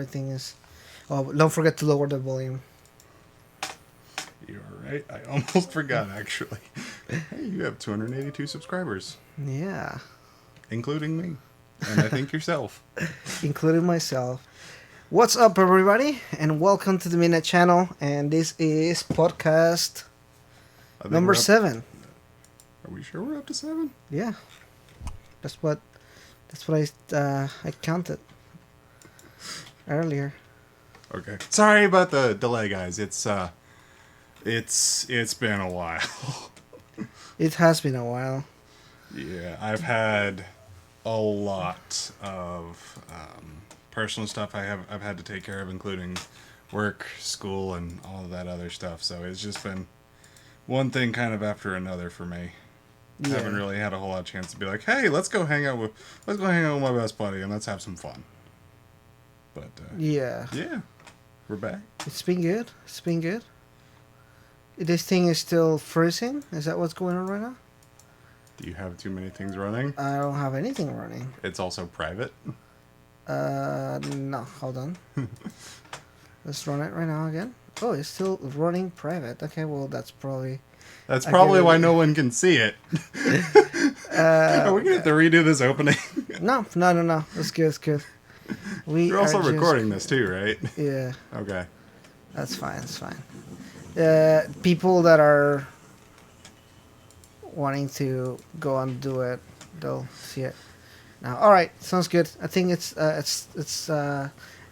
everything is. Oh, don't forget to lower the volume. You're right. I almost forgot, actually. Hey, you have 282 subscribers, Yeah, including me. And I think yourself. including myself. What's up, everybody, and welcome to the Midnight Channel. And this is podcast I think number we're up- 7. Are we sure we're up to 7? Yeah, that's what I counted earlier. Okay. Sorry about the delay, guys. It's been a while. It has been a while. Yeah, I've had a lot of personal stuff I've had to take care of, including work, school, and all of that other stuff. So it's just been one thing kind of after another for me. Yeah. Haven't really had a whole lot of chance to be like, hey, let's go hang out with my best buddy and let's have some fun. But Yeah, yeah, we're back. it's been good. It's been good. This thing is still freezing. Is that what's going on right now? Do you have too many things running? I don't have anything running. It's also private. No, hold on. Let's run it right now again. Oh, it's still running private. Okay, well, that's probably... That's I probably get it. why no one can see it. Are we gonna have to redo this opening? No. It's good, it's good. You're also recording this too, right? Yeah, Okay. that's fine, it's fine. People that are wanting to go and do it, they'll see it now. All right, sounds good. I think it's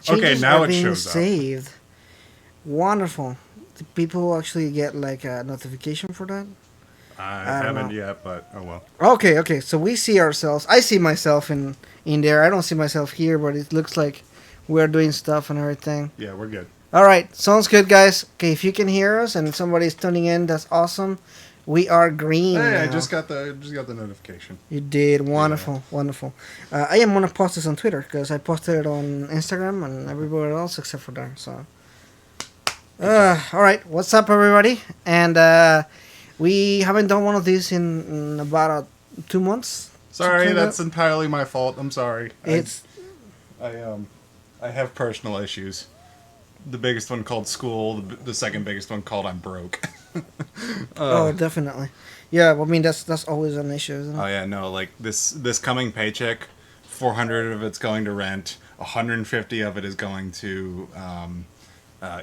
changes now are it being shows up. saved. Wonderful. Do people actually get like a notification for that? I don't haven't know. yet, but oh well. Okay. So we see ourselves. I see myself in there. I don't see myself here, but it looks like we're doing stuff and everything. Yeah, we're good. All right, sounds good, guys. Okay, if you can hear us and somebody's tuning in, that's awesome. We are green. Hey, I now. just got the notification. You did wonderful. I am gonna post this on Twitter because I posted it on Instagram and everywhere else except for there. So, all right, what's up, everybody? And we haven't done one of these in about 2 months. Sorry, Something that's entirely my fault. I'm sorry. It's I have personal issues. The biggest one called school. The second biggest one called I'm broke. oh, definitely. Yeah, well, I mean that's always an issue, isn't it? Oh yeah, no, like this coming paycheck, 400 of it's going to rent, 150 of it is going to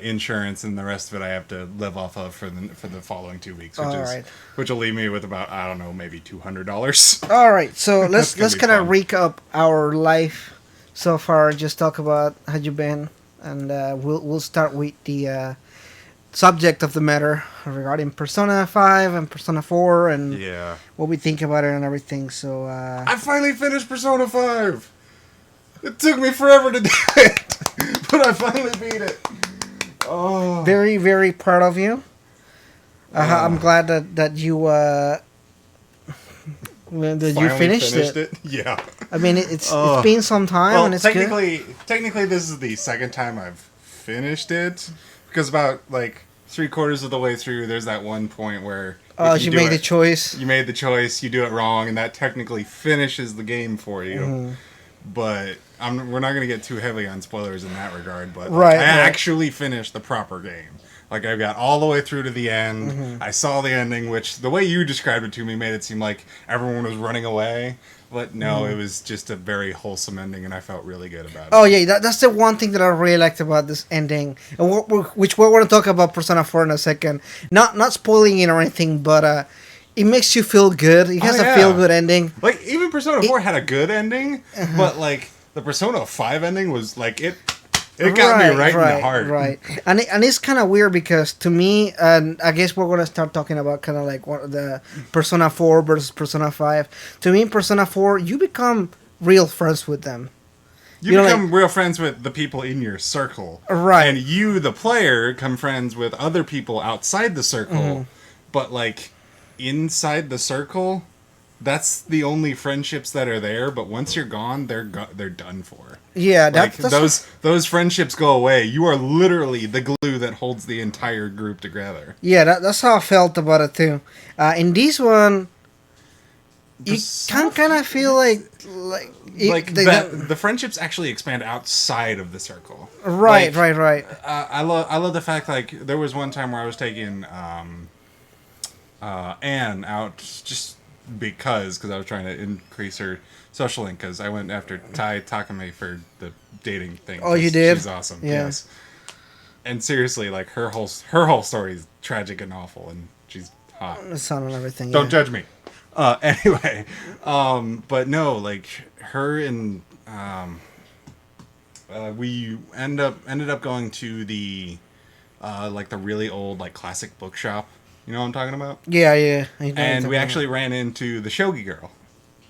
insurance, and the rest of it I have to live off of for the following 2 weeks, which will leave me with about, I don't know, maybe $200. All right, so let's gonna be kind of fun. recap our life so far. Just talk about how you been, and we'll start with the subject of the matter regarding Persona 5 and Persona 4 and Yeah. what we think about it and everything. So I finally finished Persona 5! It took me forever to do it! But I finally beat it! Oh. very, very proud of you. I'm glad that you Finally finished it. Yeah. I mean, it's Oh. been some time Well, and it's good. technically, this is the second time I've finished it. Because about, like, 3/4 of the way through, there's that one point where... Oh, if you do made the it- choice. You made the choice, you do it wrong, and that technically finishes the game for you. Mm-hmm. But we're not going to get too heavy on spoilers in that regard. But Right, I right. actually finished the proper game. Like, I got all the way through to the end. Mm-hmm. I saw the ending, which the way you described it to me made it seem like everyone was running away. But no, Mm-hmm. it was just a very wholesome ending, and I felt really good about it. Oh yeah, that's the one thing that I really liked about this ending, and which we're going to talk about Persona 4 in a second. Not spoiling it or anything, but it makes you feel good. It has Oh, a yeah. feel good ending. Like, even Persona 4 had a good ending, but, like, the Persona 5 ending was, like, it got me right in the heart. Right, and it's kind of weird because to me, and I guess we're going to start talking about kind of like what the Persona 4 versus Persona 5. To me, in Persona 4, you become real friends with them. You You know, become real friends with the people in your circle. Right. And you, the player, become friends with other people outside the circle. Mm-hmm. But, like, inside the circle, that's the only friendships that are there. But once you're gone, they're done for. Yeah, Like, that's those friendships go away. You are literally the glue that holds the entire group together. Yeah, that's how I felt about it too. In this one, you can kind of feel like the friendships actually expand outside of the circle. Right, Like, right. I love the fact, like, there was one time where I was taking Anne out just because I was trying to increase her social link, because I went after Tai Takame for the dating thing. Oh, you did? She's awesome. Yeah. Yes. And seriously, like, her whole story is tragic and awful, and she's hot. The sound and everything. Don't yeah. judge me. Anyway, but no, like, her and we ended up going to the like the really old, like, classic bookshop. You know what I'm talking about? Yeah. I know what you're And we talking actually ran into the Shogi girl. about.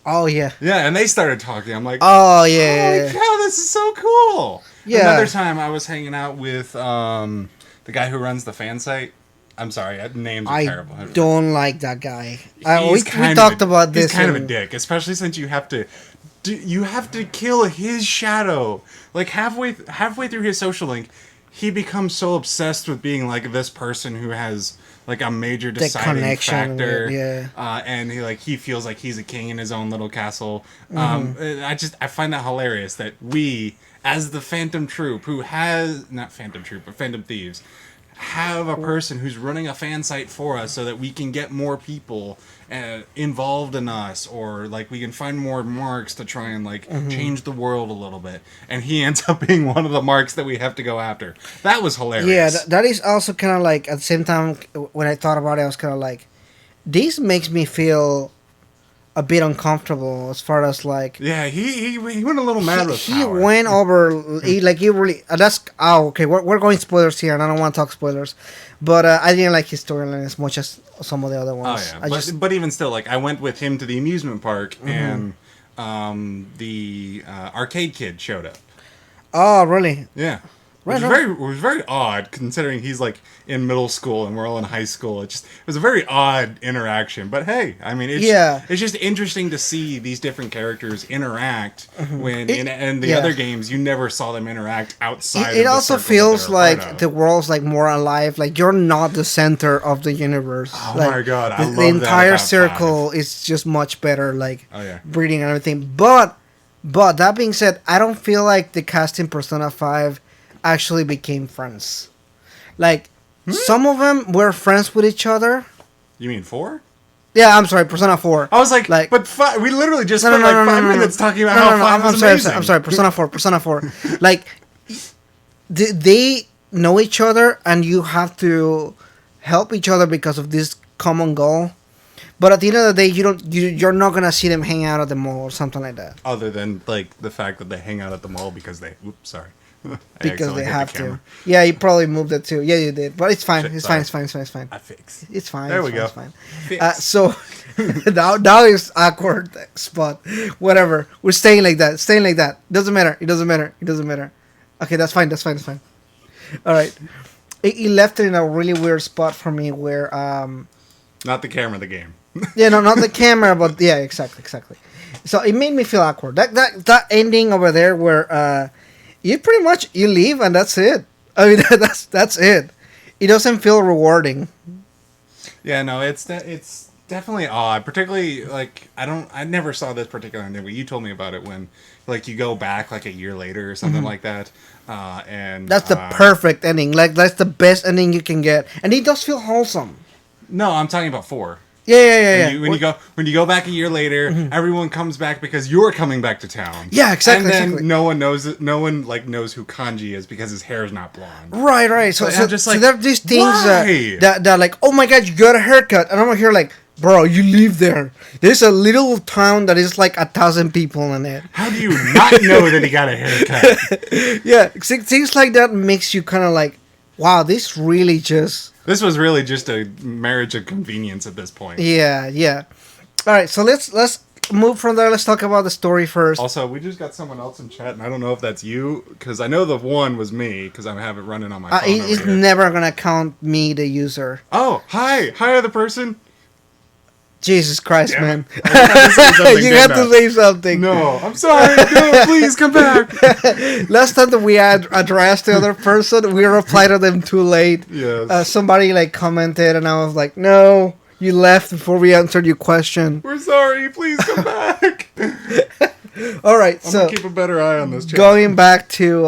Oh yeah. Yeah, and they started talking. I'm like, Oh yeah. holy cow, this is so cool. Yeah. Another time I was hanging out with the guy who runs the fan site. I'm sorry, names are terrible. I don't like that guy. He's We talked about this. He's kind of a in- dick, especially since you have to kill his shadow. Like, halfway through his social link, he becomes so obsessed with being like this person who has, like, a major deciding connection factor. with- yeah. And he feels like he's a king in his own little castle. Mm-hmm. I find that hilarious that we, as the Phantom Troop, who has not Phantom Troop but Phantom Thieves, have a person who's running a fan site for us so that we can get more people involved in us, or, like, we can find more marks to try and, like, change the world a little bit. And he ends up being one of the marks that we have to go after. That was hilarious. Yeah, that is also kind of like, at the same time, when I thought about it, I was kind of like, this makes me feel a bit uncomfortable as far as like. Yeah, he went a little mad with He power. went over. He really. That's okay. We're going spoilers here, and I don't want to talk spoilers, but I didn't like his storyline as much as some of the other Oh ones. yeah, but even still, like, I went with him to the amusement park, and the arcade kid showed up. Oh really? Yeah. Right It was very odd, considering he's, like, in middle school and we're all in high school. It was a very odd interaction. But hey, I mean, it's just interesting to see these different characters interact when in the other games you never saw them interact outside. It of the also circle that feels they were a part like of. the world's like more alive. Like you're not the center of the universe. Oh like, my God, I the love that entire about circle is just much better. Like Oh, yeah. breeding and everything. But that being said, I don't feel like the cast in Persona 5 actually became friends. Like some of them were friends with each other. You mean 4? Yeah, I'm sorry, Persona 4. I was like, Like- but we literally just spent like 5 minutes talking about how 5 was amazing. I'm sorry, Persona 4, Persona 4. Like, they know each other, and you have to help each other because of this common goal. But at the end of the day, you're not gonna see them hang out at the mall or something like that Other than, like, the fact that they hang out at the mall because they... Oops, sorry. I because accidentally they hit the have to. camera. Yeah, you probably moved it too. Yeah, you did, but it's fine. Shit, It's sorry. fine. It's fine. It's fine. It's fine. I fix. It's fine. There it's we fine, go. It's fine. Fix. So now is awkward spot. Whatever. We're staying like that. Staying like that. Doesn't matter. It doesn't matter. It doesn't matter. Okay, that's fine. That's fine. That's fine. All right. It left it in a really weird spot for me where Not the camera, the game. yeah, no, not the camera, but yeah, exactly. So it made me feel awkward. That ending over there where you pretty much you leave and that's it. I mean that's it. It doesn't feel rewarding. Yeah, no, it's definitely odd. Particularly, like, I never saw this particular ending, but you told me about it when, like, you go back like a year later or something like that, and That's the perfect ending. Like that's the best ending you can get, and it does feel wholesome. No, I'm talking about 4. Yeah. When you go back a year later, everyone comes back because you're coming back to town. Yeah, exactly, And then exactly. no one knows it. No one, like, knows who Kanji is because his hair is not blonde. Right. So, But so, I'm just so like, there are these things why? that like, oh my god, you got a haircut, and I'm here like, bro, you live there. There's a little town that is like 1,000 people in it. How do you not know that he got a haircut? Yeah, things like that makes you kind of like, wow, this really just. This was really just a marriage of convenience at this point. Yeah. All right, so let's move from there. Let's talk about the story first. Also, we just got someone else in chat, and I don't know if that's you, because I know the one was me, because I have it running on my phone over It's here. never gonna count me, the user. Oh, hi, other person. Jesus Christ, Damn man! it. I had to say something, You didn't have to I? say something. No, I'm sorry. No, please come back. Last time that we had addressed the other person, we replied to them too late. Yes. Somebody like commented, and I was like, "No, You left before we answered your question. We're sorry. Please come back. All right, I'm so gonna keep a better eye on this. Chat. going back to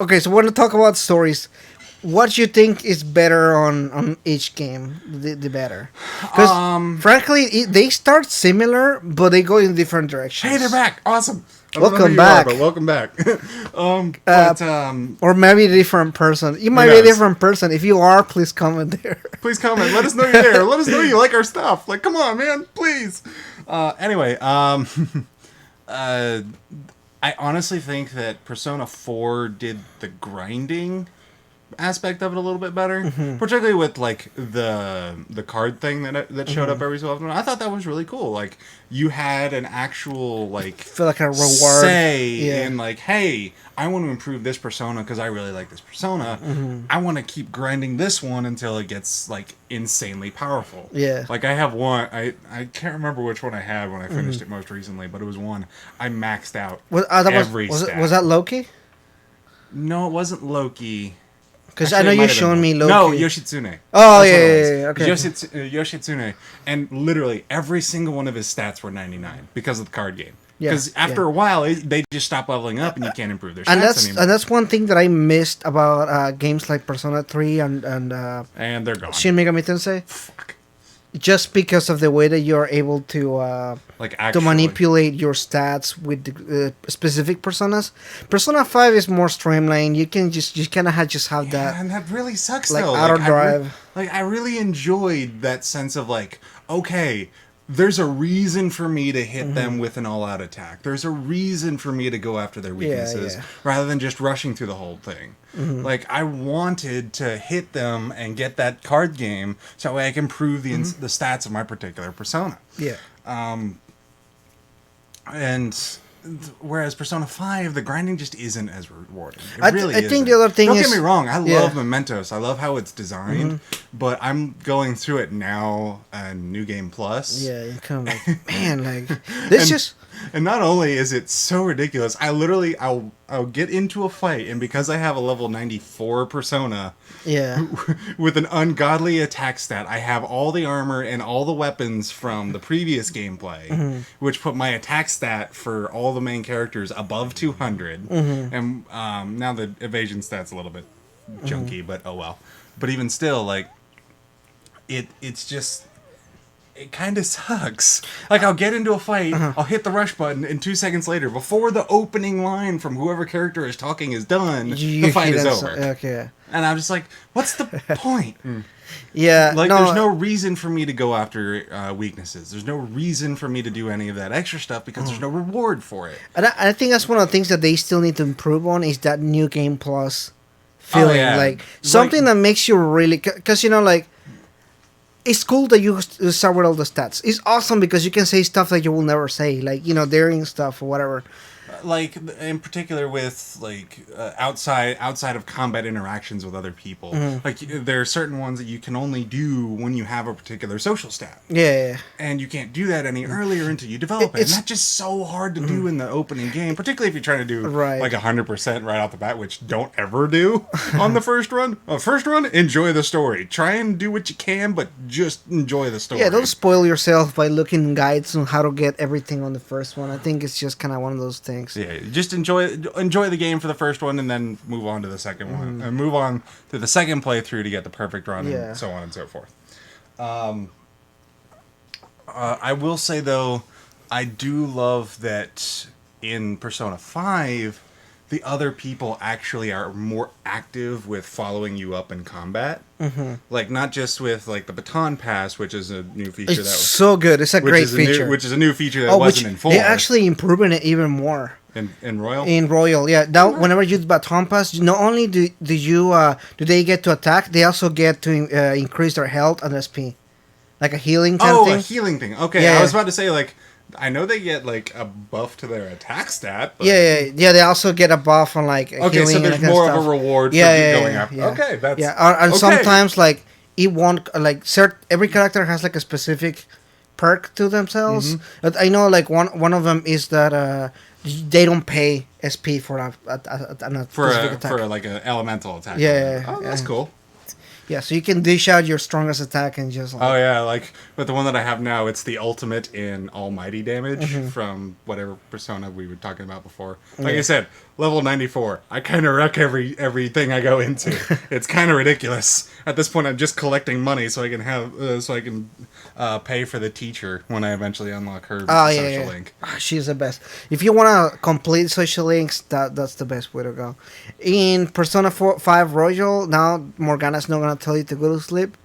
okay, so we're gonna talk about stories. What you think is better on each game? The better, because frankly, they start similar, but they go in different directions. Hey, they're back. Awesome. I don't know Welcome who you back. Are, but welcome back. Or maybe a different person. You might be a different person. If you are, please comment there. Please comment. Let us know you're there. Let us know you like our stuff. Like, come on, man. Please. Anyway, I honestly think that Persona 4 did the grinding aspect of it a little bit better, particularly with like the card thing that showed up every so often. I thought that was really cool. Like you had an actual like Feel like a reward say in like, hey, I want to improve this persona because I really like this persona. I want to keep grinding this one until it gets like insanely powerful. Yeah. Like I have one. I can't remember which one I had when I finished it most recently, but it was one I maxed out every stat. Was that Loki? No, it wasn't Loki. Because I know you're showing me Loki. No, Yoshitsune. Oh, That's yeah, what it was. yeah, okay. Yoshitsune. And literally every single one of his stats were 99 because of the card game. Yeah, Because after a while, they just stop leveling up and you can't improve their stats anymore. And that's one thing that I missed about games like Persona 3 and And they're gone. Shin Megami Tensei. Fuck. Just because of the way that you're able to Like to actually. manipulate your stats with the, specific personas. Persona 5 is more streamlined. You kind of just have that. And that really sucks like though. auto I drive. I really enjoyed that sense of like, okay, there's a reason for me to hit them with an all-out attack. There's a reason for me to go after their weaknesses yeah. rather than just rushing through the whole thing. Like I wanted to hit them and get that card game so that way I can prove the the stats of my particular persona. Yeah. And whereas Persona 5, the grinding just isn't as rewarding. It I really think isn't. the other thing Don't is... get me wrong, I Yeah. love Mementos. I love how it's designed, but I'm going through it now on New Game Plus. Yeah, you kind of like, man, like, this just... And not only is it so ridiculous, I'll get into a fight, and because I have a level 94 persona Yeah. with an ungodly attack stat, I have all the armor and all the weapons from the previous gameplay, which put my attack stat for all the main characters above 200. And now the evasion stat's a little bit junky, but oh well. But even still, like, it's just... It kind of sucks. Like, I'll get into a fight, I'll hit the rush button, and 2 seconds later, before the opening line from whoever character is talking is done, the fight is over. Okay. And I'm just like, what's the point? Yeah. Like, there's no reason for me to go after weaknesses. There's no reason for me to do any of that extra stuff because there's no reward for it. And I think that's one of the things that they still need to improve on is that New Game Plus feeling. yeah. Like, something that makes you really... Because, you know, like... It's cool that you start with all the stats. It's awesome because you can say stuff that you will never say, like, you know, daring stuff or whatever. Like, in particular with, like, outside of combat interactions with other people. Like, there are certain ones that you can only do when you have a particular social stat. Yeah. And you can't do that any earlier until you develop it. And that's just so hard to do in the opening game, particularly if you're trying to do like 100% right off the bat, which don't ever do on the first run. First run, enjoy the story. Try and do what you can, but just enjoy the story. Yeah, don't spoil yourself by looking guides on how to get everything on the first one. I think it's just kind of one of those things. Yeah, just enjoy the game for the first one, and then move on to the second one, and move on to the second playthrough to get the perfect run, and so on and so forth. I will say though, I do love that in Persona 5, the other people actually are more active with following you up in combat. Like, not just with, like, the baton pass, which is a new feature. It's so good. It's a great feature. Which is a new feature that wasn't in 4. They're actually improving it even more. In Royal? In Royal, yeah. Now, whenever you use baton pass, not only do they get to attack, they also get to increase their health and SP. Like a healing kind of thing. Oh, a healing thing. Okay, Yeah, I was about to say, like, I know they get, like, a buff to their attack stat, but... Yeah, they also get a buff on, like, okay, healing so there's and that more kind of a reward for going after... Yeah. Okay, that's... Yeah, and okay. sometimes, like, it won't... Like, every character has, like, a specific perk to themselves. But I know, like, one of them is that they don't pay SP for a specific attack. For, like, an elemental attack. Yeah. Oh, that's cool. Yeah, so you can dish out your strongest attack and just like Oh yeah, like with the one that I have now, it's the ultimate in almighty damage from whatever persona we were talking about before. Like I said, level 94. I kind of wreck everything I go into. It's kind of ridiculous. At this point, I'm just collecting money so I can have pay for the teacher when I eventually unlock her social link. She's the best. If you want to complete social links, that's the best way to go. In Persona 5 Royal, now Morgana's not gonna tell you to go to sleep,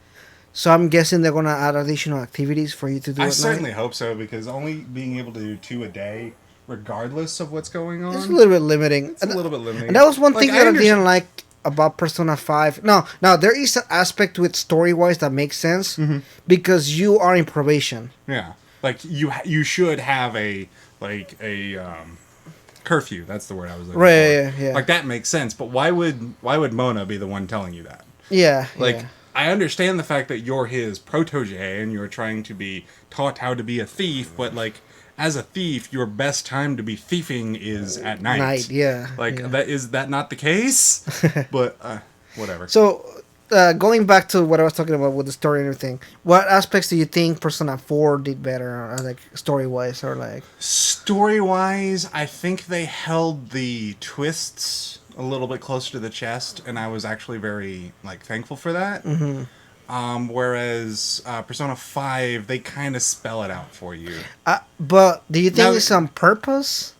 so I'm guessing they're gonna add additional activities for you to do. I at certainly night. hope so, because only being able to do 2 a day, regardless of what's going on, It's a little bit limiting. it's a little bit limiting. And that was one thing that I didn't understand- like about Persona 5. No, there is an aspect to it story-wise that makes sense because you are in probation. Yeah, like you should have a curfew. That's the word I was looking Right, for. yeah. Like that makes sense. But why would Mona be the one telling you that? Yeah, Like yeah. I understand the fact that you're his protege and you're trying to be taught how to be a thief, but like as a thief, your best time to be thieving is at night. Night, yeah. Like yeah. that not the case? But whatever. So, going back to what I was talking about with the story and everything, what aspects do you think Persona 4 did better, like story-wise, or like? Story-wise, I think they held the twists a little bit closer to the chest, and I was actually very thankful for that. Mm-hmm. Whereas Persona 5, they kind of spell it out for you. But do you think Now- it's on purpose?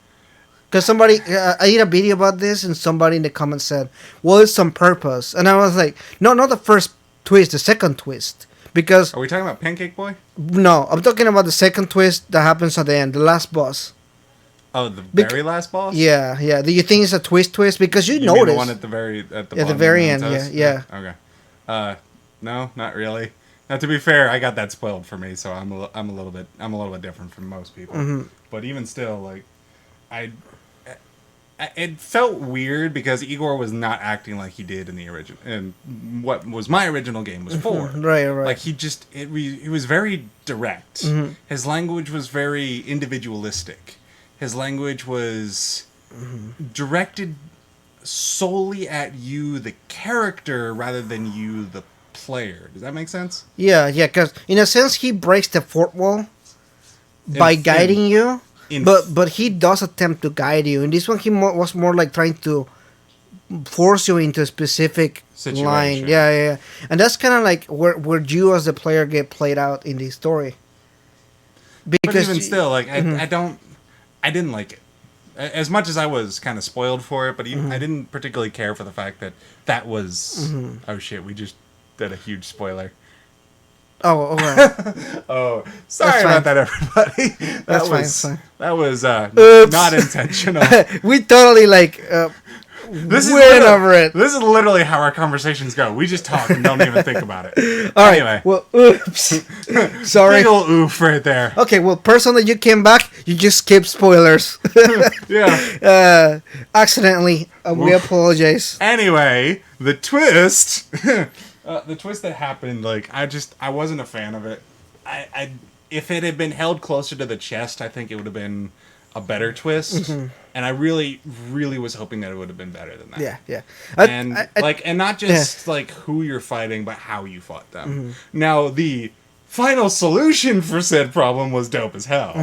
Because somebody, I did a video about this, and somebody in the comments said, "Well, it's on purpose," and I was like, "No, not the first twist, the second twist." Because Are we talking about Pancake Boy? no, I'm talking about the second twist that happens at the end, the last boss. Oh, the Bec- very last boss? Yeah, yeah. Do you think it's a twist? Because you You mean noticed. the one at the very bottom very of end, Mentos? yeah. Okay. No, not really. Now, to be fair, I got that spoiled for me, so I'm a little bit different from most people. Mm-hmm. But even still, it felt weird because Igor was not acting like he did in the original. And what was my original game was 4. Right. Like he was very direct. Mm-hmm. His language was very individualistic. His language was directed solely at you, the character, rather than you, the player. Does that make sense? Yeah, because in a sense he breaks the fourth wall by In- guiding you, in- but he does attempt to guide you. In this one, he was more like trying to force you into a specific Situation. line. Yeah, and that's kind of like where you as the player get played out in the story. But Because even still, I didn't like it. As much as I was kind of spoiled for it, but even, I didn't particularly care for the fact that was... Oh shit, we just did a huge spoiler. oh, right. Oh, sorry That's about that, everybody. That's fine, it's fine. That was Oops. not intentional. We totally This went over it. This is literally how our conversations go. We just talk and don't even think about it. All right. Anyway, Well, oops. Sorry. big ol' oof right there. Okay. Well, person that you came back, you just skipped spoilers. Yeah. Accidentally. We apologize. Anyway, the twist, the twist that happened, I wasn't a fan of it. If it had been held closer to the chest, I think it would have been a better twist. And I really, really was hoping that it would have been better than that. Yeah. And and not just who you're fighting, but how you fought them. Now, the final solution for said problem was dope as hell.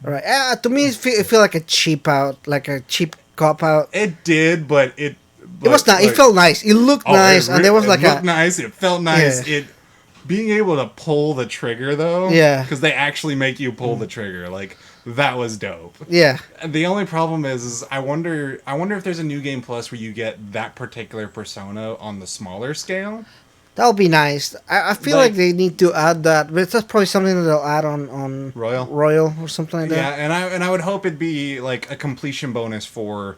All right. To me, it feel like a cheap out, like a cheap cop out. It did, but it Was not. It felt nice. It looked nice, and there was it like looked nice. It felt nice. Yeah. It being able to pull the trigger though, Yeah. because they actually make you pull the trigger. That was dope. Yeah. The only problem is I wonder if there's a new game plus where you get that particular persona on the smaller scale. That would be nice. I feel like they need to add that, but that's probably something that they'll add on Royal or something like Yeah, that. and I would hope it'd be a completion bonus for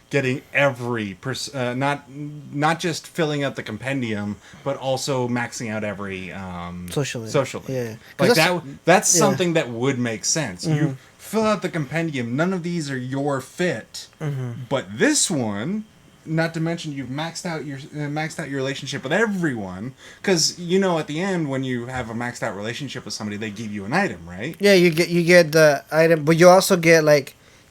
getting every not just filling out the compendium, but also maxing out every Socially. Yeah. 'Cause that's something that would make sense. You fill out the compendium, none of these are your fit, but this one, not to mention you've maxed out your relationship with everyone, because at the end when you have a maxed out relationship with somebody, they give you an item, right? Yeah, you get the item, but you also get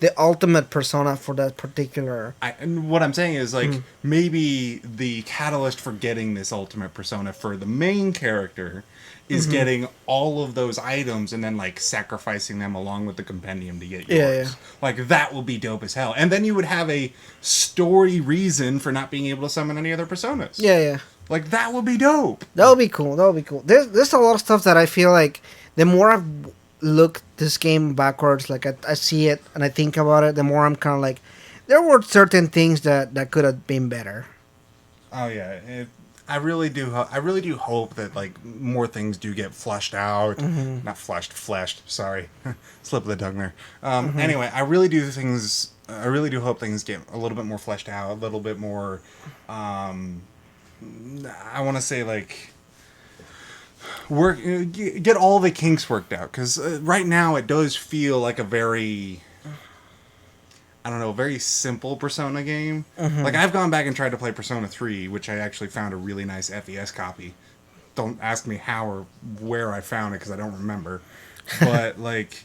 the ultimate persona for that particular. And what I'm saying is, like, maybe the catalyst for getting this ultimate persona for the main character is getting all of those items and then, like, sacrificing them along with the compendium to get yours. Yeah. Like, that will be dope as hell. And then you would have a story reason for not being able to summon any other personas. Yeah. Like, that would be dope. That would be cool. There's a lot of stuff that I feel like the more I've looked this game backwards, like I see it and I think about it, the more I'm kind of like, there were certain things that could have been better. Oh yeah, I really do. I really do hope that like more things do get flushed out, not fleshed. Sorry, slip of the tongue there. Anyway, I really do hope things get a little bit more fleshed out, a little bit more. I want to say like get all the kinks worked out, because right now it does feel like a very, I don't know, very simple Persona game. Like, I've gone back and tried to play Persona 3, which I actually found a really nice FES copy. Don't ask me how or where I found it, because I don't remember. But, like,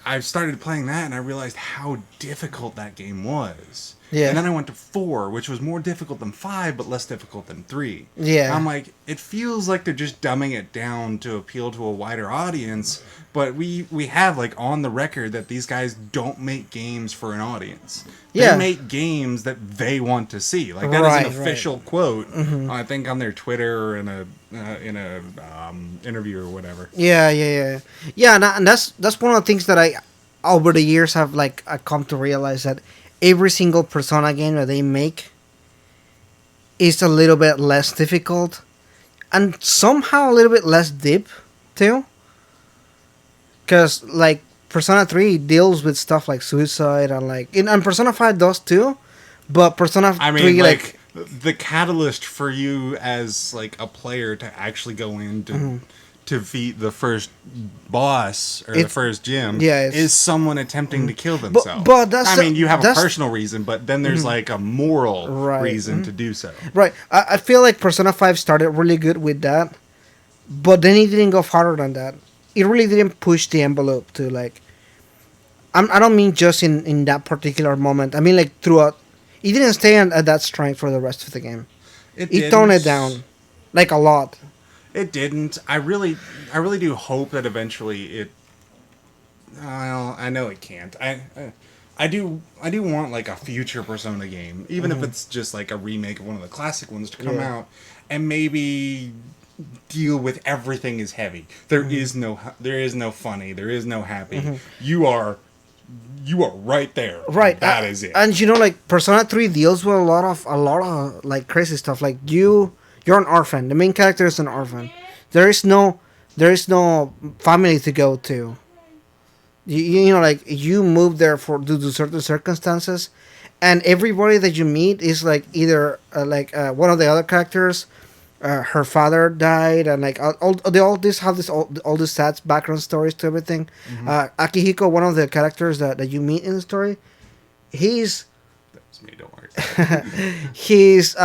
I've started playing that, and I realized how difficult that game was. Yeah. And then I went to 4, which was more difficult than 5, but less difficult than 3. Yeah. And I'm like, it feels like they're just dumbing it down to appeal to a wider audience, but we have, like, on the record that these guys don't make games for an audience. Yeah. They make games that they want to see. Like, that is an official quote, I think, on their Twitter or in a interview or whatever. Yeah, and that's one of the things that I, over the years, have like I come to realize that every single Persona game that they make is a little bit less difficult, and somehow a little bit less deep too. Because like Persona 3 deals with stuff like suicide and like, and Persona 5 does too, but Persona 3 like the catalyst for you as like a player to actually go in to defeat the first boss or the first gym is someone attempting to kill themselves. But that's you have a personal reason, but then there's like a moral reason to do so. Right. I feel like Persona 5 started really good with that, but then it didn't go farther than that. It really didn't push the envelope to like, I don't mean just in that particular moment. I mean like throughout. It didn't stay at that strength for the rest of the game. It toned it down, like a lot. It didn't. I really do hope that eventually it. Well, I know it can't. I do want like a future Persona game, even if it's just like a remake of one of the classic ones to come out, and maybe deal with everything is heavy. There is no funny. There is no happy. You are right there. Right. That is it. And you know, like Persona 3 deals with a lot of like crazy stuff. Like you're an orphan. The main character is an orphan. There is no family to go to. You know, like you move there due to certain circumstances, and everybody that you meet is like either one of the other characters. Her father died, and like they all have all these sad background stories to everything. Akihiko, one of the characters that you meet in the story, he's that's me. Don't worry. he's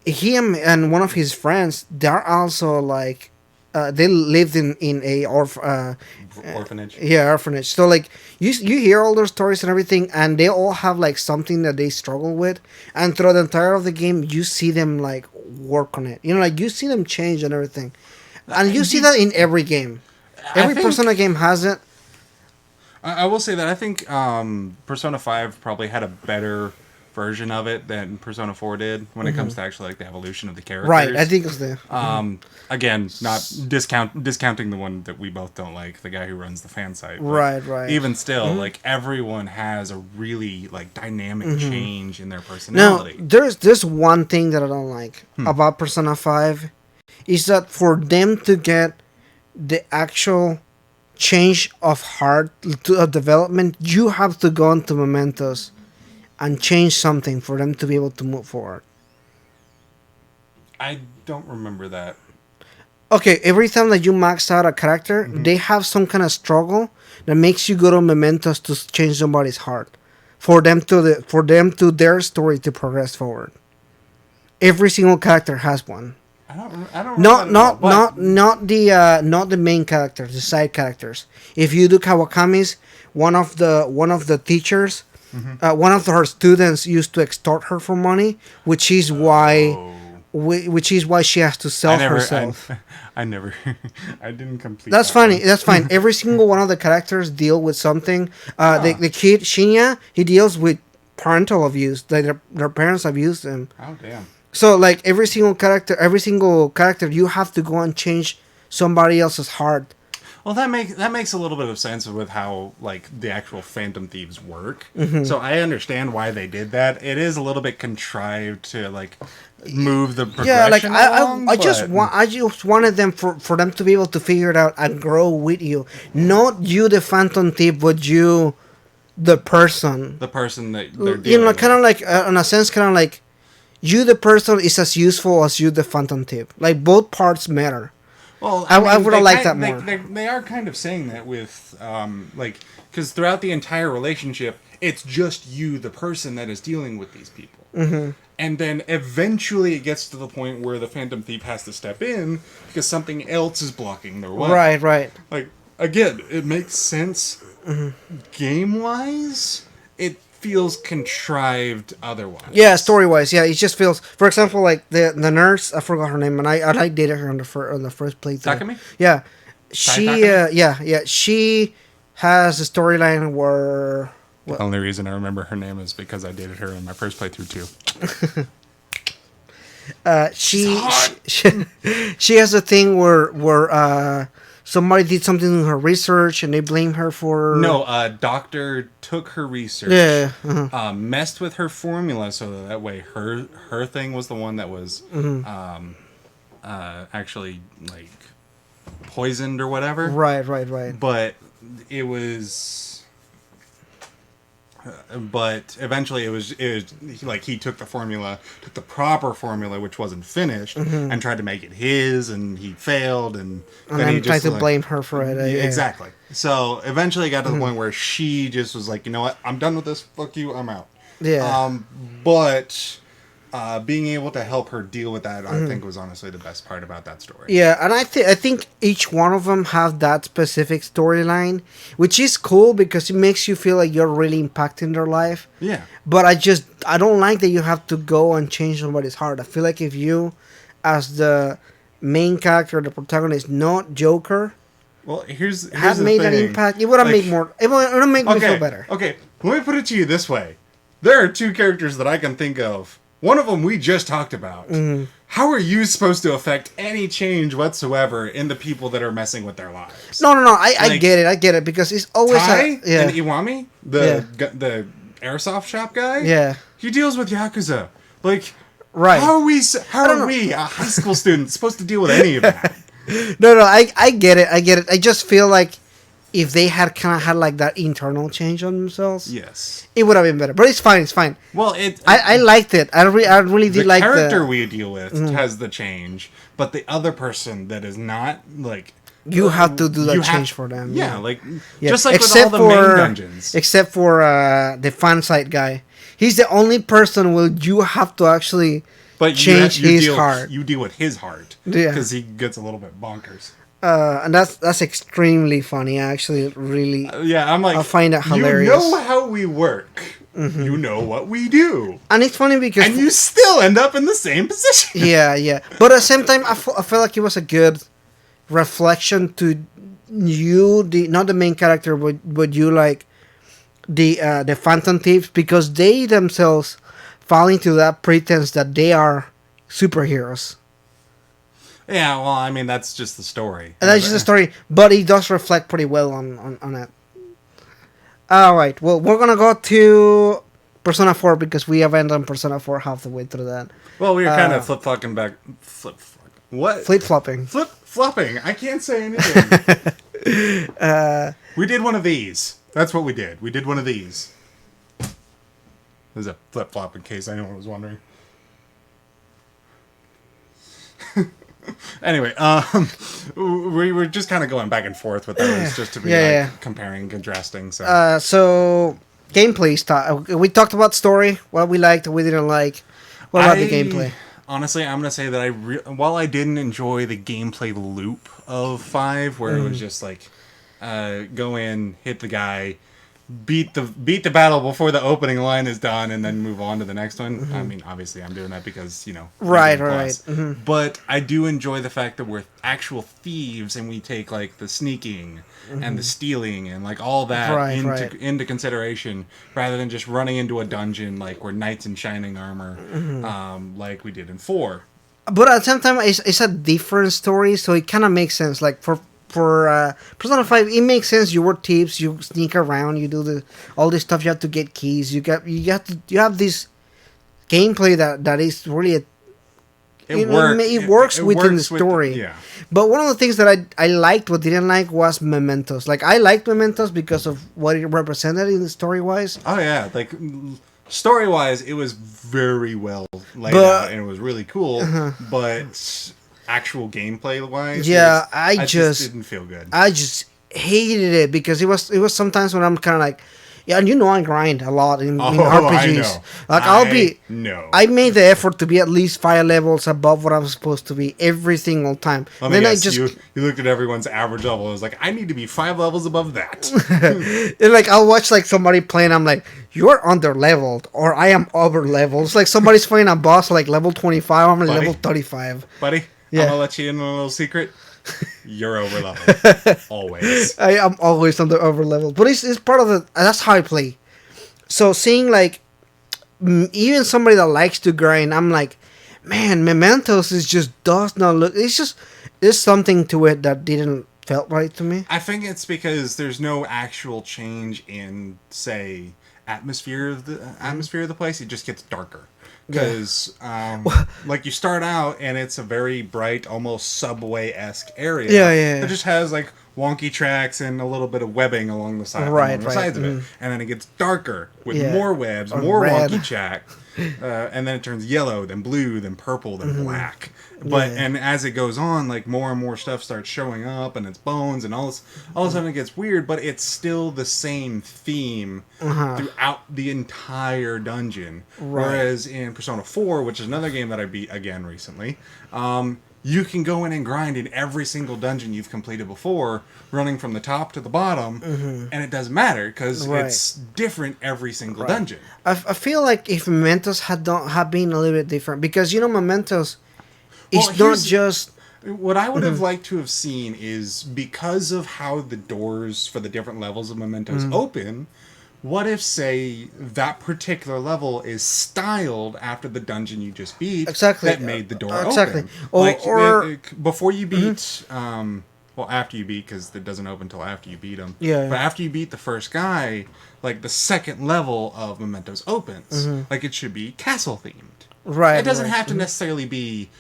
him and one of his friends. They're also like they lived in a orphanage. Yeah, orphanage. So like you hear all their stories and everything, and they all have like something that they struggle with, and throughout the entire of the game, you see them like work on it. You know, like you see them change and everything, and you see that in every game. Every Persona game has it. I will say that I think Persona 5 probably had a better version of it than Persona 4 did when it comes to actually like the evolution of the characters. Right, I think it's the. Again, not discounting the one that we both don't like, the guy who runs the fan site. Right. Even still, like everyone has a really like dynamic change in their personality. Now, there's one thing that I don't like about Persona 5 is that for them to get the actual change of heart to development, you have to go into Mementos and change something for them to be able to move forward. I don't remember that. Okay, every time that you max out a character, they have some kind of struggle that makes you go to Mementos to change somebody's heart, for them to their story to progress forward. Every single character has one. I don't. Not the main characters, the side characters. If you do Kawakami's, one of the teachers, one of her students used to extort her for money, which is why. Oh. Which is why she has to sell herself. I never, I didn't complete. That's that funny. one. That's fine. Every single one of the characters deal with something. The kid Shinya, he deals with parental abuse. Like their parents abused them. Oh damn. So like every single character, you have to go and change somebody else's heart. Well, that makes a little bit of sense with how like the actual Phantom Thieves work. Mm-hmm. So I understand why they did that. It is a little bit contrived to like move the progression. Yeah, like along, I just but- I just wanted them for them to be able to figure it out and grow with you. Not you, the Phantom Thief, but you, the person. the person that they're You dealing know, kind of with. like in a sense, kind of like you, the person, is as useful as you, the Phantom Thief. Like both parts matter. Well, I would've they liked kind- that more. They are kind of saying that with like because throughout the entire relationship, it's just you, the person, that is dealing with these people. Mm-hmm. And then eventually it gets to the point where the Phantom Thief has to step in because something else is blocking their way. Right, right. Like again, it makes sense Mm-hmm. game wise. It feels contrived otherwise. Yeah, story wise, yeah, it just feels. For example, like the nurse, I forgot her name, and I dated her on the first playthrough. Takumi? Yeah, she Takumi? she has a storyline where The only reason I remember her name is because I dated her in my first playthrough too. she has a thing where somebody did something in her research and they blame her for No, a doctor took her research, Yeah, messed with her formula so that way her thing was the one that was actually like poisoned or whatever. right. But it was. But eventually it was like he took the proper formula, which wasn't finished, and tried to make it his, and he failed, and then he I'm trying just to like, blame her for it. Yeah, exactly. So eventually it got to the point where she just was like, you know what, I'm done with this. Fuck you, I'm out. Yeah. But being able to help her deal with that, I think, was honestly the best part about that story. Yeah, and I think each one of them have that specific storyline, which is cool because it makes you feel like you're really impacting their life. Yeah. But I don't like that you have to go and change somebody's heart. I feel like if you, as the main character, the protagonist, not Joker, Well, here's had the made an thing. impact, it would have Like- made more. It would make me feel better. Okay, let me put it to you this way. There are two characters that I can think of. One of them we just talked about. Mm-hmm. How are you supposed to affect any change whatsoever in the people that are messing with their lives? No. I Like- get it because it's always Tai yeah. and Iwami, the airsoft shop guy. Yeah. he deals with yakuza. Like, Right. How are we, don't know. a high school student, supposed to deal with any of that? No, I get it. I just feel like if they had kind of had like that internal change on themselves, Yes. it would have been better. But it's fine. It's fine. Well, I liked it. I really did the like character the. we deal with has the change, but the other person that is not like You have to do that you have- change for them. Yeah, like Yeah. just like with all the main dungeons. Except for the fan site guy. He's the only person where you have to actually But change his deal, heart. You deal with his heart Yeah. because he gets a little bit bonkers. And that's extremely funny. I actually really. Yeah, I'm like, I find that hilarious. You know how we work. You know what we do, And it's funny because. and you still end up in the same position. Yeah. But at the same time, I felt like it was a good reflection to you, not the main character, but you, like the Phantom Thieves, because they themselves fall into that pretense that they are superheroes. Yeah, well, I mean, that's just the story. And that's just a story, but it does reflect pretty well on it. Alright, well, we're gonna go to Persona 4 because we have ended on Persona 4 half the way through that. Well, we were kind of flip-flopping back. What? Flip-flopping. Flip-flopping. I can't say anything. We did one of these. That's what we did. We did one of these. There's a flip-flop in case anyone was wondering. Anyway, we were just kind of going back and forth with those just to be Yeah. comparing, contrasting. So So, gameplay stuff. We talked about story, what we liked, what we didn't like. What about the gameplay? Honestly, I'm gonna say that while I didn't enjoy the gameplay loop of 5, where it was just like go in, hit the guy, beat the battle before the opening line is done and then move on to the next one. I mean, obviously I'm doing that because, Right, Disney right. Plus. But I do enjoy the fact that we're actual thieves and we take like the sneaking and the stealing and like all that Right, into right. into consideration rather than just running into a dungeon like we're knights in shining armor, like we did in 4. But at the same time, it's a different story, so it kind of makes sense. Like for Persona 5, it makes sense. You were thieves, you sneak around, you do all this stuff. You have to get keys. You have this gameplay that is really it works within the story. Yeah. But one of the things that I liked, what didn't like, was Mementos. Like, I liked Mementos because of what it represented in the story wise. Oh yeah, like story wise, it was very well laid But- out and it was really cool. But actual gameplay wise, Yeah, I just didn't feel good. I just hated it because it was sometimes when I'm kind of like, yeah, and I grind a lot in RPGs. I know. Like I made the effort to be at least 5 levels above what I was supposed to be every single time. Let me Then guess, you looked at everyone's average level. It was like, I need to be 5 levels above that. and like I'll watch like somebody playing. I'm like, you're under leveled, or I am over leveled. It's like somebody's fighting a boss like level 25. I'm Buddy. level 35. Buddy, Yeah. I'm gonna let you in on a little secret. You're over leveled. Always. I am always over leveled, but it's part of the. That's how I play. So seeing like even somebody that likes to grind, I'm like, man, Mementos does not look. There's something to it that didn't felt right to me. I think it's because there's no actual change in, say, atmosphere of the place. It just gets darker. Because, like, you start out and it's a very bright, almost subway-esque area. Yeah. It just has, like, wonky tracks and a little bit of webbing along the sides of it. And then it gets darker with more webs, Or more red. wonky tracks. And then it turns yellow, then blue, then purple, then black. But and as it goes on, like more and more stuff starts showing up, and it's bones, and all of a sudden it gets weird. But it's still the same theme throughout the entire dungeon. Whereas in Persona 4, which is another game that I beat again recently, you can go in and grind in every single dungeon you've completed before, running from the top to the bottom, and it doesn't matter because it's different every single dungeon. I feel like if Mementos had been a little bit different, because Mementos is not just. What I would have liked to have seen is, because of how the doors for the different levels of Mementos open, what if, say, that particular level is styled after the dungeon you just beat that made the door open? Or before you beat, well, after you beat, because it doesn't open until after you beat him. Yeah. But after you beat the first guy, like, the second level of Mementos opens. Like, it should be castle-themed. Right. It doesn't have to necessarily be...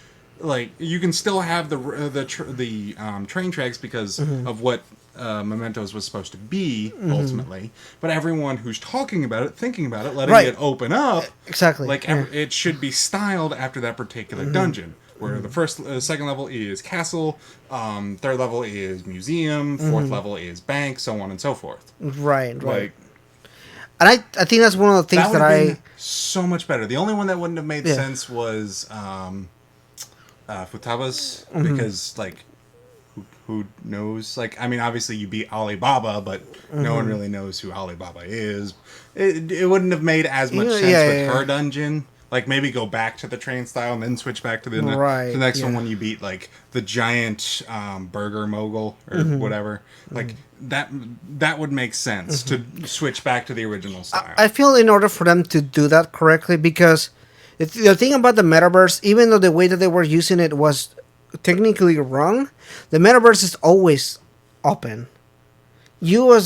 Like, you can still have the train tracks because of what Mementos was supposed to be ultimately, but everyone who's talking about it, thinking about it, letting it open up, exactly, it should be styled after that particular dungeon. Where the second level is castle, third level is museum, fourth level is bank, so on and so forth. Right. Like, and I think that's one of the things that been so much better. The only one that wouldn't have made sense was Futaba's, because like who knows? Like, I mean, obviously you beat Alibaba, but no one really knows who Alibaba is. It wouldn't have made as much sense with her dungeon. Like, maybe go back to the train style and then switch back to the next one when you beat like the giant burger mogul or whatever. Like that would make sense to switch back to the original style. I feel in order for them to do that correctly, because the thing about the metaverse, even though the way that they were using it was technically wrong, the metaverse is always open. You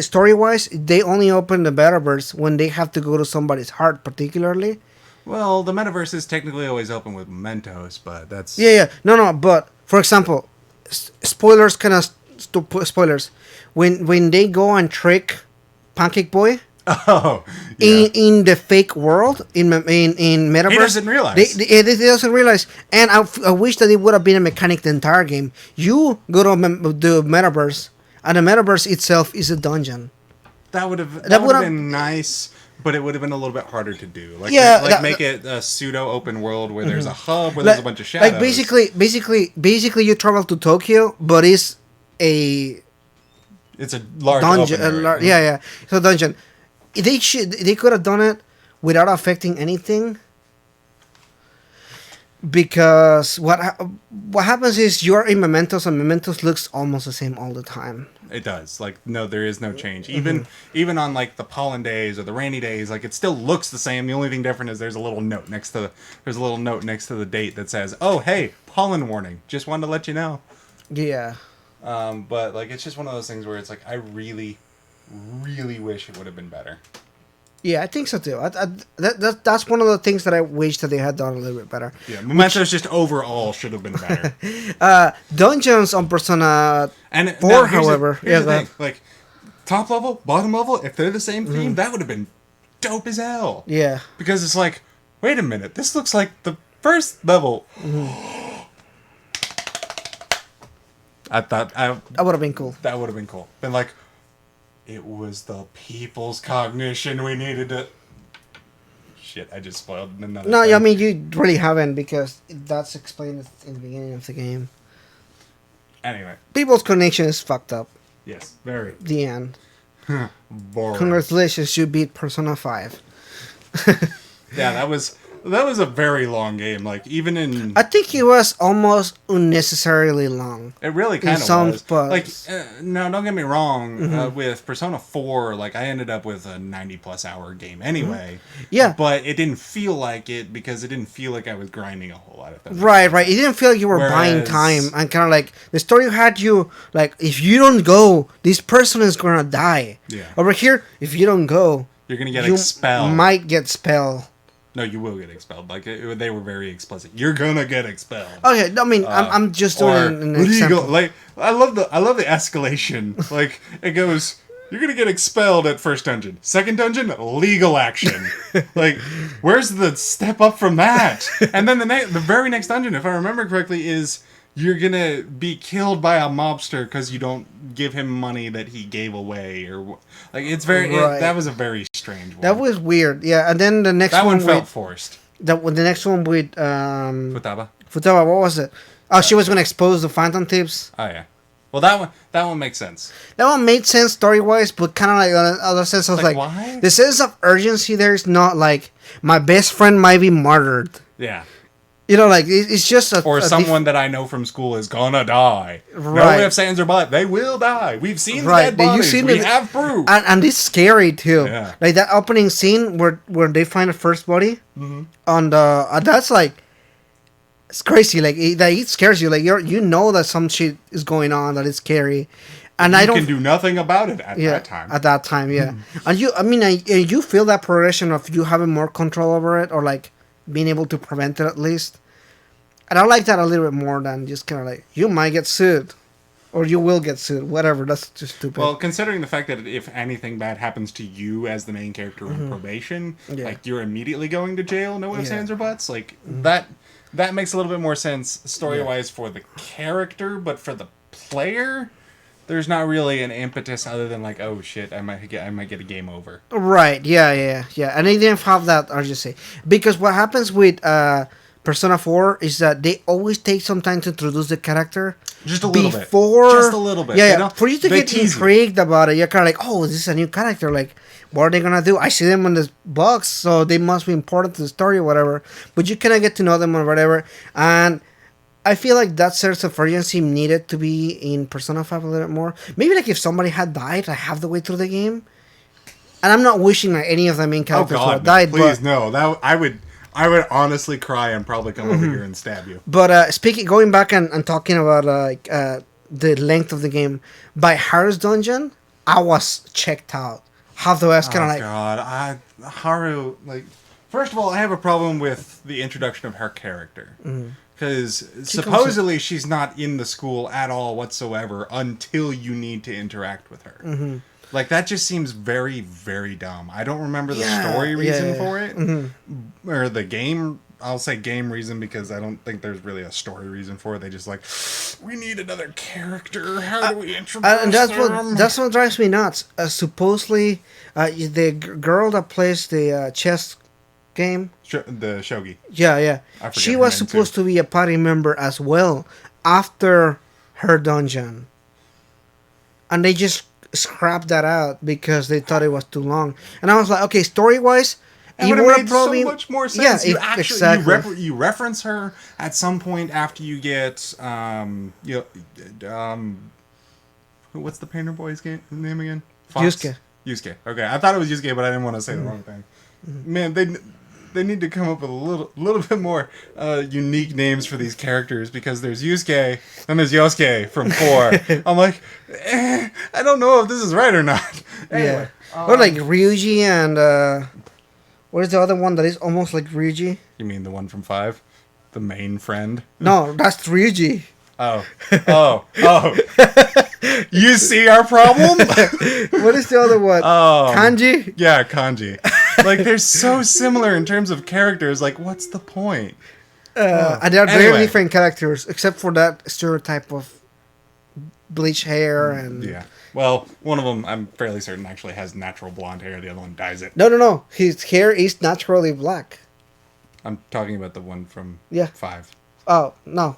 story wise, they only open the metaverse when they have to go to somebody's heart, particularly. Well, the metaverse is technically always open with Mementos, but that's no. But for example, spoilers, spoilers. When they go and trick Pancake Boy. Oh, yeah. In the fake world, in metaverse, he doesn't realize. They doesn't realize, and I wish that it would have been a mechanic the entire game. You go to the metaverse, and the metaverse itself is a dungeon. That would have been nice, but it would have been a little bit harder to do. Like, make it a pseudo open world where there's a hub where there's a bunch of shadows. Like basically, you travel to Tokyo, but it's a It's a large dungeon. open area. Yeah. So dungeon. They could have done it without affecting anything. Because what happens is you're in Mementos, and Mementos looks almost the same all the time. It does. Like, no, there is no change. Even on like the pollen days or the rainy days, like it still looks the same. The only thing different is there's a little note next to the date that says, "Oh, hey, pollen warning. Just wanted to let you know." Yeah. But like it's just one of those things where it's like I really, really wish it would have been better. Yeah, I think so too. That's one of the things that I wish that they had done a little bit better. Yeah, Mementos just overall should have been better. Dungeons on Persona And 4, now, however, here's the yeah, thing. Like top level, bottom level, if they're the same theme, that would have been dope as hell. yeah, Because it's like, wait a minute, this looks like the first level. I thought that would have been cool. that would have been cool. Been like, it was the people's cognition we needed to. Shit, I just spoiled another. No, thing. I mean you really haven't because that's explained in the beginning of the game. Anyway, People's connection is fucked up. yes, very The end. boring. Congratulations, you beat Persona 5. Yeah, that was a very long game. Like even in I think it was almost unnecessarily long. it really kind of some was. spots. Like no, don't get me wrong. With Persona 4, like I ended up with a 90+ hour game anyway. Yeah. But it didn't feel like it because it didn't feel like I was grinding a whole lot of things. Right. It didn't feel like you were buying Whereas- time, and kind of like the story had you like, if you don't go, this person is gonna die. Yeah. Over here, if you don't go, You're gonna get you expelled. might get expelled. No, you will get expelled. Like they were very explicit. You're gonna get expelled. Okay, I mean, I'm just doing Or an legal. example. Like I love the escalation. Like it goes. You're gonna get expelled at first dungeon. Second dungeon, legal action. Like, where's the step up from that? And then the very next dungeon, if I remember correctly, is you're gonna be killed by a mobster because you don't give him money that he gave away, or like it's very. Right. That was a very strange one. That was weird. Yeah, and then the next that one felt with forced. the next one with Futaba. Futaba. What was it? Oh, she was gonna expose the phantom tips. Oh yeah. Well, that one makes sense. That one made sense story wise, but kind of like on other sense, I was Like, like, why? the sense of urgency there is not like my best friend might be martyred. Yeah. You know, like it's just Or someone that I know from school is gonna die. Right. No ifs, ands, or buts. They will die. We've seen the Right. dead bodies. seen We it- have proof. and it's scary too. Yeah. Like that opening scene where they find the first body on the that's like it's crazy. Like it scares you. Like you know that some shit is going on, that it's scary, and I you don't can do nothing about it at that time. At that time, yeah. And you feel that progression of you having more control over it, or like being able to prevent it at least. And I like that a little bit more than just kind of like you might get sued, or you will get sued. Whatever. That's just stupid. Well, considering the fact that if anything bad happens to you as the main character in probation, Yeah. like you're immediately going to jail, no ifs, Yeah. ands, or buts. Like that makes a little bit more sense story wise for the character, but for the player, there's not really an impetus other than like, oh shit, I might get a game over. Right. Yeah. And they didn't have that urgency because what happens with Persona 4 is that they always take some time to introduce the character. Just a little bit. Before, Just a little bit. Yeah, You know? for you to They get tease you. intrigued about it, you're kind of like, oh, this is a new character. Like, what are they gonna do? I see them on this box, so they must be important to the story or whatever. But you cannot get to know them or whatever. And I feel like that sense of urgency needed to be in Persona 5 a little bit more. Maybe like if somebody had died like half the way through the game. And I'm not wishing like any of the main Oh characters would god, have died, please but no. That I would honestly cry and probably come over here and stab you. But going back and talking about the length of the game, by Haru's dungeon, I was checked out. Half the way I was kind of like, God, Haru, like, first of all, I have a problem with the introduction of her character. Because supposedly she's not in the school at all whatsoever until you need to interact with her. Like, that just seems very, very dumb. I don't remember the story reason for it. Or the game, I'll say game reason because I don't think there's really a story reason for it. They just like, we need another character. How do we introduce and them? that's what drives me nuts. Supposedly, girl that plays the chess game, The Shogi. yeah, I forget she her was name, supposed to be a party member as well after her dungeon, and they just scrapped that out because they thought it was too long. And I was like, okay, story wise, It you would would have have made probably so much more sense. Yeah, You actually exactly. you reference her at some point after you get what's the painter boy's name again? Yusuke. Yusuke. Okay, I thought it was Yusuke, but I didn't want to say the wrong thing. Man, they need to come up with a little bit more unique names for these characters, because there's Yusuke, then there's Yosuke from 4. I'm like, I don't know if this is right or not. Anyway, Yeah. Or like Ryuji and what is the other one that is almost like Ryuji? you mean the one from 5, the main friend? No, that's Ryuji. Oh. You see our problem? What is the other one? Kanji? Yeah, kanji. Like, they're so similar in terms of characters. Like, what's the point? And they are very Anyway. different characters, except for that stereotype of bleach hair and... Yeah. Well, one of them, I'm fairly certain, actually has natural blonde hair. The other one dyes it. No. His hair is naturally black. I'm talking about the one from Yeah. 5. Oh, no.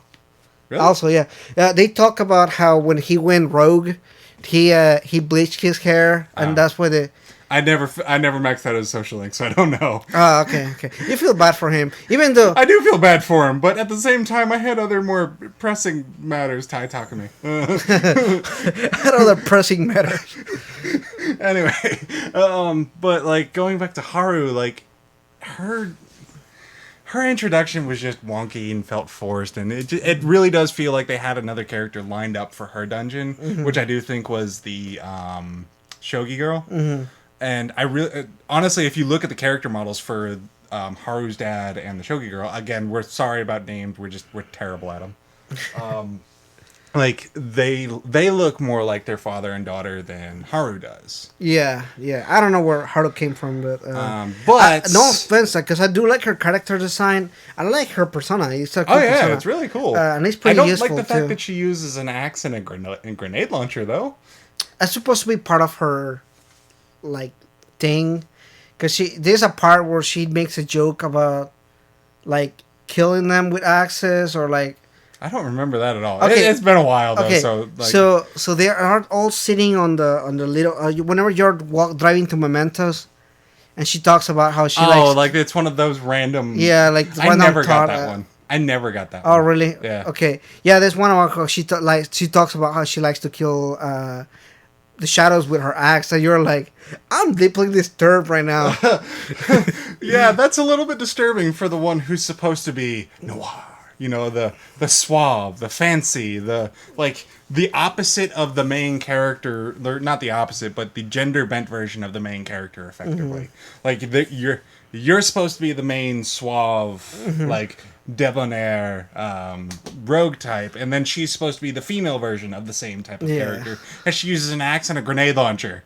Really? Also, yeah. They talk about how when he went rogue, he bleached his hair, and that's why the... I never maxed out his social link, so I don't know. Oh, okay. You feel bad for him. Even though... I do feel bad for him, but at the same time, I had other more pressing matters to Takumi. other pressing matters. Anyway, but like going back to Haru, like her introduction was just wonky and felt forced, and it really does feel like they had another character lined up for her dungeon, which I do think was the Shogi girl. And I really, honestly, if you look at the character models for Haru's dad and the Shogi girl, again, we're sorry about names. We're terrible at them. Like they look more like their father and daughter than Haru does. Yeah. I don't know where Haru came from, but... But no offense, because I do like her character design. I like her persona. It's a cool oh yeah, persona. it's really cool. And it's I pretty don't useful, like the fact too. that she uses an axe and a grenade launcher, though. It's supposed to be part of her, like, thing. Because there's a part where she makes a joke about, like, killing them with axes or, like... I don't remember that at all. Okay. It's been a while though, Okay, so like, so they are all sitting on the little... whenever you're driving to Mementos, and she talks about how she likes... like it's one of those random. Yeah, like... I never got that one. I never got that. Oh, one. really? Yeah. Okay. Yeah, there's one about how she talks about how she likes to kill the shadows with her axe. And you're like, I'm deeply disturbed right now. Yeah, that's a little bit disturbing for the one who's supposed to be noir. You know, the suave, the fancy, the opposite of the main character. Not the opposite, but the gender bent version of the main character, effectively. Like you're supposed to be the main suave, like debonair rogue type, and then she's supposed to be the female version of the same type of character, and she uses an axe and a grenade launcher.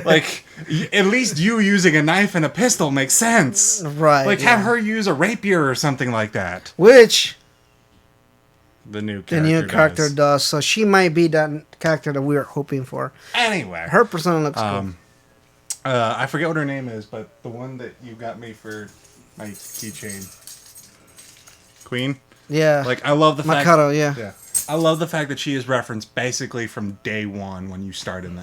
Like, at least you using a knife and a pistol makes sense, Right, like have yeah. her use a rapier or something like that. Which The new character does. does. So she might be that character that we are hoping for. Anyway, Her persona looks cool. I forget what her name is, but the one that you got me for my keychain, Queen. Yeah. Like, I love the fact. Makoto, yeah. I love the fact that she is referenced basically from day one when you start in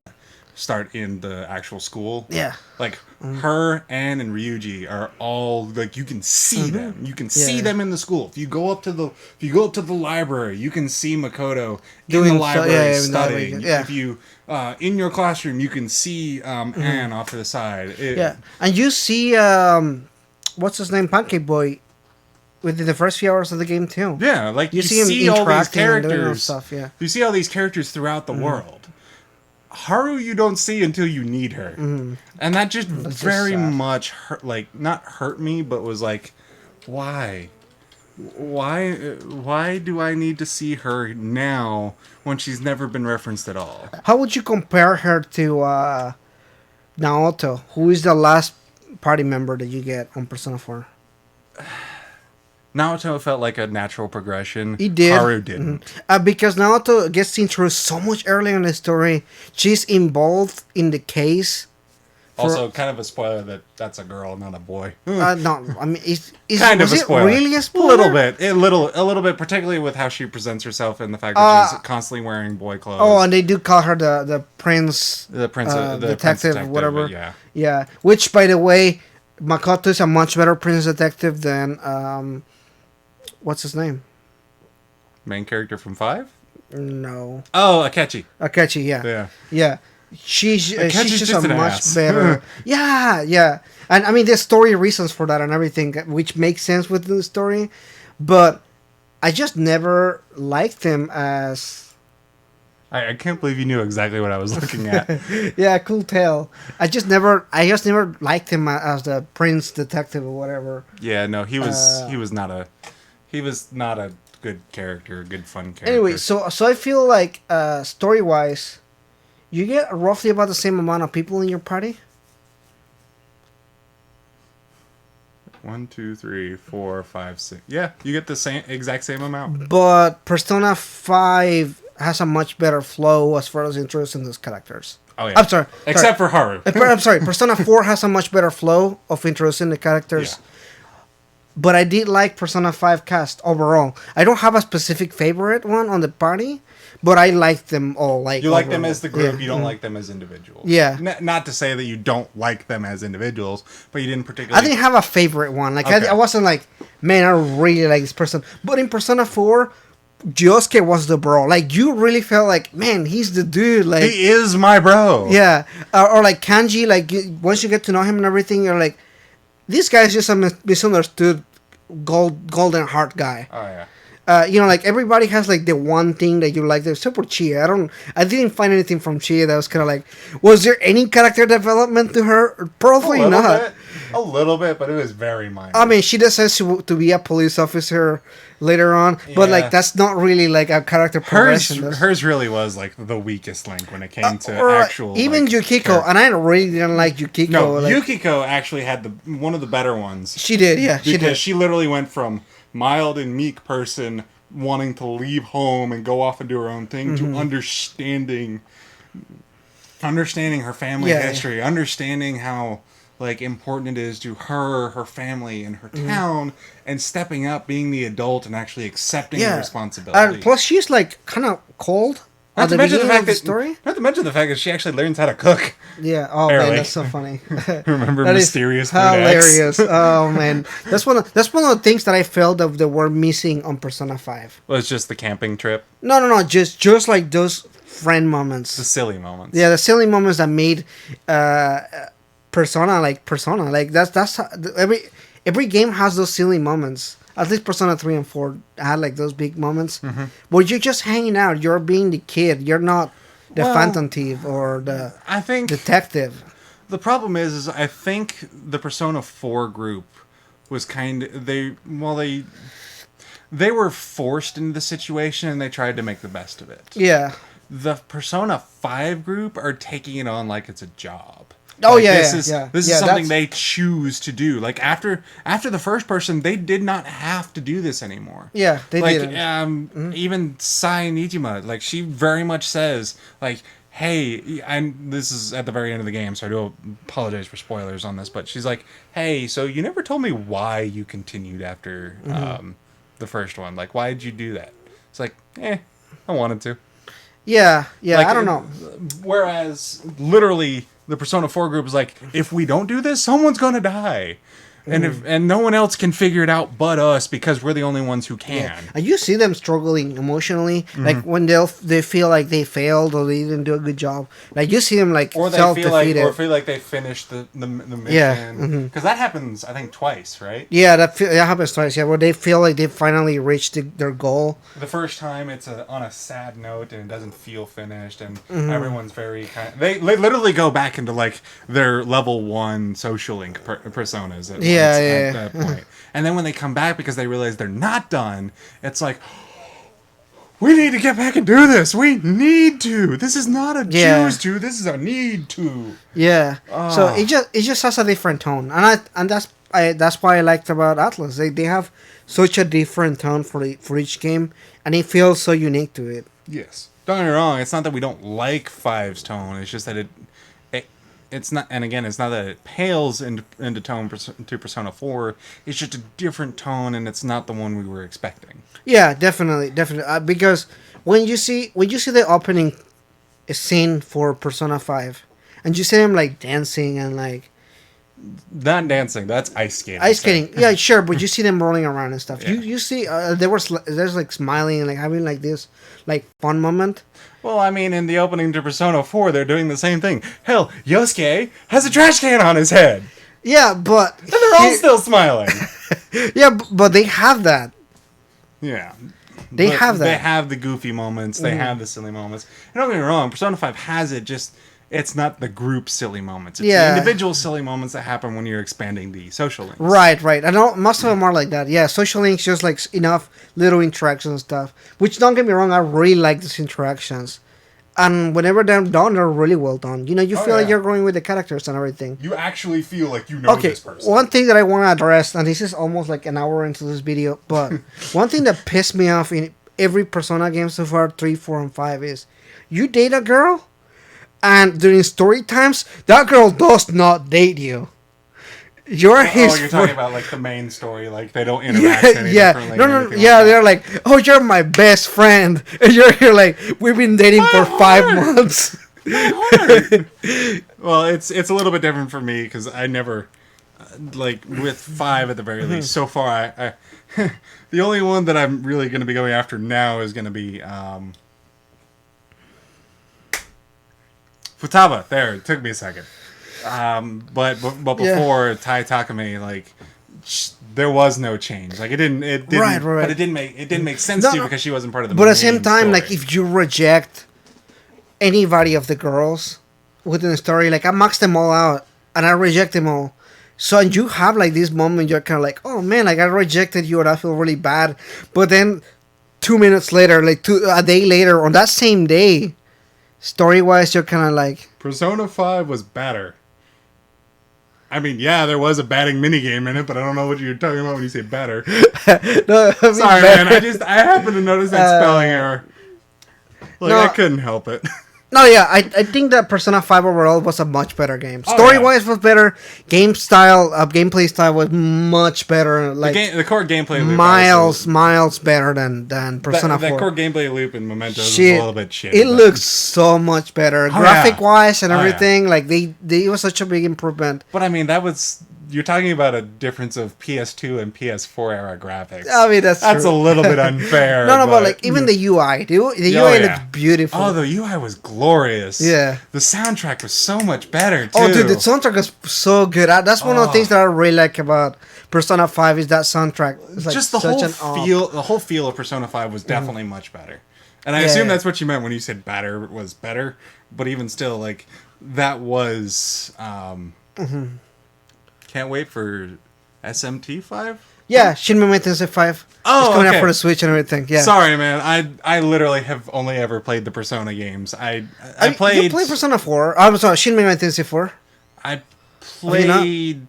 the actual school. Yeah. Like her, Anne, and Ryuji are all like, you can see them. You can see Yeah. them in the school. If you go up to the library, you can see Makoto in Doing the library in the studying. library, yeah. If you in your classroom, you can see Anne off to the side. Yeah. And you see what's his name, Pancake Boy, within the first few hours of the game too. Yeah, like You see him all these interacting and doing all characters. stuff, yeah. You see all these characters throughout the world. Haru, you don't see until you need her, and that just very sad. much hurt. Like, not hurt me, but was like, why do I need to see her now when she's never been referenced at all? How would you compare her to Naoto, who is the last party member that you get on Persona 4? Naoto felt like a natural progression. He did. Haru didn't. Because Naoto gets introduced so much earlier in the story. She's involved in the case Also, kind of a spoiler that that's a girl, not a boy. No, I mean, Kind of was a it spoiler. really a A spoiler? little bit, particularly with how she presents herself and the fact that she's constantly wearing boy clothes. Oh, and they do call her the prince, the prince, the detective, prince whatever. but yeah. Yeah, which by the way, Makoto is a much better prince detective than what's his name? Main character from 5? No, Oh, Akechi. Akechi. Yeah, Yeah. yeah. She's Akechi's just just a an much ass. better. Yeah. And I mean, there's story reasons for that and everything, which makes sense with the story, but I just never liked him as. I can't believe you knew exactly what I was looking at. Yeah, cool tale. I just never liked him as the prince detective or whatever. Yeah, no, he was not a good character, good fun character. Anyway, so I feel like story wise, you get roughly about the same amount of people in your party. 1, 2, 3, 4, 5, 6. Yeah, you get the exact same amount. But Persona 5 has a much better flow as far as interest in those characters. Oh yeah. I'm sorry. Except for Haru. I'm sorry. Persona 4 has a much better flow of interest in the characters. Yeah. But I did like Persona 5 cast overall. I don't have a specific favorite one on the party, but I like them all. Like You like overall. them as the group, Yeah. you don't like them as individuals. Yeah. Not to say that you don't like them as individuals, but you didn't particularly... I didn't have a favorite one. Like Okay. I wasn't like, man, I really like this person. But in Persona 4, Josuke was the bro. Like you really felt like, man, he's the dude. Like He is my bro! yeah, or like Kanji. Like once you get to know him and everything, you're like, this guy's just a misunderstood golden heart guy. Oh yeah. You know, like everybody has like the one thing that you like. Except for Chie. I didn't find anything from Chie that was kind of like. Was there any character development to her? Probably not. A little bit, but it was very minor. I mean, she decides to be a police officer later on, but Yeah. like that's not really like a character progression. Hers really was like the weakest link when it came to Or actual... even like, Yukiko, character. and I really didn't like Yukiko. No, like, Yukiko actually had one of the better ones. she did, yeah, she Because did. she literally went from mild and meek person wanting to leave home and go off and do her own thing Mm-hmm. to understanding her family Yeah. history, understanding how like important it is to her family, and her Mm-hmm. town, and stepping up, being the adult, and actually accepting the Yeah, responsibility. and plus she's like kind of cold not at to the mention the beginning fact of the that story. not to mention the fact that she actually learns how to cook. Yeah. Oh Barely. man, that's so funny. Remember That is Mysterious Food X? hilarious. Oh man, that's one of the things that I felt that were missing on Persona 5. Well, it's just the camping trip, No, just like those friend moments. the silly moments. Yeah, the silly moments that made Persona like that's how, every game has those silly moments. At least Persona 3 and 4 had like those big moments where you're just hanging out, you're being the kid, you're not the Well, phantom thief or the I think detective. the problem is I think the Persona 4 group was they were forced into the situation and they tried to make the best of it. Yeah. The Persona 5 group are taking it on like it's a job. Oh, Like, yeah, this yeah, is yeah. this Yeah, is something that's- they choose to do. Like after the first person, they did not have to do this anymore. Yeah, they like didn't. even Sai Nijima, like she very much says like, hey, and this is at the very end of the game, so I do apologize for spoilers on this, but she's like, hey, so you never told me why you continued after the first one. Like, why did you do that? It's like, I wanted to. Yeah, Like, I don't know. Whereas, literally, the Persona 4 group is like, if we don't do this, someone's gonna die. And no one else can figure it out but us because we're the only ones who can. And you see them struggling emotionally, like when they feel like they failed or they didn't do a good job. Like you see them like Or they self-defeated. feel like they finished the mission. Yeah, Because that happens, I think, twice, right? Yeah, that happens twice. Yeah, where they feel like they finally reached their goal. The first time it's on a sad note and it doesn't feel finished, and Mm-hmm. everyone's very they literally go back into like their level 1 social link personas at that point. And then when they come back because they realize they're not done, it's like, we need to get back and do this. We need to. This is not a Yeah. choose to. This is a need to. Yeah. So it just has a different tone, and that's why I liked about Atlas. They have such a different tone for each game, and it feels so unique to it. Yes. Don't get me wrong. It's not that we don't like Five's tone. It's just that it's not, and again, it's not that it pales into tone to Persona 4. It's just a different tone, and it's not the one we were expecting. Yeah, definitely, definitely. Because when you see the opening scene for Persona 5, and you see them like dancing and like Not dancing. That's ice skating. ice skating, yeah, sure, but you see them rolling around and stuff. Yeah. You see there's like smiling and like having like this like fun moment. Well, I mean, in the opening to Persona 4, they're doing the same thing. Hell, Yosuke has a trash can on his head, Yeah, but and they're all still smiling. yeah, but they have that. Yeah. They But have that. They have the goofy moments. They have the silly moments. And don't get me wrong, Persona 5 has it, just it's not the group silly moments. It's Yeah. the individual silly moments that happen when you're expanding the social links. Right, right. I know most of them are like that. Yeah, social links just like enough little interactions and stuff. Which don't get me wrong, I really like these interactions. And whenever they're done, they're really well done. You know, you Oh, feel like yeah. you're growing with the characters and everything. You actually feel like you know Okay, this person. one thing that I want to address, and this is almost like an hour into this video, but one thing that pissed me off in every Persona game so far, 3, 4, and 5, is you date a girl, and during story times, that girl does not date you. You're his Oh, you're fr- talking about like the main story, like they don't interact any yeah. differently. No, or no, anything yeah, like they're like, oh, you're my best friend. And you're here like, we've been dating for 5 months. that. Well, it's a little bit different for me because I never, like with 5 at the very least. So far, I the only one that I'm really going to be going after now is going to be Futaba. There, it took me a second. But Yeah. before Tai Takumi, like there was no change. Like it didn't, Right, right. but it didn't make sense No, to you no. because she wasn't part of the. But at the same main time, story. like if you reject anybody of the girls within the story, like I maxed them all out and I reject them all. So and you have like this moment, you're kind of like, oh man, like I rejected you and I feel really bad. But then 2 minutes later, like a day later, on that same day, story wise, you're kind of like, Persona 5 was better. I mean, yeah, there was a batting minigame in it, but I don't know what you're talking about when you say better. no, I mean, Sorry, man. I happened to notice that spelling error. Like, no. I couldn't help it. No, yeah, I think that Persona 5 overall was a much better game. Story-wise was better. Gameplay style was much better. Like The core gameplay loop miles better than Persona 4. that core gameplay loop in Mementos is a Shit, little bit shitty. it but- looks so much better, yeah. graphic-wise and Oh, yeah. everything. Like they it was such a big improvement. But I mean, you're talking about a difference of PS2 and PS4 era graphics. I mean, that's a true. little bit unfair. No, but like even the UI, the UI Oh, yeah. looks beautiful. Oh, the UI was glorious. Yeah. The soundtrack was so much better, too. Oh, dude, the soundtrack is so good. That's one of the Oh. things that I really like about Persona 5 is that soundtrack. It's like Just the such whole an feel, the whole feel of Persona 5 was definitely much better. And I Yeah, assume yeah. that's what you meant when you said better was better. But even still, like, that was... Can't wait for SMT 5? Yeah, Shin Megami Tensei 5. Oh, it's coming okay. out for the Switch and everything. Yeah. Sorry, man. I literally have only ever played the Persona games. I played... You played Persona 4. I'm sorry, Shin Megami Tensei 4. I you not? played.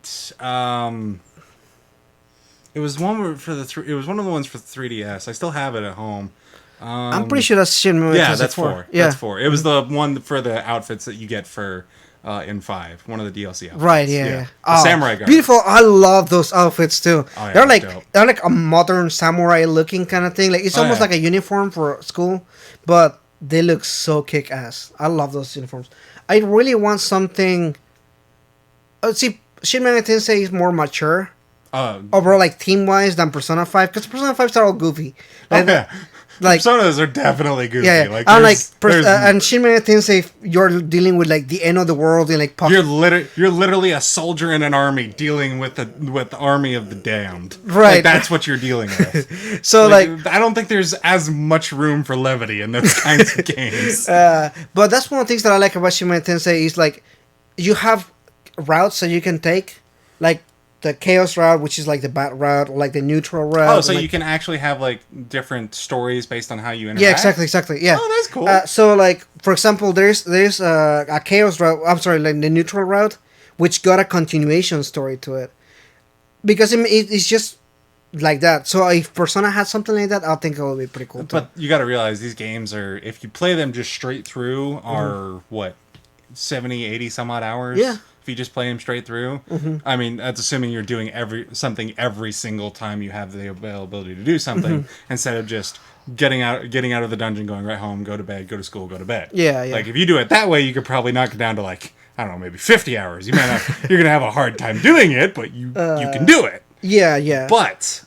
It was one it was one of the ones for the 3DS. I still have it at home. I'm pretty sure that's Shin Megami Yeah, Tensei that's 4. 4. Yeah. That's 4. It was the one for the outfits that you get for in 5. One of the DLC outfits. Right, yeah. The samurai guard. Beautiful. I love those outfits too. Oh, yeah, they're they're like dope. they're like a modern samurai looking kind of thing. Like it's Oh, almost yeah. like a uniform for school, but they look so kick ass. I love those uniforms. I really want something. See, Shin Megami Tensei is more mature overall, like team wise, than Persona 5 because Persona 5 are all goofy. Like, Okay. like- Personas are definitely goofy. yeah, yeah. Like, and like there's- and Shin Megami Tensei, you're dealing with like the end of the world and like you're literally a soldier in an army dealing with the army of the damned. Right. Like, that's what you're dealing with. so like I don't think there's as much room for levity in those kinds of games. but that's one of the things that I like about Shin Megami Tensei is like you have routes that you can take, like the chaos route, which is like the bad route, or like the neutral route. Oh, so like, you can actually have like different stories based on how you interact. yeah, exactly, yeah. Oh, that's cool. So like for example, there's a chaos route. I'm sorry, like the neutral route, which got a continuation story to it, because it's just like that. So if Persona had something like that, I think it would be pretty cool too. But you got to realize these games are, if you play them just straight through, are what, 70, 80 some odd hours. Yeah. If you just play them straight through. I mean, that's assuming you're doing something every single time you have the availability to do something, instead of just getting out of the dungeon, going right home, go to bed, go to school, go to bed. Yeah, yeah. Like if you do it that way, you could probably knock it down to like, I don't know, maybe 50 hours. You're gonna have a hard time doing it, but you can do it. Yeah. But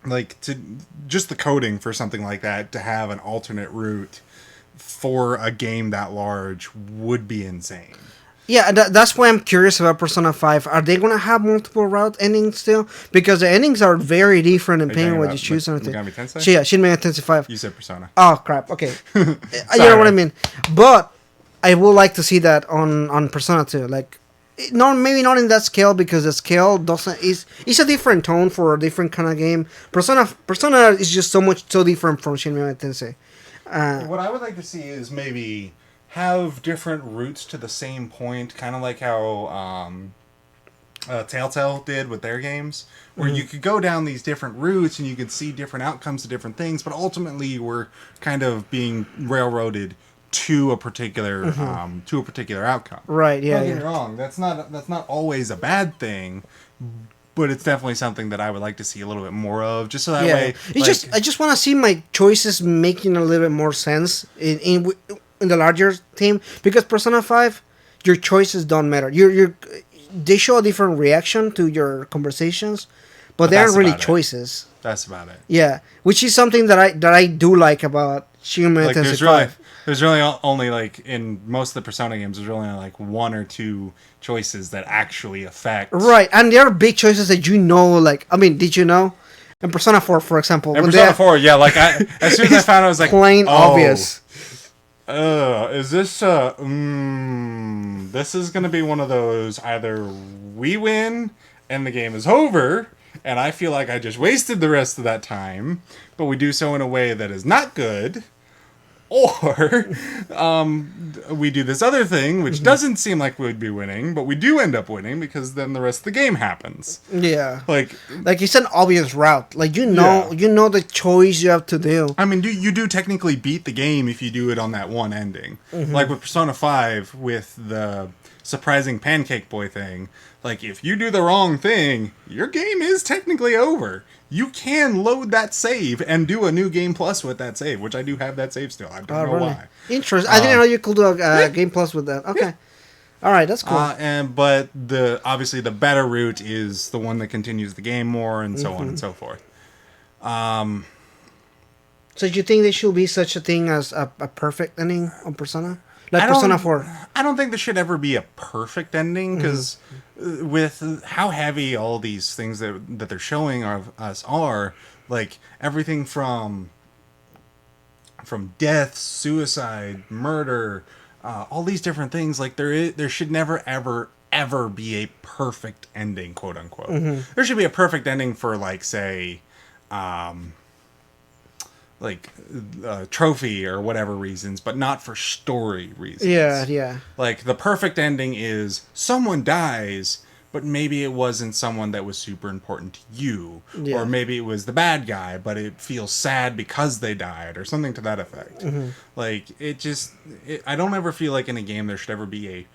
like to just the coding for something like that, to have an alternate route for a game that large would be insane. Yeah, that's why I'm curious about Persona 5. Are they going to have multiple route endings still? Because the endings are very different depending on what you choose and everything. Megami Tensei? Yeah, Shin Megami Tensei 5. You said Persona. Oh, crap. Okay. You know what I mean. But I would like to see that on Persona 2. Like, maybe not in that scale, because the scale it's a different tone for a different kind of game. Persona is just so different from Shin Megami Tensei. What I would like to see is maybe have different routes to the same point, kind of like how Telltale did with their games, where you could go down these different routes and you could see different outcomes to different things, but ultimately you were kind of being railroaded to a particular outcome. Right? Yeah. Don't get me wrong. That's not always a bad thing. But it's definitely something that I would like to see a little bit more of, just so that way. I just want to see my choices making a little bit more sense in the larger theme, because Persona 5, your choices don't matter. They show a different reaction to your conversations, but they aren't really choices. That's about it. Yeah, which is something that I do like about Shin Megami Tensei 5. There's really only, like, in most of the Persona games, there's really only like one or two choices that actually affect. Right, and there are big choices that like, I mean, did you know? In Persona 4, for example. In Persona 4, yeah, like, as soon as I found it, I was like, plain obvious. Is this, this is gonna be one of those, either we win and the game is over, and I feel like I just wasted the rest of that time, but we do so in a way that is not good, or we do this other thing, which doesn't seem like we'd be winning, but we do end up winning, because then the rest of the game happens. Yeah. Like it's an obvious route. Like, you know the choice you have to do. I mean, you do technically beat the game if you do it on that one ending. Like with Persona 5, with the surprising Pancake Boy thing, like, if you do the wrong thing, your game is technically over. You can load that save and do a new game plus with that save, which I do have that save still. I don't know why. Interesting. I didn't know you could do a game plus with that. Okay. All right, that's cool. But obviously the better route is the one that continues the game more, and so on and so forth. So do you think there should be such a thing as a perfect ending on Persona? Like Persona 4. I don't think there should ever be a perfect ending, because with how heavy all these things that they're showing of us are, like, everything from death, suicide, murder, all these different things, like, there should never ever be a perfect ending, quote unquote. There should be a perfect ending for, like, say, like trophy or whatever reasons, but not for story reasons. Yeah. Like, the perfect ending is someone dies, but maybe it wasn't someone that was super important to you. Yeah. Or maybe it was the bad guy, but it feels sad because they died, or something to that effect. Like, I don't ever feel like in a game there should ever be a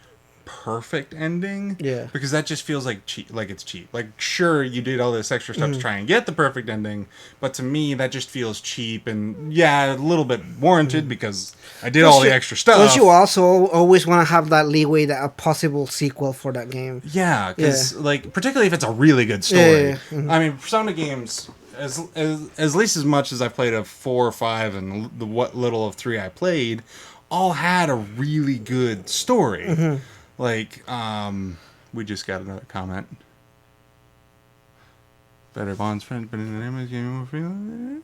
perfect ending, because that just feels like cheap. Like, it's cheap. Like, sure, you did all this extra stuff to try and get the perfect ending, but to me that just feels cheap, and a little bit warranted, because I did all the extra stuff. But you also always want to have that leeway, that a possible sequel for that game. Yeah, because like, particularly if it's a really good story. I mean, Persona games, as least as much as I've played of 4 or 5, and the what little of 3 I played, all had a really good story. Like, we just got another comment. Better bonds, friend, but in the name of the game, more freedom.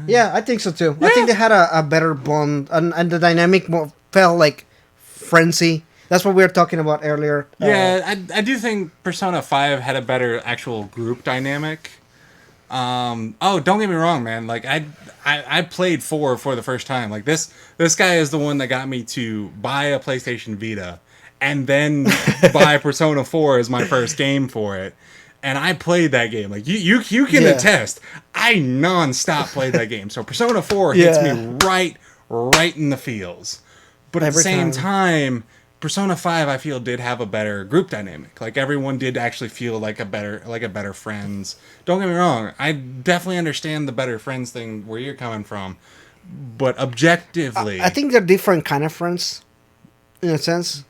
Yeah, I think so too. I think they had a better bond, and the dynamic felt like frenzy. That's what we were talking about earlier. I do think Persona 5 had a better actual group dynamic. Don't get me wrong, man. Like, I played 4 for the first time. Like, this guy is the one that got me to buy a PlayStation Vita and then buy Persona 4 as my first game for it. And I played that game. Like, you can attest. I nonstop played that game. So Persona 4 hits me right in the feels. But at the Every same time. time, Persona 5 I feel did have a better group dynamic. Like everyone did actually feel like a better friends. Don't get me wrong, I definitely understand the better friends thing where you're coming from. But objectively, I think they're different kind of friends, in a sense.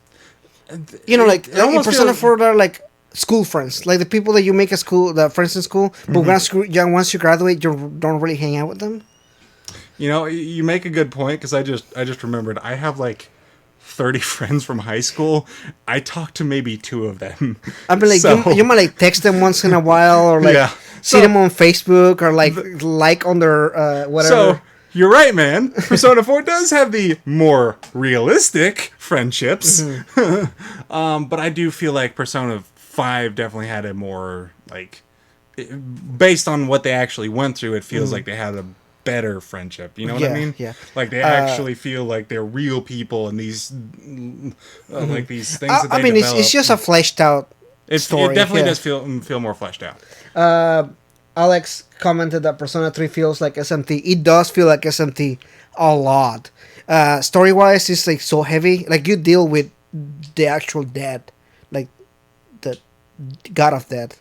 You know, like it in almost Persona feels- 4, they're like school friends, like the people that you make at school, the friends in school. But once you graduate, you don't really hang out with them. you know, you make a good point because I just remembered I have like 30 friends from high school. I talked to maybe 2 of them. I mean, like So- you might like text them once in a while, or like Yeah. see So- them on Facebook, or like on their whatever. So you're right, man. Persona 4 does have the more realistic friendships, but I do feel like Persona 5 definitely had a more like, based on what they actually went through. It feels like they had a better friendship. You know what I Yeah, mean? yeah. Like they actually feel like they're real people, and these like these things that they I mean, develop. it's just a fleshed out It story. definitely yeah. does feel more fleshed out. Alex commented that Persona 3 feels like SMT. It does feel like SMT a lot. Story wise, it's like so heavy. Like you deal with the actual dead, like the god of death.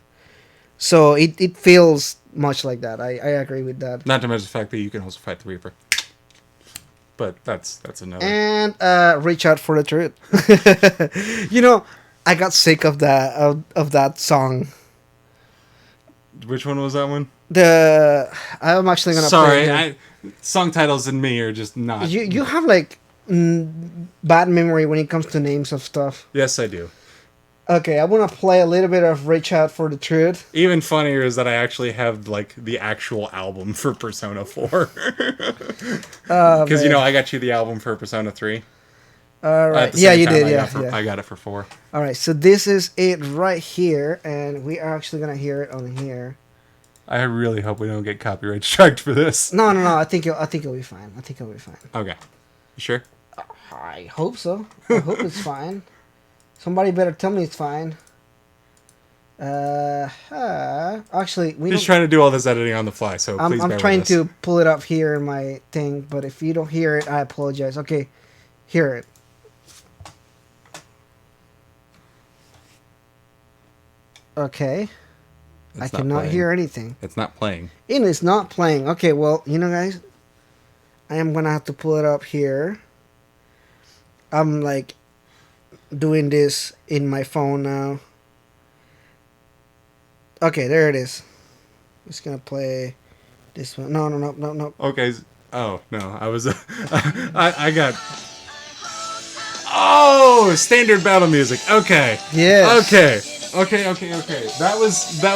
So it feels much like that. I agree with that. Not to mention the fact that you can also fight the Reaper. But that's another. And reach out for the truth. You know, I got sick of that of that song. Which one was that one? I'm actually gonna. Sorry, play it. song titles and me are just not. You have like bad memory when it comes to names of stuff. Yes, I do. Okay, I want to play a little bit of Reach Out for the Truth. Even funnier is that I actually have like the actual album for Persona 4. Because you know I got you the album for Persona 3. All At right. the Yeah, same you time, did. I Yeah. got it for 4. All right. So this is it right here, and we are actually gonna hear it on here. I really hope we don't get copyright struck for this. No. I think it'll be fine. I think it'll be fine. Okay. You sure? I hope so. I hope it's fine. Somebody better tell me it's fine. Actually, we Just don't. trying to do all this editing on the fly, so please I'm bear trying with us. to pull it up here in my thing, but if you don't hear it, I apologize. Okay, hear it. Okay, I It's not cannot playing. hear anything. It's not playing. It is not playing. Okay, well, you know, guys, I am gonna have to pull it up here. I'm like doing this in my phone now. Okay, there it is. Just gonna play this one. No. Okay. Oh no, I was. I got. Oh, standard battle music. Okay. Yes. Okay. That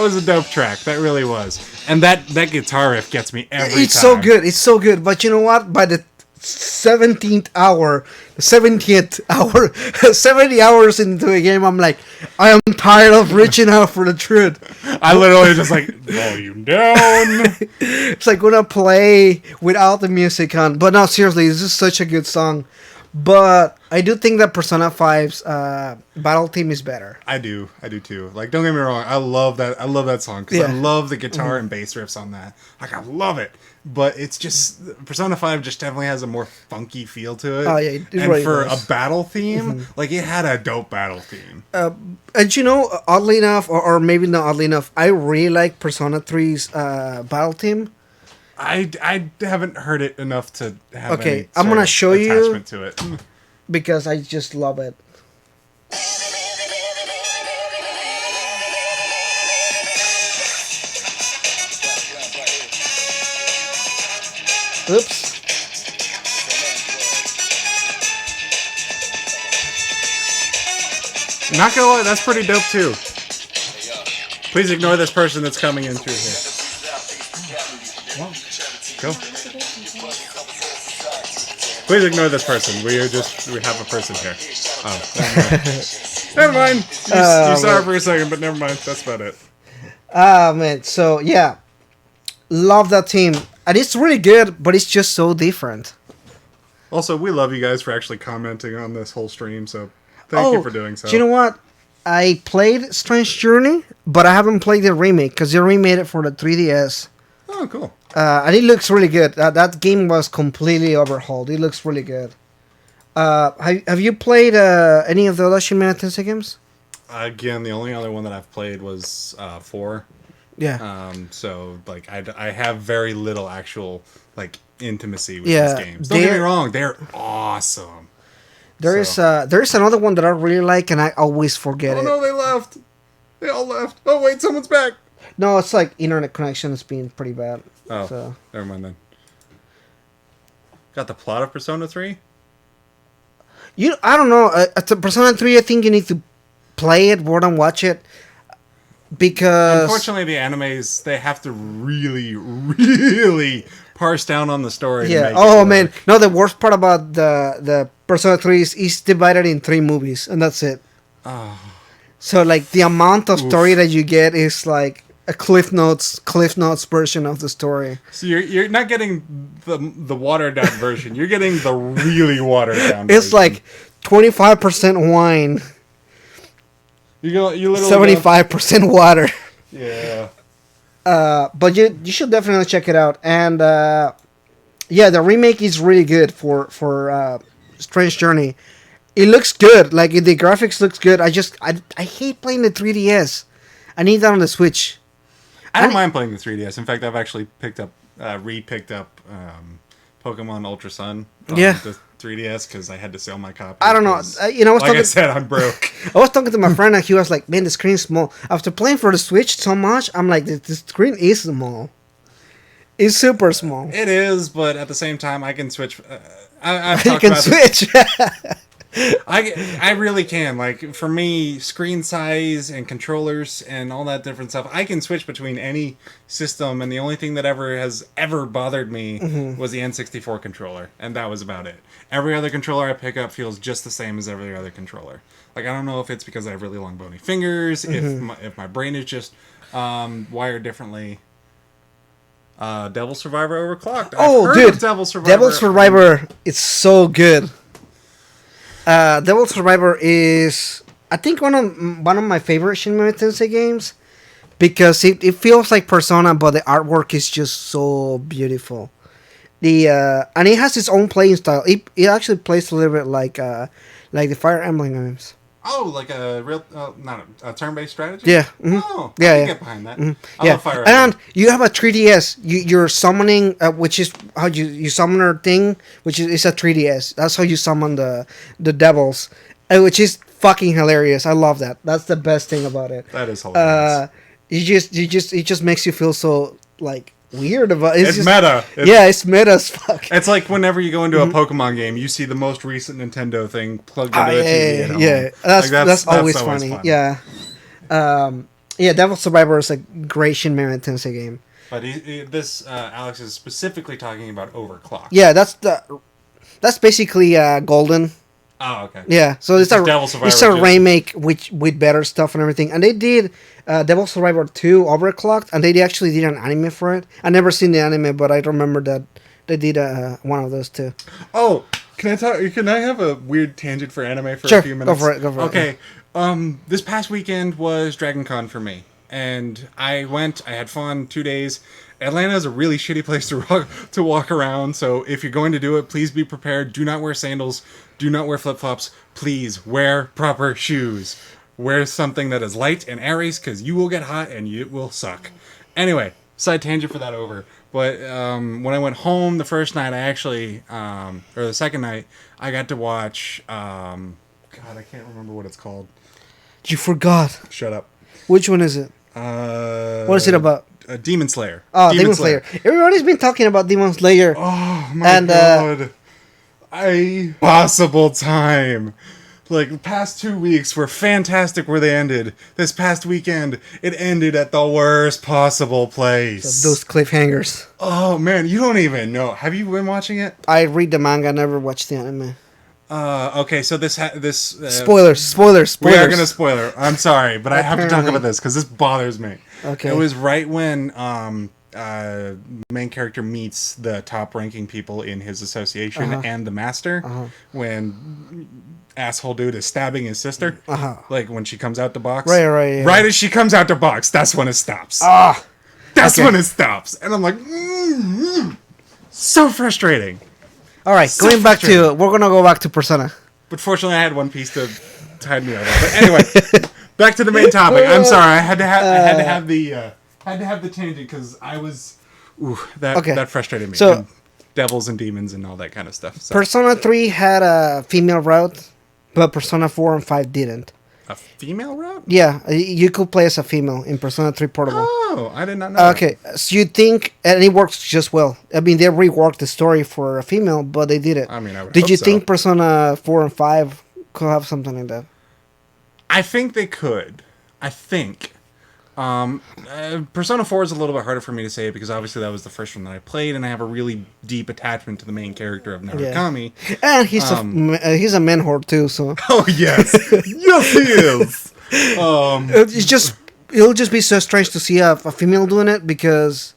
was a dope track. That really was. And that guitar riff gets me every It's time. so good. It's so good. But you know what? By the 17th hour, 70th hour, 70 hours into a game, I'm like, I am tired of reaching out for the truth. I literally just like volume down. It's like gonna play without the music on. But no, seriously, this is such a good song. But I do think that Persona 5's battle theme is better. I do too. Like, don't get me wrong, I love that song because I Yeah. love the guitar and bass riffs on that. Like, I love it. But it's just Persona 5 just definitely has a more funky feel to it. Oh, yeah, it and really for does. a battle theme, like it had a dope battle theme. And you know, oddly enough, or maybe not oddly enough, I really like Persona 3's battle theme. I haven't heard it enough to have Okay, any I'm sort gonna of show you- attachment to it. Because I just love it. Oops. Not gonna lie, that's pretty dope too. Please ignore this person that's coming in through here. Go. Please ignore this person. We have a person here. Oh, never mind. You saw her for a second, but never mind. That's about it. Ah, man. So, yeah. Love that team. And it's really good, but it's just so different. Also, we love you guys for actually commenting on this whole stream, so thank you for doing so. Do you know what? I played Strange Journey, but I haven't played the remake because they remade it for the 3DS. Oh, cool. And it looks really good. That game was completely overhauled. It looks really good. Have you played any of the other Shin Megami Tensei games? Again, the only other one that I've played was 4. Yeah. So like I have very little actual like intimacy with Yeah, these games. Don't get me they're- wrong, they're awesome. There's another one that I really like, and I always forget Oh it. no, they left. They all left. Oh wait, someone's back. No, it's like internet connection has been pretty bad. Oh, So never mind then. Got the plot of Persona 3? I don't know. At the Persona 3, I think you need to play it more than watch it, because Unfortunately, the animes, they have to really, really parse down on the story. To yeah. make it Oh work. man, no. The worst part about the Persona 3 is it's divided in 3 movies, and that's it. Oh. So like the amount of Oof. story that you get is like a Cliff Notes version of the story. So you're not getting the watered down version. You're getting the really watered down. It's version. like 25% wine, you literally 75% water. Yeah. But you should definitely check it out. And yeah, the remake is really good for Strange Journey. It looks good. Like the graphics looks good. I hate playing the 3DS. I need that on the Switch. I don't mind playing the 3DS. In fact, I've actually picked up Pokemon Ultra Sun on Yeah. the 3DS because I had to sell my copy. I don't know. 'cause, I was like I talking. said, I'm broke. I was talking to my friend and he was like, "Man, the screen's small." After playing for the Switch so much, I'm like, "The screen is small. It's super small. It is, but at the same time, I can switch. I've You talked can about this. switch." I really can. Like for me, screen size and controllers and all that different stuff, I can switch between any system. And the only thing that has ever bothered me was the N64 controller, and that was about it. Every other controller I pick up feels just the same as every other controller. Like I don't know if it's because I have really long bony fingers, if my brain is just wired differently. Devil Survivor Overclocked. Oh, I've heard dude, of Devil Survivor. Devil Survivor, it's so good. Devil Survivor is, I think, one of my favorite Shin Megami Tensei games, because it feels like Persona, but the artwork is just so beautiful. And it has its own playing style. It actually plays a little bit like the Fire Emblem games. Oh, like a real, not a turn-based strategy? Yeah. Mhm. Oh, Yeah, I can yeah. get behind that. I Yeah, love Fire and Emblem. you have a 3DS. You're summoning, which is how you summon a thing, which is a 3DS. That's how you summon the devils, which is fucking hilarious. I love that. That's the best thing about it. That is hilarious. It just makes you feel so like weird about it. It's just, meta. Yeah, it's meta as fuck. It's like whenever you go into a Pokemon game, you see the most recent Nintendo thing plugged into Ah, the TV at home. yeah. Like, That's always funny. fun. Yeah. Yeah, Devil Survivor is a great Shin Megami Tensei game. But Alex is specifically talking about Overclock. Yeah, that's basically Golden. Oh, okay. Yeah, so This is Devil Survivor it's a just- remake with better stuff and everything. And they did Devil Survivor 2 Overclocked, and they actually did an anime for it. I never seen the anime, but I remember that they did one of those too. Oh, can I have a weird tangent for anime for Sure, a few minutes? go for it. Okay. This past weekend was Dragon Con for me. And I went, I had fun, 2 days. Atlanta is a really shitty place to walk around, so if you're going to do it, please be prepared. Do not wear sandals. Do not wear flip-flops. Please wear proper shoes. Wear something that is light and airy, because you will get hot and it will suck. Anyway, side tangent for that over. But when I went home the first night, I actually, or the second night, I got to watch, God, I can't remember what it's called. You forgot. Shut up. Which one is it? What is it about? Demon Slayer. Oh, Demon Slayer. Everybody's been talking about Demon Slayer. Oh my And, god. Possible time. Like, the past 2 weeks were fantastic where they ended. This past weekend, it ended at the worst possible place. Those cliffhangers. Oh man, you don't even know. Have you been watching it? I read the manga, never watched the anime. Okay, so this Spoilers. we are gonna spoiler. I'm sorry, but I have to talk Apparently. about this because this bothers me. Okay. It was right when main character meets the top ranking people in his association and the master when asshole dude is stabbing his sister. Like when she comes out the box. Right, yeah. Right as she comes out the box, that's when it stops. That's okay. when it stops. And I'm like, so frustrating. All right, So going back to frustrating. we're gonna go back to Persona. But fortunately, I had one piece to tide me over. But anyway, back to the main topic. I'm sorry, I had to have the tangent because I was Okay. that frustrated me. So- And devils and demons and all that kind of stuff. So. Persona 3 had a female route, but Persona 4 and 5 didn't. A female route? Yeah, you could play as a female in Persona 3 Portable. Oh, I did not know. Okay, so you think, and it works just well. I mean, they reworked the story for a female, but they did it. I mean, I would Did hope you so. think Persona 4 and 5 could have something like that? I think they could. I think. Persona 4 is a little bit harder for me to say because obviously that was the first one that I played, and I have a really deep attachment to the main character of Narukami. And he's a man whore too, so Oh yes, yes he is. it'll just be so strange to see a female doing it because,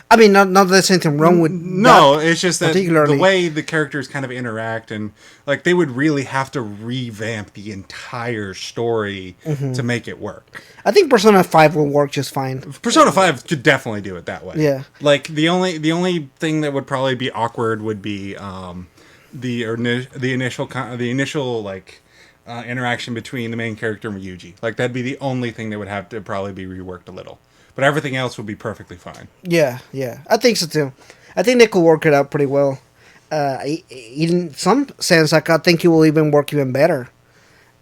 I mean, not that there's anything wrong with No, it's just that particularly. the way the characters kind of interact, and like they would really have to revamp the entire story Mm-hmm. to make it work. I think Persona 5 will work just fine. Persona 5 could definitely do it that way. Yeah. Like the only thing that would probably be awkward would be the initial like interaction between the main character and Ryuji. Like that'd be the only thing that would have to probably be reworked a little. But everything else would be perfectly fine. Yeah, I think so too. I think they could work it out pretty well. In some sense, like, I think it will even work even better.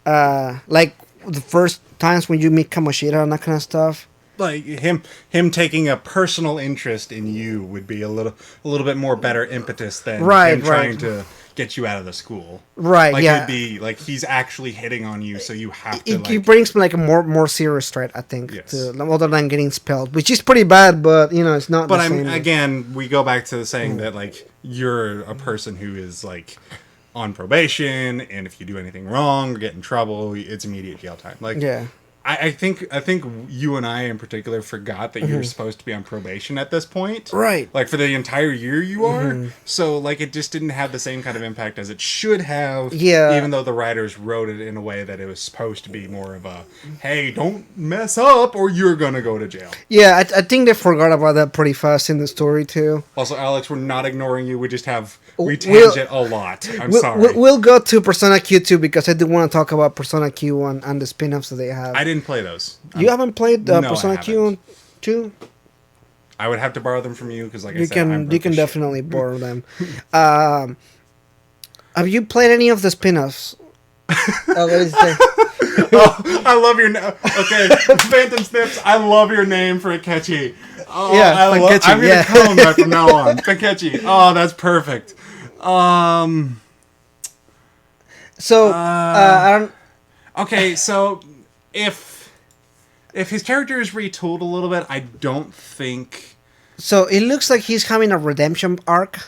Like the first times when you meet Kamoshida and that kind of stuff. Like him taking a personal interest in you would be a little bit more better impetus than Right, him trying right. to get you out of the school. Right, Like yeah. it'd be like he's actually hitting on you, so you have to It brings like a more serious threat, I think, Yes. to other than getting spelled, which is pretty bad, but you know it's not. But the I'm same. again, we go back to saying that like you're a person who is like on probation, and if you do anything wrong or get in trouble, it's immediate jail time. Like Yeah. I think you and I in particular forgot that you're supposed to be on probation at this point. Mm-hmm. Right. Mm-hmm. Like for the entire year you are. So like it just didn't have the same kind of impact as it should have. Yeah. Even though the writers wrote it in a way that it was supposed to be more of a, hey, don't mess up or you're gonna go to jail. Yeah, I think they forgot about that pretty fast in the story too. Also, Alex, we're not ignoring you. We just we We'll- tangent a lot. I'm sorry. We'll go to Persona Q2 because I do want to talk about Persona Q1 and the spin-offs that they have. I didn't play those. You haven't played No, I Persona haven't. Q2? I would have to borrow them from you because, like I You said, I'm can broke as shit. definitely borrow them. Have you played any of the spin-offs? What did you say? Oh, I love your name. Okay, Phantom Snips. I love your name for Akechi. Oh, Yeah, Fankechi, I'm gonna yeah. call him that from now on. Fankechi. Oh, that's perfect. So, I don't. Okay, so if his character is retooled a little bit, I don't think. So it looks like he's having a redemption arc.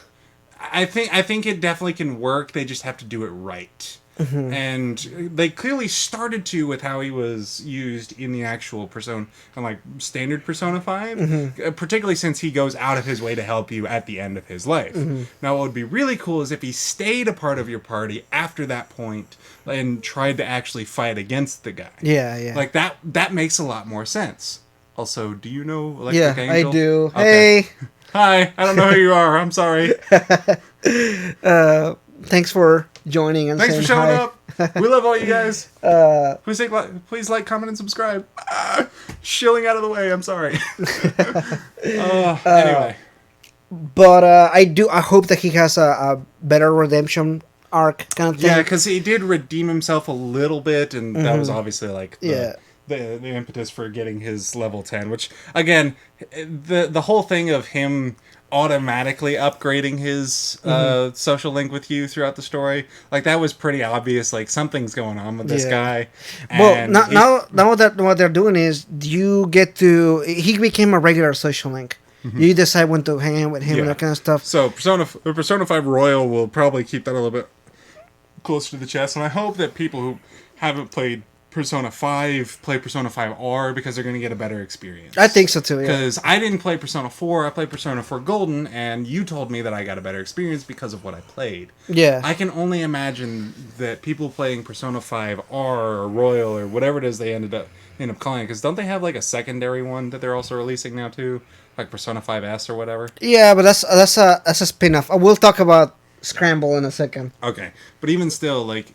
I think it definitely can work. They just have to do it right. And they clearly started to with how he was used in the actual Persona, like standard Persona 5, particularly since he goes out of his way to help you at the end of his life. Now, what would be really cool is if he stayed a part of your party after that point and tried to actually fight against the guy. Yeah. Like that makes a lot more sense. Also, do you know Electric yeah, Angel? I do. Okay. Hey, Hi, I don't know who you are. I'm sorry. thanks for joining and Thanks for saying showing hi. up. We love all you guys. Please like, comment, and subscribe. Shilling out of the way. I'm sorry. Anyway, But I hope that he has a better redemption arc kind of thing. yeah, because he did redeem himself a little bit, and that was obviously like Yeah. the impetus for getting his level 10. Which again, the whole thing of him automatically upgrading his social link with you throughout the story, like that was pretty obvious. Like something's going on with this Yeah. guy. Well, And now that what they're doing is you get to he became a regular social link. You decide when to hang out with him and Yeah. that kind of stuff. So Persona 5 Royal will probably keep that a little bit closer to the chest, and I hope that people who haven't played Persona 5 play Persona 5R because they're going to get a better experience. I think so too. Yeah. Because I didn't play Persona 4, I played Persona 4 Golden, and you told me that I got a better experience because of what I played. Yeah. I can only imagine that people playing Persona 5R or Royal or whatever it is they end up calling it, because don't they have like a secondary one that they're also releasing now too? Like Persona 5S or whatever? Yeah, but that's a spin-off. We'll talk about scramble in a second. Okay, but even still, like,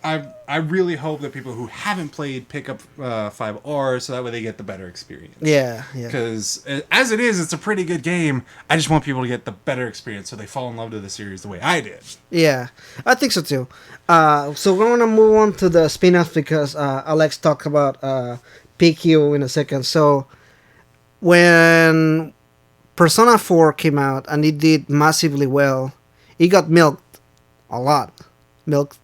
I really hope that people who haven't played pick up 5R so that way they get the better experience. Yeah. Because as it is, it's a pretty good game. I just want people to get the better experience so they fall in love with the series the way I did. Yeah, I think so too. So we're gonna move on to the spin-offs because Alex talked about PQ in a second. So when Persona 4 came out and it did massively well, it got milked a lot. Milked.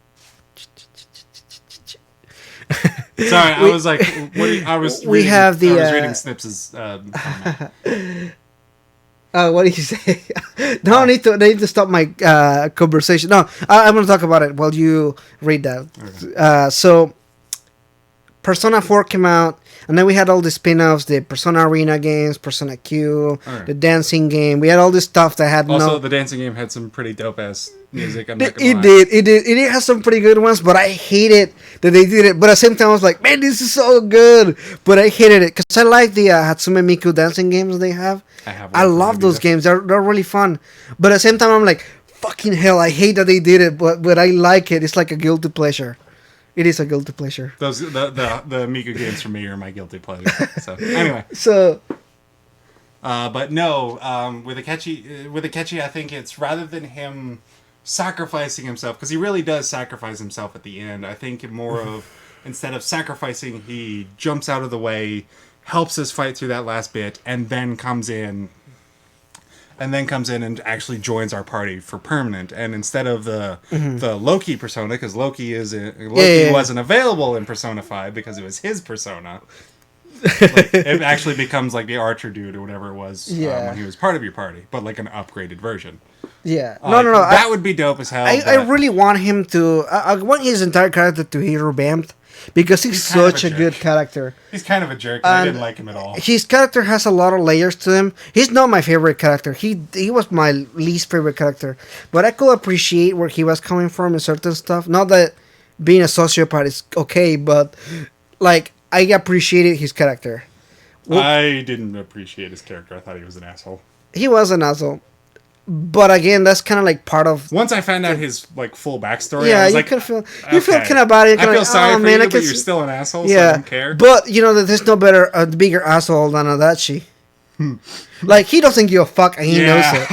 Sorry, I was like, I was reading Snips's comment. What did you say? No, I need to stop my conversation. No, I'm going to talk about it while you read that. Okay. So, Persona 4 came out, and then we had all the spin-offs, the Persona Arena games, Persona Q, the dancing game. We had all this stuff that had also, the dancing game had some pretty dope-ass music. It did. It has some pretty good ones, but I hated that they did it. But at the same time, I was like, man, this is so good. But I hated it because I like the Hatsume Miku dancing games they have. I love those games. They're really fun. But at the same time, I'm like, fucking hell, I hate that they did it, but I like it. It's like a guilty pleasure. It is a guilty pleasure. Those the Miku games for me are my guilty pleasure. So anyway. But no, with Akechi, I think it's rather than him sacrificing himself, because he really does sacrifice himself at the end. I think more of, instead of sacrificing, he jumps out of the way, helps us fight through that last bit, and then comes in and actually joins our party for permanent. And instead of the Loki persona, because Loki wasn't available in Persona 5 because it was his persona. Like, it actually becomes like the Archer dude or whatever it was when he was part of your party, but like an upgraded version. Yeah. No. That would be dope as hell. I really want him to... I want his entire character to be revamped because he's such a good character. He's kind of a jerk. I didn't like him at all. His character has a lot of layers to him. He's not my favorite character. He was my least favorite character. But I could appreciate where he was coming from and certain stuff. Not that being a sociopath is okay, but like I appreciated his character. I didn't appreciate his character. I thought he was an asshole. He was an asshole. But again, that's kind of like part of... Once I found out his like full backstory, yeah, I was you feel kind of bad. I feel sorry for you, but you're still an asshole, so I don't care. But you know that there's no bigger asshole than Adachi. Like, he doesn't give a fuck, and he knows it.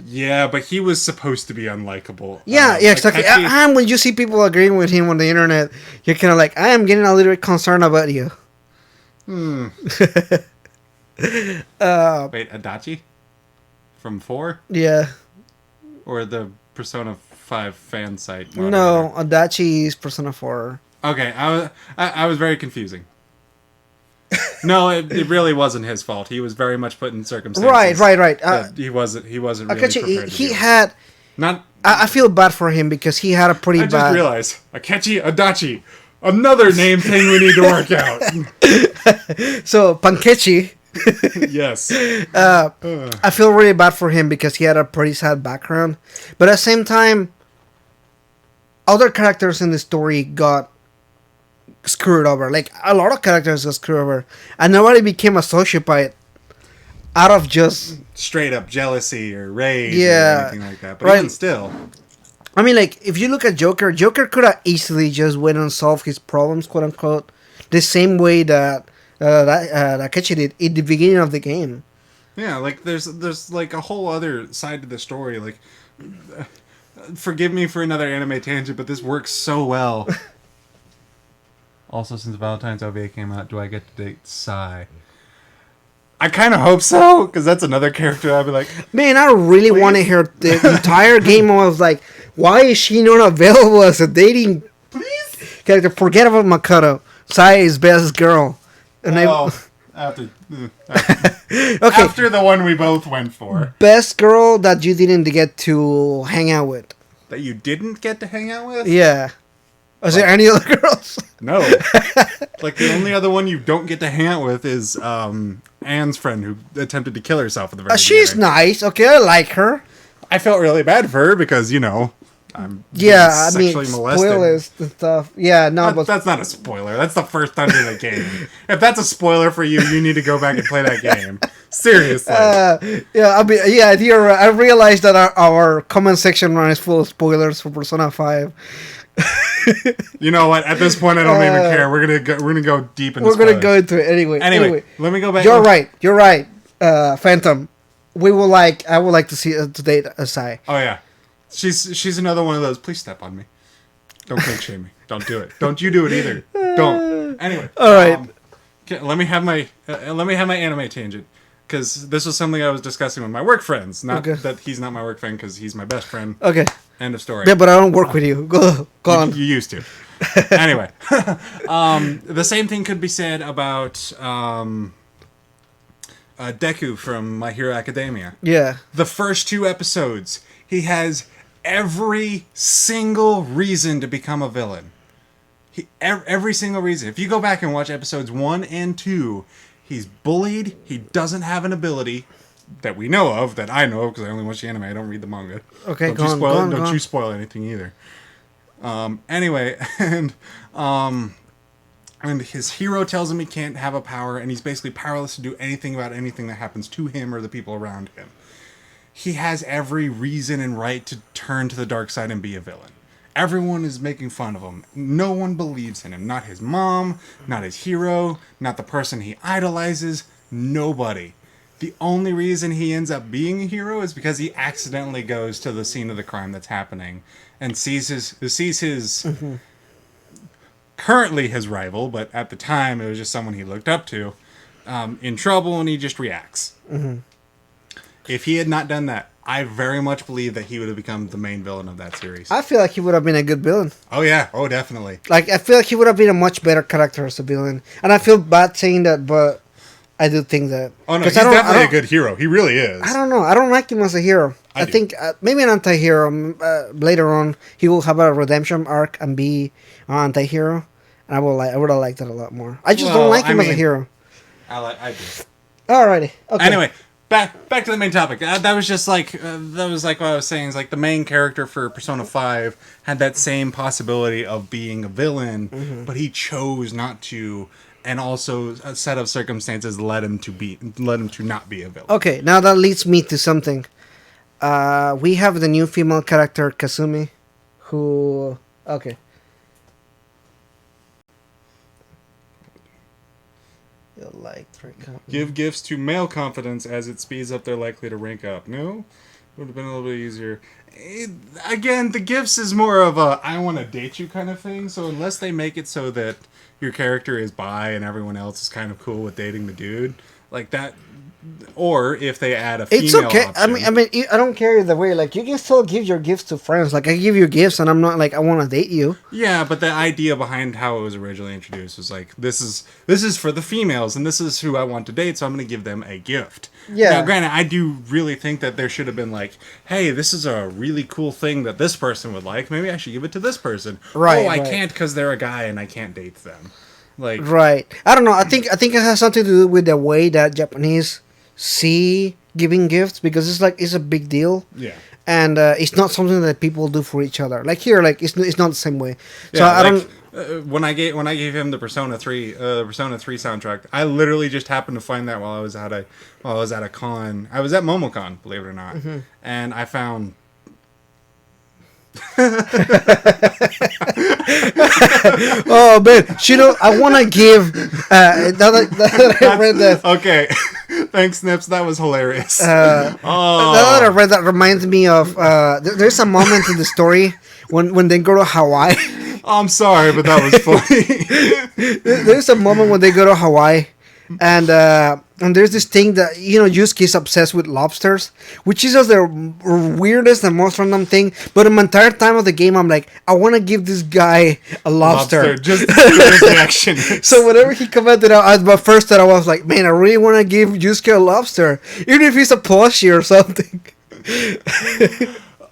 Yeah, but he was supposed to be unlikable. Yeah, exactly. And when you see people agreeing with him on the internet, you're kind of like, I am getting a little bit concerned about you. Wait, Adachi? From 4? Yeah. Or the Persona 5 fan site? No, Adachi is Persona 4. Okay, I was very confusing. No, it really wasn't his fault. He was very much put in circumstances. Right. He wasn't really Akechi, prepared he had... Not... I feel bad for him because he had a pretty bad... I just realized. Akechi Adachi. Another name thing we need to work out. So, Pankechi... Yes. I feel really bad for him because he had a pretty sad background. But at the same time, other characters in the story got screwed over. Like, a lot of characters got screwed over. And nobody became a sociopath out of just... straight up jealousy or rage or anything like that. But even still... I mean, like, if you look at Joker could have easily just went and solved his problems, quote unquote, the same way that Akechi did in the beginning of the game. Yeah, like there's like a whole other side to the story. Like, forgive me for another anime tangent, but this works so well. Also, since Valentine's OVA came out, do I get to date Sai? I kind of hope so, because that's another character I'd be like... Man, I really want to hear the entire game of, like, why is she not available as a dating character? Forget about Makoto. Sai is best girl. And after the one we both went for. Best girl that you didn't get to hang out with. That you didn't get to hang out with? Yeah. Was there any other girls? No. Like, the only other one you don't get to hang out with is Anne's friend who attempted to kill herself at the very beginning. She's nice. Okay, I like her. I felt really bad for her because, you know, I'm Yeah, I mean, sexually molested. spoilers and stuff. Yeah, no, but That's not a spoiler. That's the first dungeon of the game. If that's a spoiler for you, you need to go back and play that game. Seriously. yeah, I mean, yeah, you're right. I realized that our comment section run is full of spoilers for Persona 5. You know what? At this point, I don't even care. We're gonna go deep into. We're gonna spoilers. go into it anyway. Anyway, let me go back. You're right. You're right. Phantom. I would like to see to date Asai. Oh yeah, she's another one of those. Please step on me. Don't kink shame me. Don't do it. Don't you do it either. Don't. Anyway. All right. Let me have my anime tangent, because this was something I was discussing with my work friends. Not that he's not my work friend, because he's my best friend. Okay. End of story. Yeah, but I don't work with you. Go on. You used to. Anyway, the same thing could be said about Deku from My Hero Academia. Yeah. The first 2 episodes, he has every single reason to become a villain. Every single reason. If you go back and watch episodes 1 and 2, he's bullied. He doesn't have an ability that we know of, that I know of, because I only watch the anime. I don't read the manga. Okay, Don't you spoil anything either. Anyway, and his hero tells him he can't have a power, and he's basically powerless to do anything about anything that happens to him or the people around him. He has every reason and right to turn to the dark side and be a villain. Everyone is making fun of him. No one believes in him. Not his mom, not his hero, not the person he idolizes. Nobody. The only reason he ends up being a hero is because he accidentally goes to the scene of the crime that's happening and sees his currently his rival, but at the time it was just someone he looked up to, in trouble, and he just reacts. If he had not done that, I very much believe that he would have become the main villain of that series. I feel like he would have been a good villain. Oh yeah, oh definitely. Like, I feel like he would have been a much better character as a villain. And I feel bad saying that, but I do think that. Oh no, he's definitely a good hero. He really is. I don't know. I don't like him as a hero. I think maybe an anti-hero. Later on, he will have a redemption arc and be an anti-hero. And I would have liked that a lot more. I just don't like him as a hero. I do. Alrighty. Okay. Anyway, back to the main topic. That was just like what I was saying. Is like the main character for Persona 5 had that same possibility of being a villain, but he chose not to, and also a set of circumstances led him to not be a villain. Okay, now that leads me to something. We have the new female character Kasumi, who Give gifts to male confidence as it speeds up their likely to rank up. No? Would have been a little bit easier. Again, the gifts is more of a I want to date you kind of thing, so unless they make it so that your character is bi and everyone else is kind of cool with dating the dude, like that, or if they add a female it's okay. option. I mean, I don't care either way. Like, you can still give your gifts to friends. Like, I give you gifts, and I'm not like I want to date you. Yeah, but the idea behind how it was originally introduced was like this is for the females, and this is who I want to date, so I'm going to give them a gift. Yeah. Now, granted, I do really think that there should have been like, hey, this is a really cool thing that this person would like. Maybe I should give it to this person. Right. Oh, I can't because they're a guy and I can't date them. Like, right. I don't know. I think it has something to do with the way that Japanese see giving gifts, because it's a big deal. Yeah. And it's not something that people do for each other. Like here, like it's not the same way. So yeah, I don't. When I gave him the Persona 3 soundtrack, I literally just happened to find that while I was at a con. I was at MomoCon, believe it or not, and I found. Oh man, Shino, I want to give. Now that I read that. Okay, thanks, Snips. That was hilarious. Now that I read that reminds me of. There's a moment in the story when they go to Hawaii. I'm sorry, but that was funny. There's a moment when they go to Hawaii, and there's this thing that Yusuke is obsessed with lobsters, which is just the weirdest and most random thing. But the entire time of the game, I'm like, I want to give this guy a lobster. Just to see what his reaction is. So whenever he commented out, but first that I was like, man, I really want to give Yusuke a lobster, even if he's a plushie or something.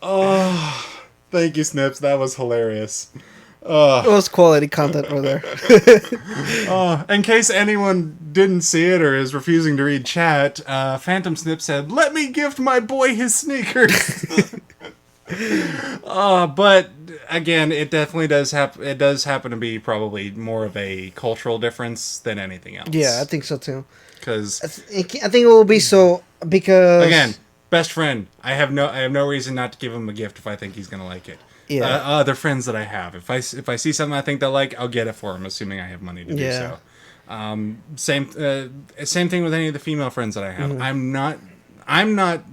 Oh, thank you, Snips. That was hilarious. It was quality content over there. In case anyone didn't see it or is refusing to read chat, Phantom Snip said, "Let me gift my boy his sneakers." But again, it definitely does it does happen to be probably more of a cultural difference than anything else. Yeah, I think so too. Because I think it will be so because again, best friend. I have no reason not to give him a gift if I think he's gonna like it. Yeah. Other friends that I have, if I see something I think they like, I'll get it for them, assuming I have money to do Yeah. so. Same thing with any of the female friends that I have. Mm-hmm. I'm not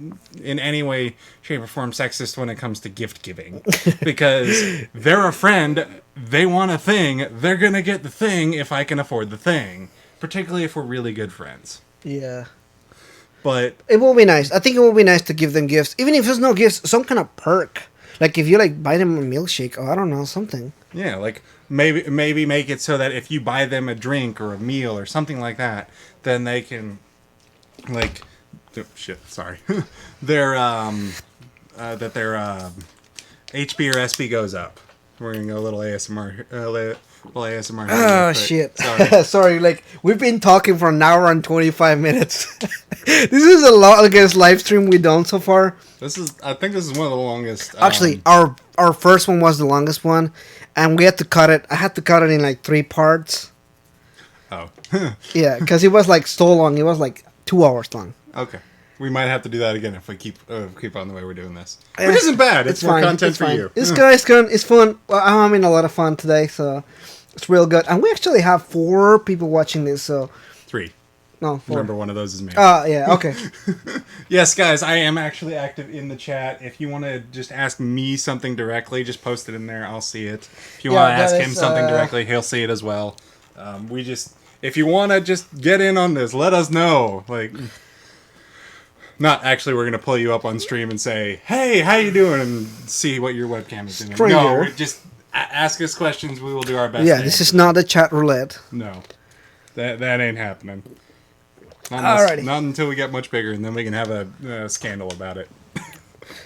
in any way, shape, or form sexist when it comes to gift giving, because they're a friend. They want a thing. They're gonna get the thing if I can afford the thing. Particularly if we're really good friends. yeah. But It will be nice. I think it will be nice to give them gifts, even if there's no gifts. Some kind of perk, like if you like buy them a milkshake or I don't know something. yeah, like maybe make it so that if you buy them a drink or a meal or something like that, then they can like oh, shit. Sorry, their that their HP or SP goes up. We're gonna go a little ASMR. Little ASMR. Oh quick. shit! Sorry. Sorry, like we've been talking for an hour and 25 minutes. This is a lot against live stream we've done so far. I think this is one of the longest. Actually, our first one was the longest one, and we had to cut it. I had to cut it in like 3 parts. Oh. Yeah, because it was like so long. It was like 2 hours long. Okay. We might have to do that again if we keep on the way we're doing this, Eh, which isn't bad. It's more fine, content it's for fine. you. It's good. It's good. It's fun. Well, I'm having a lot of fun today, so it's real good. And we actually have 4 people watching this. So 3. no, 4. Remember, one of those is me. Yeah. Okay. Yes, guys, I am actually active in the chat. If you want to just ask me something directly, just post it in there. I'll see it. If you Yeah, want to that ask him is, something directly, he'll see it as well. If you want to just get in on this, let us know. Like, not actually, we're gonna pull you up on stream and say, "Hey, how you doing?" and see what your webcam is doing. No, Stranger. we're just ask us questions. We will do our best. Yeah, to this answer. is not a chat roulette. No, that ain't happening. Not until we get much bigger, and then we can have a scandal about it.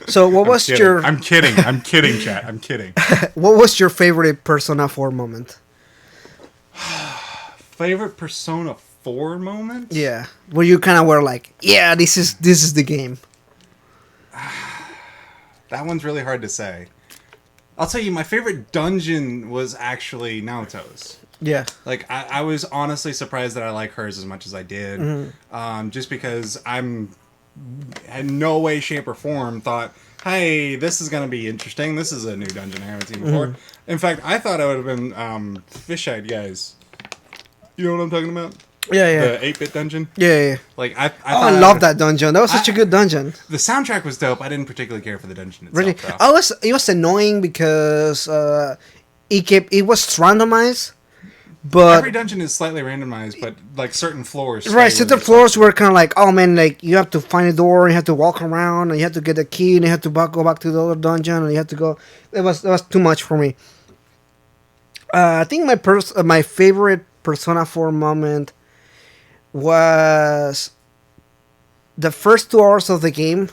So, what was Kidding. your I'm kidding. I'm kidding, chat. I'm kidding. what was your favorite Persona 4 moment? Favorite Persona 4 moment? Yeah, where you kind of were like, yeah, this is the game. That one's really hard to say. I'll tell you, my favorite dungeon was actually Naoto's. Yeah. Like, I was honestly surprised that I like hers as much as I did. Just because in no way, shape, or form thought, hey, this is going to be interesting. This is a new dungeon I haven't seen before. In fact, I thought I would have been Fish-Eyed Guys. You know what I'm talking about? Yeah. The 8-bit dungeon? Yeah. Like, I I love that dungeon. That was such a good dungeon. The soundtrack was dope. I didn't particularly care for the dungeon itself. Really, Though. it was annoying because it was randomized, but Every dungeon is slightly randomized, but like certain floors. right, stay so the with floors were kind of like, oh man, like you have to find a door, you have to walk around, and you have to get the key, and you have to go back to the other dungeon, and you have to go. That was too much for me. I think my favorite Persona 4 moment was the first 2 hours of the game.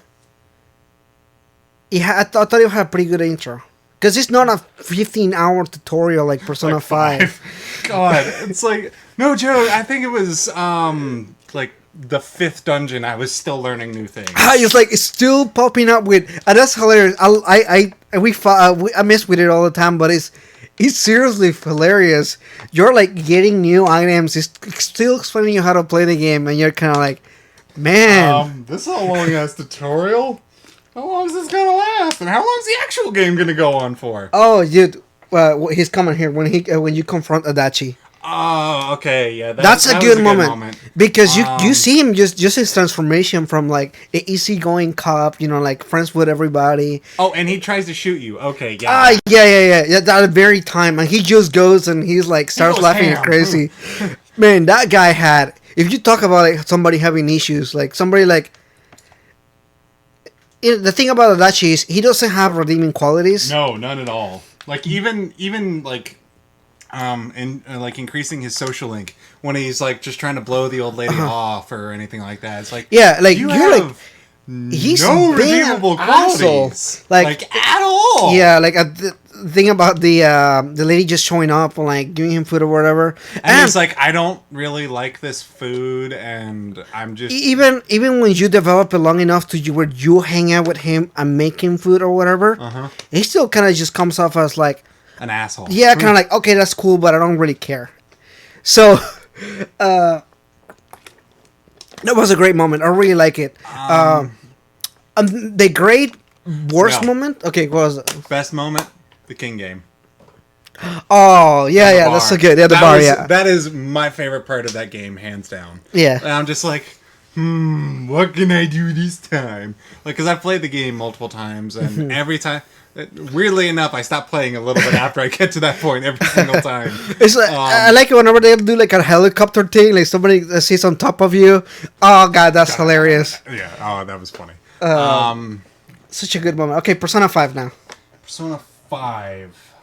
I thought it had a pretty good intro. Because it's not a 15-hour tutorial like Persona like 5. God, it's like, no joke. I think it was like the 5th dungeon. I was still learning new things. It's like it's still popping up with, and that's hilarious. I mess with it all the time, but it's seriously hilarious. You're like getting new items. It's still explaining you how to play the game, and you're kind of like, man. This is a long ass tutorial. How long is this gonna last? And how long is the actual game gonna go on for? Oh, dude, he's coming here when you confront Adachi. Oh, okay, yeah. That's a that good was moment because you see him just his transformation from like an easygoing cop, like friends with everybody. Oh, and he tries to shoot you. Okay, yeah. Yeah. At the very time, and he just goes and he's like starts laughing ham. crazy. Man, that guy had. If you talk about like somebody having issues, like somebody like. The thing about Adachi is he doesn't have redeeming qualities. No, none at all. Like even like like increasing his social link when he's like just trying to blow the old lady off or anything like that. It's like, yeah, like you you're have like he's no being redeemable an asshole. qualities, like at all. Yeah, like thing about the lady just showing up and like giving him food or whatever. And he's like, I don't really like this food, and I'm just even when you develop it long enough to where you hang out with him and make him food or whatever, he still kind of just comes off as like an asshole. Yeah, kind of like, okay, that's cool, but I don't really care. So, that was a great moment. I really like it. The great worst moment. Okay, what was it? Best moment? The King game. Oh yeah, that's so good. Yeah, that is my favorite part of that game, hands down. Yeah, and I'm just like, what can I do this time? Like, because I've played the game multiple times, and every time, weirdly enough, I stop playing a little bit after I get to that point every single time. It's like, I like it whenever they do like a helicopter thing, like somebody sits on top of you. Oh god, that's hilarious. Yeah, oh, that was funny. Such a good moment. Okay, Persona 5 now. Persona 5.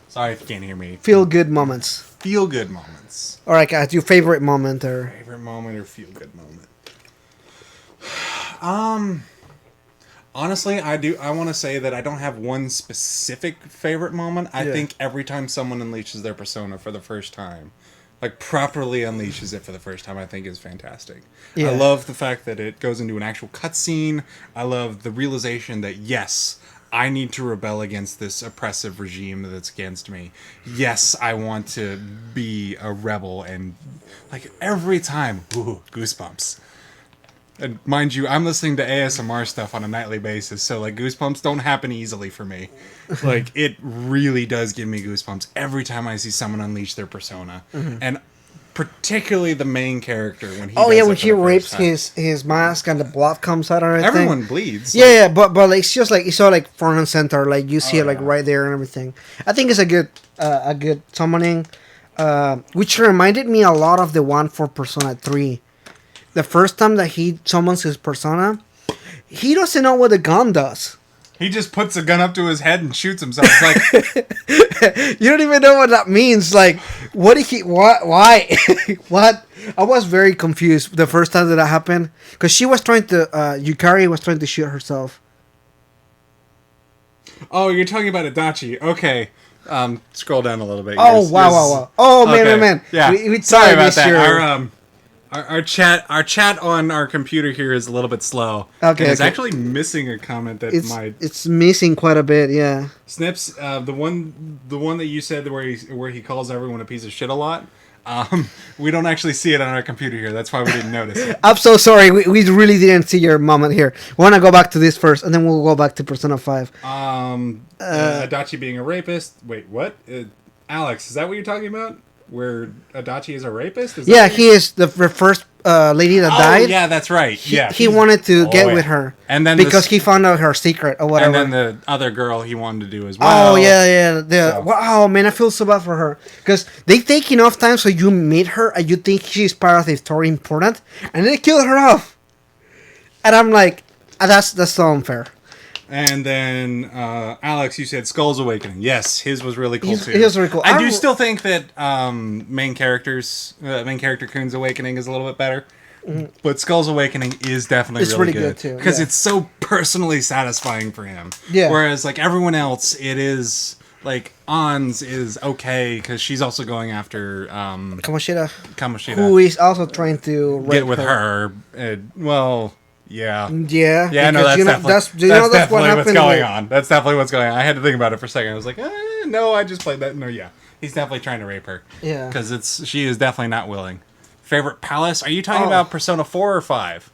Sorry if you can't hear me. Feel good moments. Feel good moments. All right, guys, your favorite moment or favorite moment or feel good moment. Honestly, I want to say that I don't have one specific favorite moment. I think every time someone unleashes their persona for the first time, like properly unleashes it for the first time, I think is fantastic. Yeah. I love the fact that it goes into an actual cutscene. I love the realization that yes, I need to rebel against this oppressive regime that's against me. Yes, I want to be a rebel, and like every time, ooh, goosebumps. And mind you, I'm listening to ASMR stuff on a nightly basis, so like goosebumps don't happen easily for me. Like it really does give me goosebumps every time I see someone unleash their persona, and particularly the main character when he. Oh yeah, when he rapes his mask and the blood comes out and everything. Everyone bleeds. Yeah, but like, it's just like it's all like front and center, like you see it like right there and everything. I think it's a good summoning, which reminded me a lot of the one for Persona 3. The first time that he summons his persona, he doesn't know what the gun does. He just puts a gun up to his head and shoots himself. It's like you don't even know what that means. Like, what did he? What? Why? What? I was very confused the first time that happened because she was trying to. Yukari was trying to shoot herself. Oh, you're talking about Adachi. Okay. Scroll down a little bit. Oh, wow. Oh, okay. man. Yeah. We sorry about that. Our chat on our computer here is a little bit slow. Okay, it's actually missing a comment that it's missing quite a bit. Yeah. Snips, the one that you said where he calls everyone a piece of shit a lot. We don't actually see it on our computer here. That's why we didn't notice it. I'm so sorry. We really didn't see your moment here. We want to go back to this first, and then we'll go back to Persona 5. Adachi being a rapist. Wait, what? Alex, is that what you're talking about? Where Adachi is a rapist? He is the first lady that died. Yeah, that's right. He wanted to get with her, and then because he found out her secret or whatever. And then the other girl he wanted to do as well. Oh yeah. Wow, man, I feel so bad for her because they take enough time so you meet her and you think she's part of the story important, and they kill her off. And I'm like, that's so unfair. And then Alex, you said Skull's Awakening. Yes, his was really cool too. He was really cool. I do still think that main character Kun's Awakening is a little bit better, but Skull's Awakening is definitely really good too because it's so personally satisfying for him. Yeah. Whereas like everyone else, it is like Ans is okay because she's also going after Kamoshida, who is also trying to get with her. Yeah. No, that's definitely what's going on. That's definitely what's going on. I had to think about it for a second. I was like, no, I just played that. No, yeah. He's definitely trying to rape her. Yeah. Because she is definitely not willing. Favorite palace? Are you talking about Persona 4 or 5?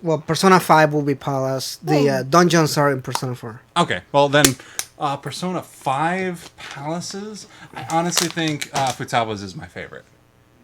Well, Persona 5 will be palace. The dungeons are in Persona 4. Okay. Well, then, Persona 5 palaces? I honestly think Futaba's is my favorite.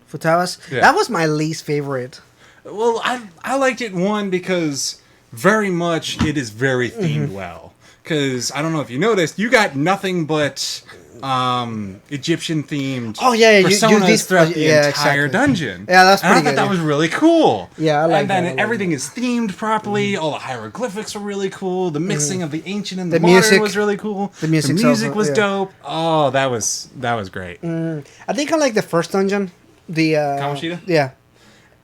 Futaba's? Yeah. That was my least favorite. Well, I liked it, one, because very much it is very themed well. Because, I don't know if you noticed, you got nothing but Egyptian-themed personas throughout the entire dungeon. Yeah, that's pretty good. I thought that was really cool. Yeah, I like that. And then everything is themed properly. All the hieroglyphics are really cool. The mixing of the ancient and the modern was really cool. The music was dope. Oh, that was great. I think I like the first dungeon. The Kamoshida? Yeah.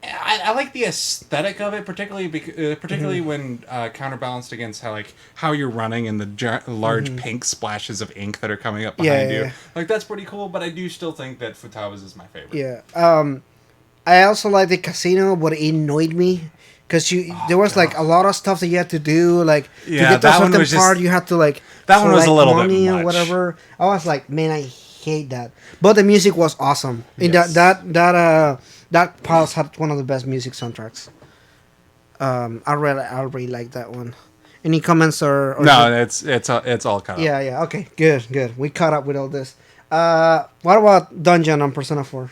I like the aesthetic of it, particularly when counterbalanced against how you're running and the large pink splashes of ink that are coming up behind you. yeah. Like that's pretty cool. But I do still think that Futaba's is my favorite. Yeah. I also like the casino, but it annoyed me because there was like a lot of stuff that you had to do, like to Yeah, get to a that one certain was just- part, you had to like that one was a collect little bit money or much. whatever. I was like, man, I hate that. But the music was awesome. And Yes. that Palace had one of the best music soundtracks. I really like that one. Any comments or No, it's all cut up. yeah. Okay, good. We caught up with all this. What about Dungeon on Persona 4?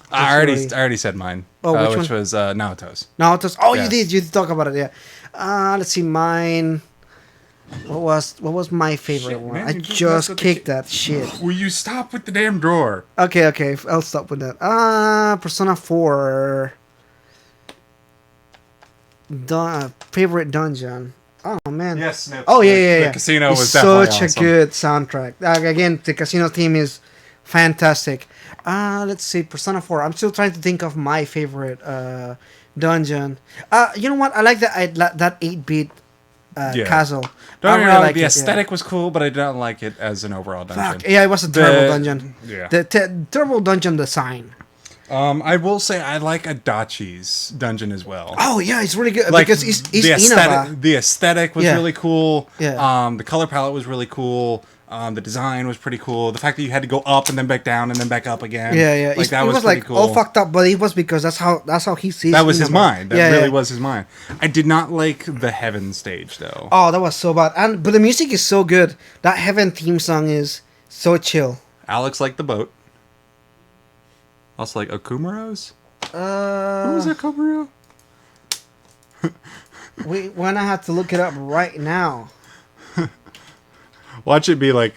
I already said mine. Oh, which which one? was Naoto's. No, it was, oh, Yes. you did talk about it, yeah. Let's see, mine. What was my favorite Shit, one? man, I you just just messed with the kicked that shit. Will you stop with the damn drawer? Okay, I'll stop with that. Persona 4. Favorite dungeon. Oh man. Yes, Snips. Oh yeah. The casino It's was definitely such awesome. a good soundtrack. Again, the casino theme is fantastic. Let's see, Persona 4. I'm still trying to think of my favorite dungeon. You know what? I like that 8-bit Yeah. castle. Don't I get me really wrong, like the it, yeah. aesthetic was cool, but I don't like it as an overall dungeon. Fuck, yeah, it was a terrible dungeon. Yeah. The terrible dungeon design. I will say I like Adachi's dungeon as well. Oh yeah, it's really good Like because it's the Inaba. the aesthetic was Yeah. really cool. Yeah. The color palette was really cool. The design was pretty cool. The fact that you had to go up and then back down and then back up again. Yeah. Like that it was was pretty like cool. all fucked up, but it was because that's how he sees. That was his Inaba. mind. That really was his mind. I did not like the heaven stage though. Oh, that was so bad. But the music is so good. That Heaven theme song is so Alex liked the boat. Also like Okumuro's. Who Uh, was Okumuro? we're gonna have to look it up right now. Watch it be like.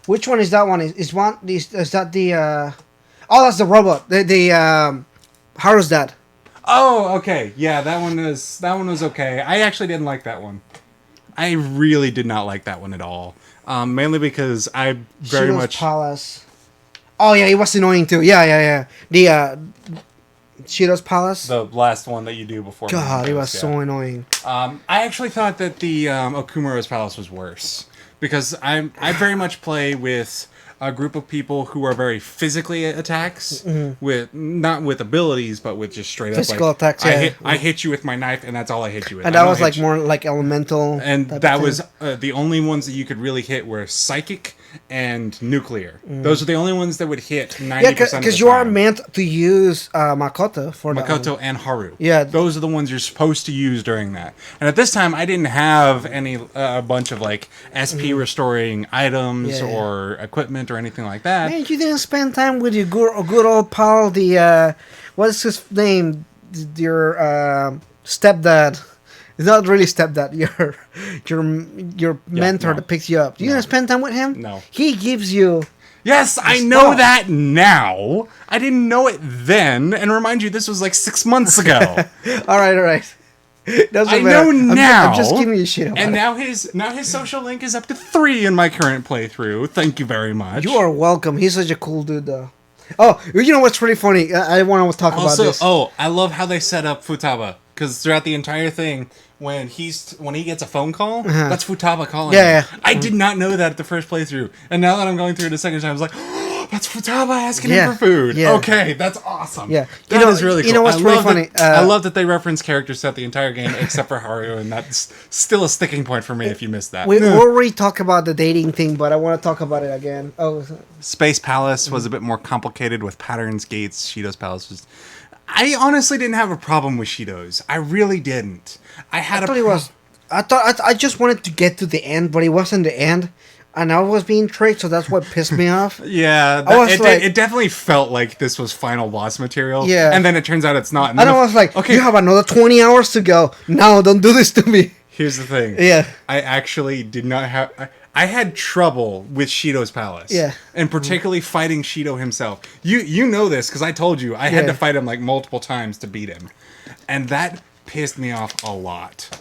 Which one is that one? Is that the? Oh, that's the robot. The Haru's dad. Oh, okay. Yeah, that one was okay. I actually didn't like that one. I really did not like that one at all. Mainly because I very Shido's much. Palace. Oh yeah, it was annoying too. Yeah. The Shido's Palace. The last one that you do before. God, it was yeah. so annoying. I actually thought that the Okumuro's Palace was worse because I very much play with a group of people who are very physically attacks with not with abilities but with just straight Physical up attacks, I yeah. I hit you with my knife and that's all I hit you with. And I that don't was hit like you- more like elemental. and type of that thing. was the only ones that you could really hit were psychic and nuclear. Those are the only ones that would hit 90% Yeah, of the because you are time. meant to use Makoto for that one. Makoto and Haru. Yeah. Those are the ones you're supposed to use during that. And at this time, I didn't have any a bunch of like SP restoring items Mm-hmm. Yeah. or equipment or anything like that. Man, you didn't spend time with your good old pal, the what's his name? Your stepdad. It's not really stepdad. Your mentor no. that picks you up. You didn't spend time with him. No. He gives you. Yes, I know Stop. that now. I didn't know it then. And remind you, this was like 6 months ago. All right. Doesn't I matter. know now. I'm just giving you shit about And it. now his social link is up to 3 in my current playthrough. Thank you very much. You are welcome. He's such a cool dude, though. Oh, you know what's really funny? I want to talk about Also, this. I love how they set up Futaba because throughout the entire thing, when he gets a phone call, that's Futaba calling. Yeah, him. I did not know that at the first playthrough, and now that I'm going through it a second time, I was like, oh, that's Futaba asking Yeah, him for food. yeah. Okay, that's awesome. Yeah. That is really cool. you know what's I really love funny? that- I love that they reference characters throughout the entire game except for Haru, and that's still a sticking point for me if you missed that. We already talked about the dating thing, but I want to talk about it again. Oh, Space Palace was a bit more complicated with patterns, gates. Shido's Palace was. I honestly didn't have a problem with Shido's. I really didn't. I had I thought it was. I just wanted to get to the end, but it wasn't the end, and I was being tricked, so that's what pissed me off. Yeah, I was it definitely felt like this was final boss material. Yeah. and then it turns out it's not. And And then I was like, okay, you have another 20 hours to go. No, don't do this to me. here's the thing. Yeah. I actually did not have. I had trouble with Shido's Palace. Yeah. and particularly fighting Shido himself. You know this because I told you I had Yeah. to fight him like multiple times to beat him, and that pissed me off a lot.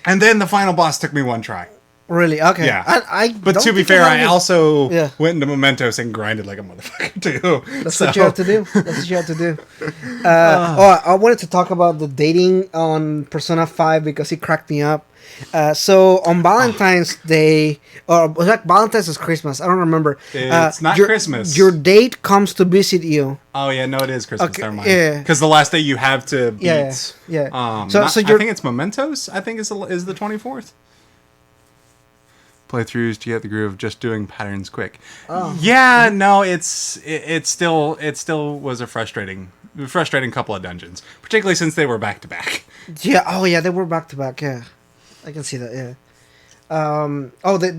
And then the final boss took me one try. Really? Okay. Yeah. I But don't to be think fair, have I it. also Yeah. went into Mementos and grinded like a motherfucker too. That's what you have to do. That's what you have to do. I wanted to talk about the dating on Persona 5 because it cracked me up. So on Valentine's Day, or was that Valentine's is Christmas? I don't remember. It's not your, Christmas. Your date comes to visit you. Oh yeah, no, it is Christmas. Okay, Never mind. yeah. Because the last day you have to beat. Yeah. So I think it's Mementos. I think is the 24th. Playthroughs to get the groove of just doing patterns quick. Oh. Yeah, no, it still was a frustrating couple of dungeons, particularly since they were back to back. Yeah. Oh yeah, they were back to back. Yeah, I can see that. Yeah.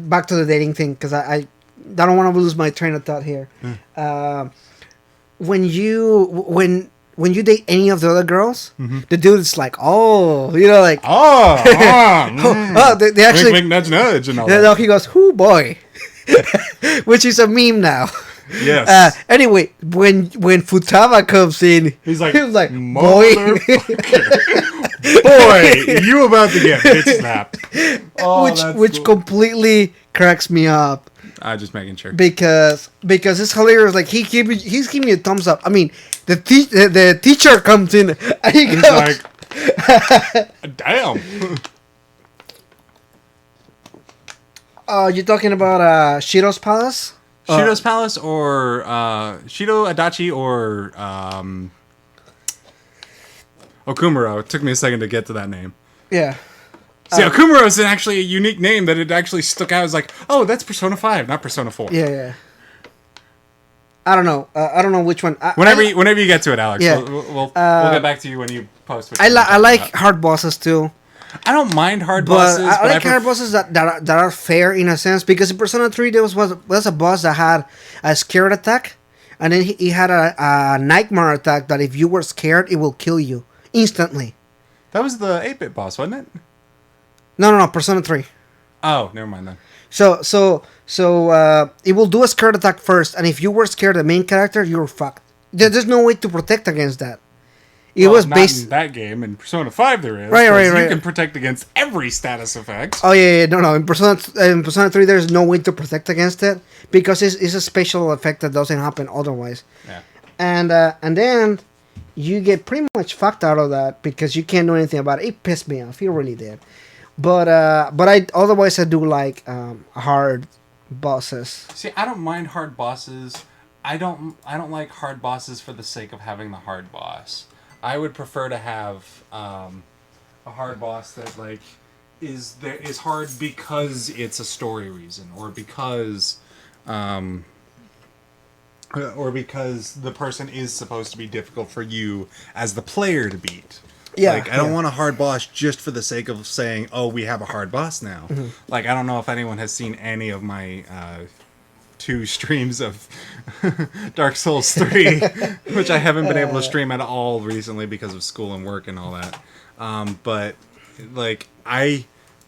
Back to the dating thing because I don't want to lose my train of thought here. When you date any of the other girls, the dude is like, oh, like, they actually, wink, nudge, nudge, and all no, that. he goes, "Whoo boy," which is a meme now. Yes. Anyway, when Futaba comes in, He's like, boy, boy, you about to get bitch slapped. Oh, which cool. completely cracks me up. Just making sure. Because it's hilarious. Like he's giving me a thumbs up. I mean, the teacher comes in and he He's goes, like, damn. Oh, you're talking about Shiro's Palace? Shido's Palace or Shido Adachi or Okumuro. It took me a second to get to that name. Yeah. See, Okumuro is actually a unique name that it actually stuck out as like, oh, that's Persona 5, not Persona 4. Yeah. I don't know. I don't know which one. Whenever you get to it, Alex, Yeah. we'll get back to you when you post. I like hard bosses too. I don't mind hard But bosses. I like hard bosses that are fair in a sense, because in Persona 3 there was a boss that had a scared attack, and then he had a nightmare attack that if you were scared it will kill you instantly. That was the 8-bit boss, wasn't it? No, Persona 3. Oh, never mind then. So it will do a scared attack first, and if you were scared the main character, you're fucked. There's no way to protect agagst that. It was not based in that game. In Persona 5 there is. Right. You can protect against every status effect. Oh yeah. No. In Persona 3, there's no way to protect against it because it's a special effect that doesn't happen otherwise. Yeah. And then you get pretty much fucked out of that because you can't do anything about it. It pissed me off. It really did. But I do like hard bosses. See, I don't mind hard bosses. I don't like hard bosses for the sake of having the hard boss. I would prefer to have a hard boss that like is hard because it's a story reason, or because the person is supposed to be difficult for you as the player to beat. Yeah, like, I don't want a hard boss just for the sake of saying, oh, we have a hard boss now. Mm-hmm. Like, I don't know if anyone has seen any of my 2 streams of Dark Souls 3, which I haven't been able to stream at all recently because of school and work and all that. But, like,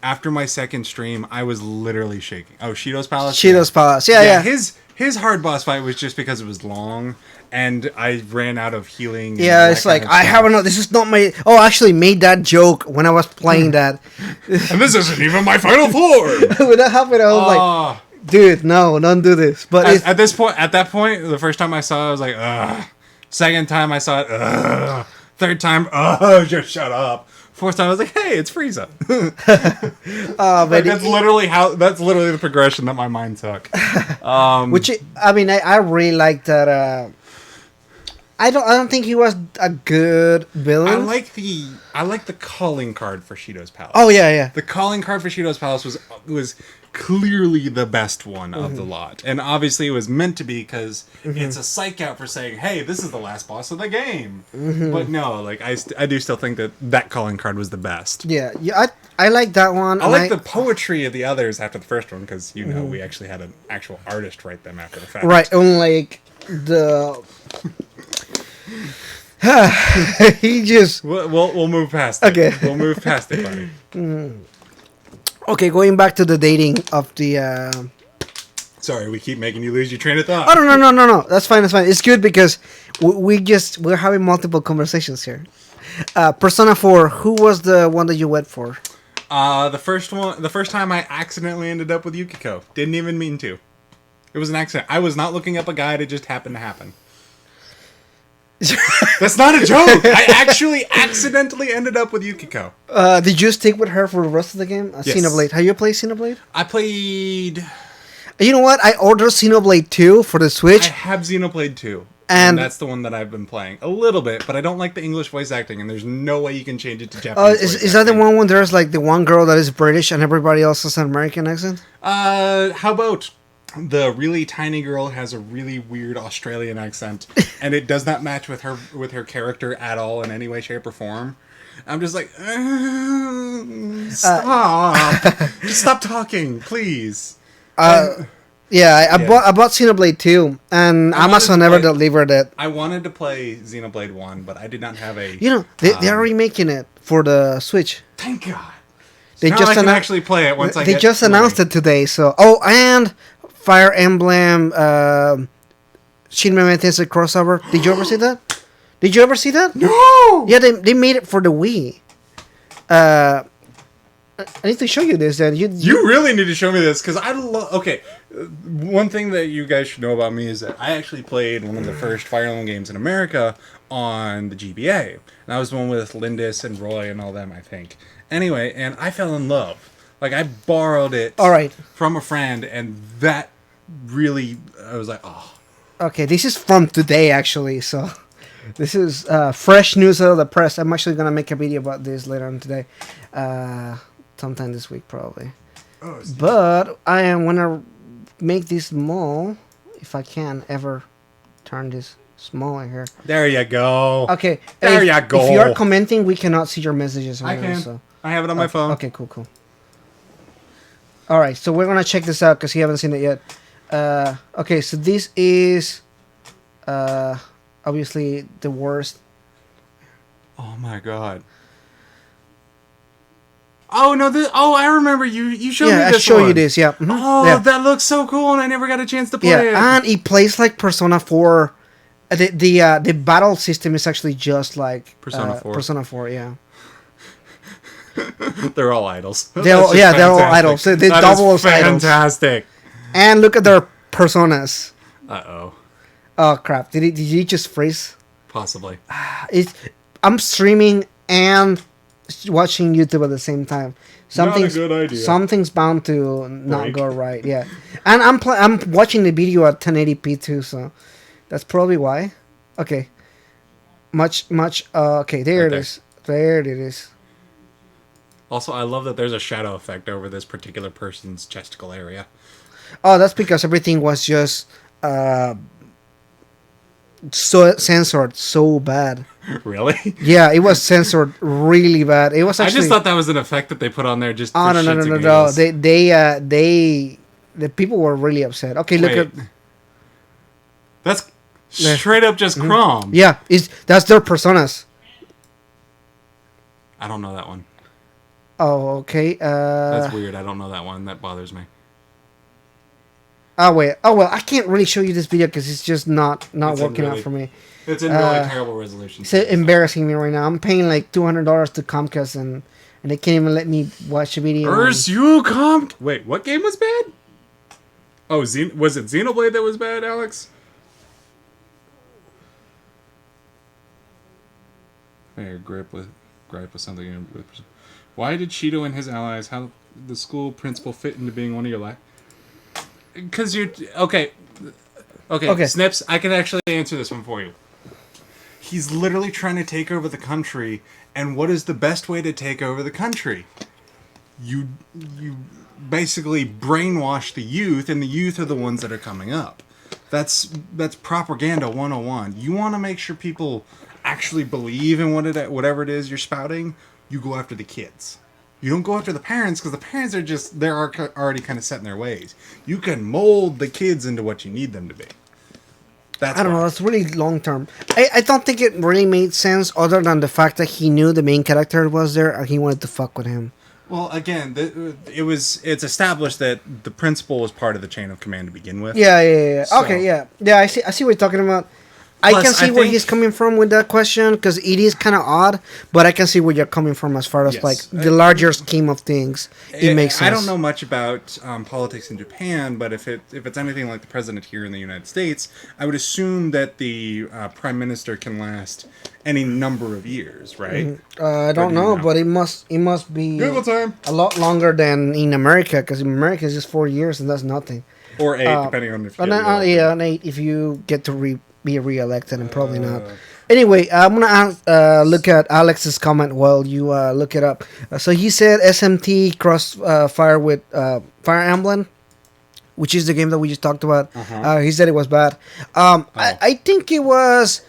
after my second stream, I was literally shaking. Oh, Shido's Palace? Palace. Yeah. His hard boss fight was just because it was long, and I ran out of healing. Yeah, it's like, I haven't know. This is not my. Oh, I actually made that joke when I was playing that. And this isn't even my final form. When that happened, I was like, dude, no, don't do this. But at that point, the first time I saw it, I was like, ugh. Second time I saw it, ugh. Third time, just shut up. Fourth time, I was like, hey, it's Frieza. but that's literally the progression that my mind took. I really like that. I don't think he was a good villain. I like the calling card for Shido's Palace. Oh yeah. The calling card for Shido's Palace was clearly the best one of the lot, and obviously it was meant to be because it's a psych out for saying, "Hey, this is the last boss of the game." But no, like I do still think that calling card was the best. Yeah. I like that one. I like the poetry of the others after the first one because we actually had an actual artist write them after the fact. Right, unlike the. He just. We'll move past it. Okay. We'll move past it, buddy. Okay, going back to the dating of the. Sorry, we keep making you lose your train of thought. Oh no! That's fine. It's good because we're having multiple conversations here. Persona 4. Who was the one that you went for? The first time I accidentally ended up with Yukiko. Didn't even mean to. It was an accident. I was not looking up a guide. It just happened to happen. That's not a joke. I actually accidentally ended up with Yukiko. Did you stick with her for the rest of the game? Yes. Xenoblade. Have you played Xenoblade? I played... You know what? I ordered Xenoblade 2 for the I Switch. have Xenoblade 2. And that's the one that I've been playing. A little bit, but I don't like the English voice acting, and there's no way you can change it to Japanese is that the one when there's like the one girl that is British and everybody else has an American accent? How about the really tiny girl has a really weird Australian accent, and it does not match with her character at all in any way, shape, or form. I'm just like, stop, just stop talking, please. Yeah, I bought Xenoblade 2, and Amazon never delivered it. I wanted to play Xenoblade 1, but I did not have a... You know, they are remaking it for the Switch. Thank God. They now just I can actually play it once I They get just announced it today, so... Oh, and Fire Emblem Shin Megami Tensei crossover. Did you ever see that? Did you ever see that? No! Yeah, they made it for the Wii. I need to show you this, then. You really need to show me this, because I love... Okay, one thing that you guys should know about me is that I actually played one of the first Fire Emblem games in America on the GBA. And that was the one with Lindis and Roy and all them, I think. Anyway, and I fell in love. Like, I borrowed it from a friend, and that really... I was like, oh. Okay, this is from today, actually, so... This is fresh news out of the press. I'm actually going to make a video about this later on today. Sometime this week, probably. Oh, but I am going to make this small, if I can ever turn this smaller here. There you go. Okay. There you go. If you are commenting, we cannot see your messages. I can. So. I have it on my phone. Okay, cool. All right, so we're going to check this out because you haven't seen it yet. Okay, so this is obviously the worst. Oh, my God. Oh, no, I remember you showed me this I show you this, yeah. Mm-hmm. Oh, yeah. That looks so cool, and I never got a chance to play it. And it plays like Persona 4. The battle system is actually just like Persona 4. Persona 4, yeah. They're all idols. They're all idols. They double as idols. Fantastic. And look at their personas. Uh-oh. Oh, crap. Did you just freeze? Possibly. I'm streaming and watching YouTube at the same time. Not a good idea. Something's bound to not go right. Yeah, and I'm watching the video at 1080p too, so that's probably why. Okay, much. Okay, there it is. There it is. Also, I love that there's a shadow effect over this particular person's chesticle area. Oh, that's because everything was just so censored so bad. Really? Yeah, it was censored really bad. It was actually... I just thought that was an effect that they put on there just Oh, for no. The people were really upset. Okay, look at... That's straight up just Chrome. Yeah, that's their personas. I don't know that one. Oh, okay. That's weird. I don't know that one. That bothers me. Oh, wait. Oh, well, I can't really show you this video because it's just not working out for me. It's in really terrible resolution. It's embarrassing me right now. I'm paying like $200 to Comcast and they can't even let me watch the video. Wait, what game was bad? Oh, was it Xenoblade that was bad, Alex? Hey, gripe with something. Why did Shido and his allies, how the school principal fit into being one of your Because you're... Okay, Snips, I can actually answer this one for you. He's literally trying to take over the country, and what is the best way to take over the country? You basically brainwash the youth, and the youth are the ones that are coming up. That's propaganda 101. You want to make sure people actually believe in whatever it is you're spouting, you go after the kids. You don't go after the parents, because the parents are they're already kind of set in their ways. You can mold the kids into what you need them to be. I don't know, that's really long term. I don't think it really made sense other than the fact that he knew the main character was there and he wanted to fuck with him. Well, again, it's established that the principal was part of the chain of command to begin with. Yeah. So. Okay, yeah. Yeah, I see what you're talking about. I Plus, can see I where think- he's coming from with that question because it is kind of odd, but I can see where you're coming from as far as Yes. like the larger scheme of things. It makes sense. I don't know much about politics in Japan, but if it's anything like the president here in the United States, I would assume that the prime minister can last any number of years, right? I don't do you know, know? but it must be Google time. a lot longer than in America because in America it's just 4 years and that's nothing. Or 8, depending on if you And get then, reelected. yeah, and 8 if you get to be re-elected, and probably not. Anyway, I'm gonna look at Alex's comment while you look it up. So he said SMT cross fire with Fire Emblem, which is the game that we just talked about. He said it was bad. I think it was.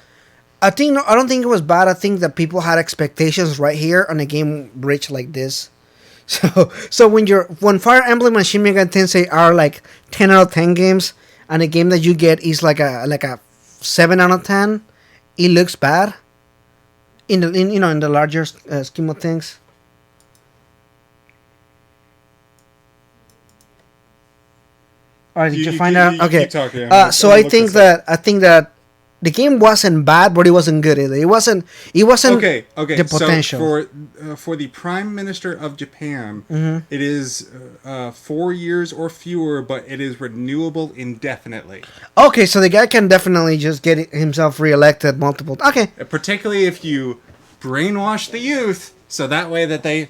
I don't think it was bad. I think that people had expectations right here on a game rich like this. So when Fire Emblem and Shin Megami Tensei are like 10 out of 10 games, and a game that you get is like a 7 out of 10, it looks bad in the larger scheme of things. All right, did you find out? you Okay. keep talking. I'm gonna- So I'm I gonna think look this up. that the game wasn't bad, but it wasn't good either. It wasn't. Okay. The potential. So for the Prime Minister of Japan, it is 4 years or fewer, but it is renewable indefinitely. Okay, so the guy can definitely just get himself reelected multiple. Okay. Particularly if you brainwash the youth, so that way they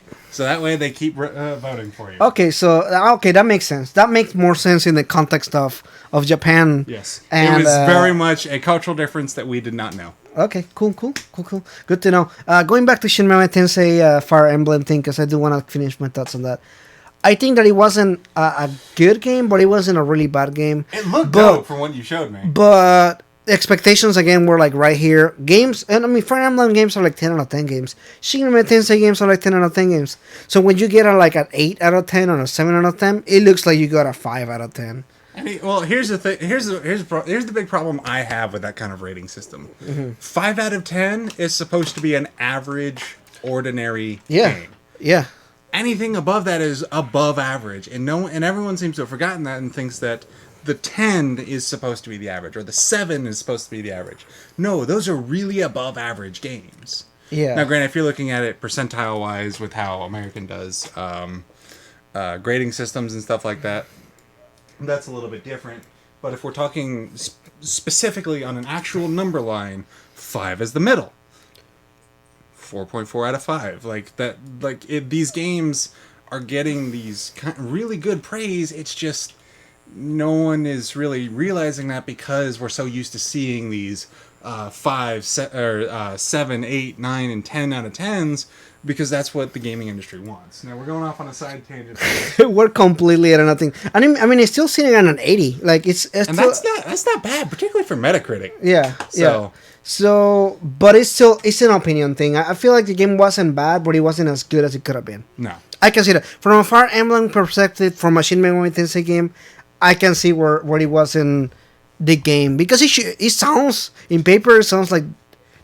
keep voting for you. Okay, so that makes sense. That makes more sense in the context of Japan. Yes, And, it was very much a cultural difference that we did not know. Okay, cool. Good to know. Going back to Shin Megami Tensei Fire Emblem thing, because I do want to finish my thoughts on that. I think that it wasn't a good game, but it wasn't a really bad game. It looked But- dope from what you showed me. But expectations again were like right here. Games, and I mean, Fire Emblem games are like 10 out of 10 games. Shin Megami Tensei games are like 10 out of 10 games. So when you get like an 8 out of 10 or a 7 out of 10, it looks like you got a 5 out of 10. I mean, well, here's the thing. Here's the big problem I have with that kind of rating system. 5 out of 10 is supposed to be an average, ordinary Yeah. game. Yeah. Anything above that is above average, and everyone seems to have forgotten that and thinks that the 10 is supposed to be the average or the 7 is supposed to be the average. No, those are really above average games. Yeah. Now, granted, if you're looking at it percentile wise with how American does grading systems and stuff like that, that's a little bit different. But if we're talking specifically on an actual number line, 5 is the middle. 4.4 out of 5. These games are getting these really good praise. It's just no one is really realizing that because we're so used to seeing these 7, 8, 9, and 10 out of 10s, because that's what the gaming industry wants. Now we're going off on a side tangent, We're completely at nothing. I mean, it's still sitting on an 80. Like it's and still, that's not bad, particularly for Metacritic. yeah. So- So, but it's an opinion thing. I feel like the game wasn't bad, but it wasn't as good as it could have been. No. I can see that from a Fire Emblem perspective, from a Shin Megami Tensei game. I can see where it was in the game, because it sounds in paper. It sounds like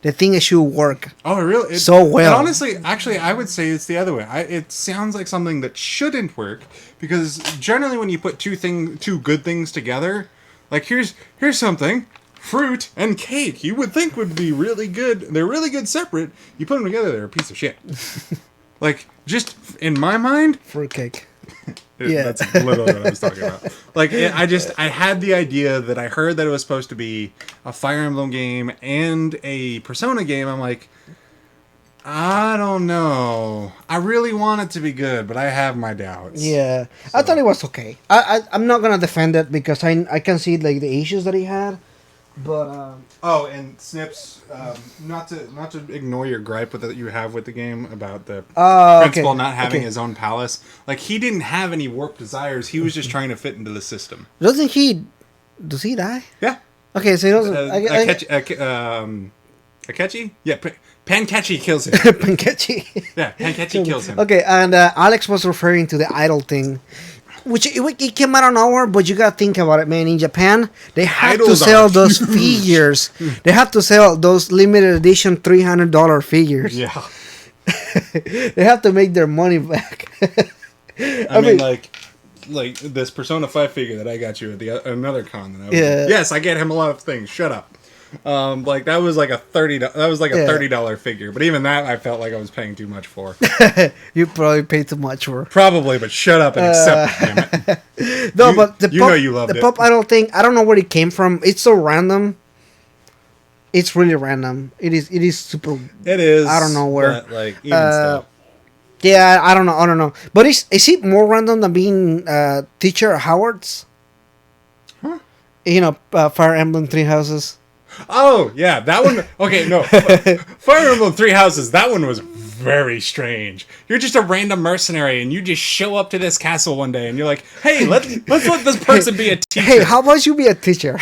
the thing it should work. Oh, really? So well. And honestly, actually, I would say it's the other way. It sounds like something that shouldn't work, because generally when you put two good things together, like here's something, fruit and cake, you would think would be really good. They're really good separate. You put them together, they're a piece of shit. Like, just in my mind, Fruitcake. Yeah. that's literally what I was talking about. Like, I had the idea that I heard that it was supposed to be a Fire Emblem game and a Persona game. I'm like, I don't know. I really want it to be good, but I have my doubts. Yeah, I thought it was okay. I'm not gonna defend it because I can see like the issues that he had, but Oh, and Snips, not to ignore your gripe that you have with the game about the principal not having his own palace. Like, he didn't have any warped desires. He was just trying to fit into the system. does he die? Yeah. Okay, so he doesn't. Akechi? Yeah, Pankechi kills him. Pankechi. Yeah, Pankechi kills him. Okay, and Alex was referring to the idol thing, which it came out of nowhere, but you gotta think about it, man. In Japan, they have to Idols sell are those huge. figures. They have to sell those limited edition $300 figures. Yeah. They have to make their money back. I mean, like this Persona 5 figure that I got you at another con that I was Yeah. Yes, I get him a lot of things. Shut up. Like that was like a Yeah. $30 figure, but even that I felt like I was paying too much for. You probably paid too much for. Probably, but shut up and accept it, damn it. No, You- but the you pup, know you loved the it. pup. I don't know where it came from. It's so random. It's really random. It is. It is super. It is. I don't know where. But, like even Uh, still. Yeah, I don't know. I don't know. But is it more random than being teacher at Howard's? Huh? You know, Fire Emblem Three Houses. Oh yeah, that one. Okay, no. Fire Emblem Three Houses. That one was very strange. You're just a random mercenary, and you just show up to this castle one day, and you're like, "Hey, let's let this person be a teacher." Hey, how about you be a teacher?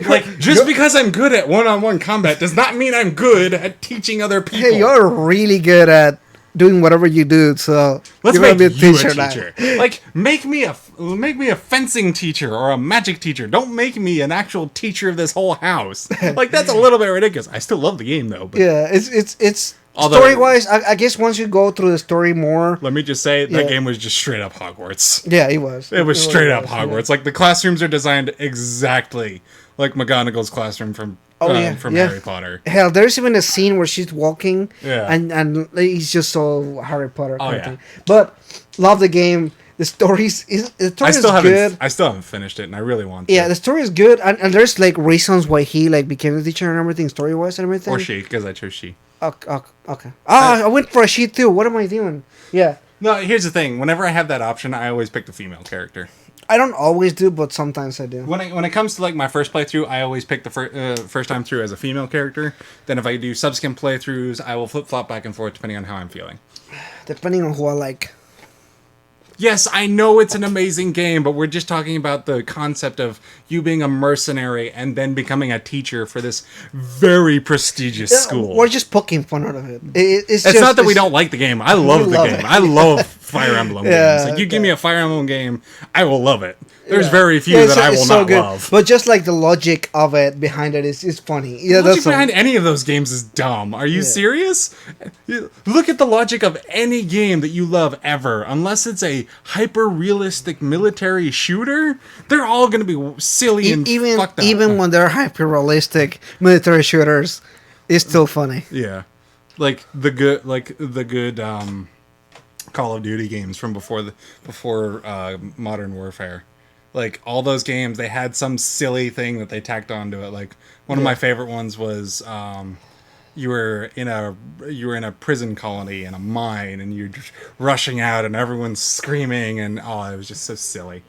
Like just because I'm good at one-on-one combat does not mean I'm good at teaching other people. Hey, you're really good at doing whatever you do, so Let's you're gonna make be you a teacher, a now. teacher. Like make me a fencing teacher or a magic teacher. Don't make me an actual teacher of this whole house. Like that's a little bit ridiculous. I still love the game though. But Yeah, it's Although- story wise. I guess once you go through the story more, let me just say Yeah. that game was just straight up Hogwarts. yeah, it was. It was straight up was, Hogwarts. Like the classrooms are designed exactly like McGonagall's classroom from from yeah. Harry Potter. Hell, there's even a scene where she's walking, Yeah. and he's just so Harry Potter Oh, kind of yeah. thing. But love the game. The story is good. I still haven't finished it, and I really want Yeah, to. the story is good, and there's like reasons why he like became a teacher and everything, story wise and everything. Or she, because I chose she. Okay. I went for a she too. What am I doing? Yeah, No, here's the thing. Whenever I have that option, I always pick the female character. I don't always do, but sometimes I do. When it comes to like my first playthrough, I always pick the first time through as a female character. Then if I do subsequent playthroughs, I will flip flop back and forth depending on how I'm feeling. Depending on who I like. Yes, I know it's an amazing game, but we're just talking about the concept of you being a mercenary and then becoming a teacher for this very prestigious school. We're just poking fun out of it. It's It's just, not that we don't like the game. I love the love game. it. I love Fire Emblem Yeah, games. Like you give okay. me a Fire Emblem game, I will love it. There's Yeah. very few Yeah, that I will it's not love. But just like the logic of it behind it is funny. Yeah, The logic that's all. behind any of those games is dumb. Are you Yeah. serious? Look at the logic of any game that you love ever. Unless it's a hyper-realistic military shooter, they're all going to be silly and fucked up. Even when they're hyper realistic military shooters, it's still funny. Yeah. Like the good Call of Duty games from before Modern Warfare. Like all those games, they had some silly thing that they tacked onto it. Like one of my favorite ones was you were in a prison colony in a mine, and you're just rushing out, and everyone's screaming, and it was just so silly.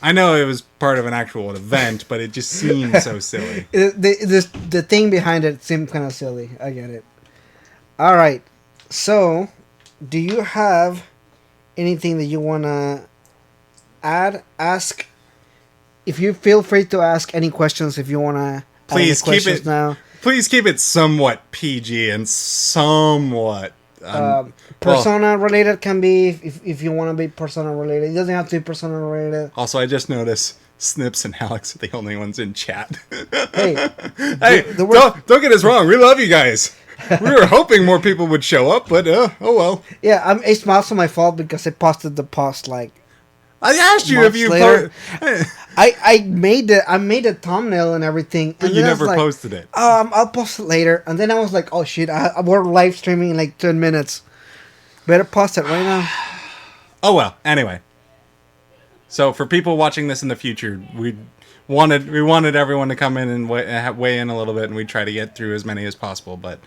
I know it was part of an actual event, but it just seemed so silly. The thing behind it seemed kind of silly. I get it. All right. So, do you have anything that you wanna add? Ask. If you feel free to ask any questions, if you wanna. Please add any keep questions it now. Please keep it somewhat PG and somewhat. Persona related can be if you want to be persona related. It doesn't have to be persona related. Also, I just noticed Snips and Alex are the only ones in chat. Hey, Hey, the word- don't get us wrong. We love you guys. We were hoping more people would show up, but oh well. yeah, it's also my fault because I posted the post like I asked you if months you later. po- I made the thumbnail and everything, and but you then I was never like, posted it. I'll post it later, and then I was like, oh shit, we're live streaming in like 10 minutes. Better post it right now. Oh well. Anyway, so for people watching this in the future, we wanted everyone to come in and weigh in a little bit, and we try to get through as many as possible. But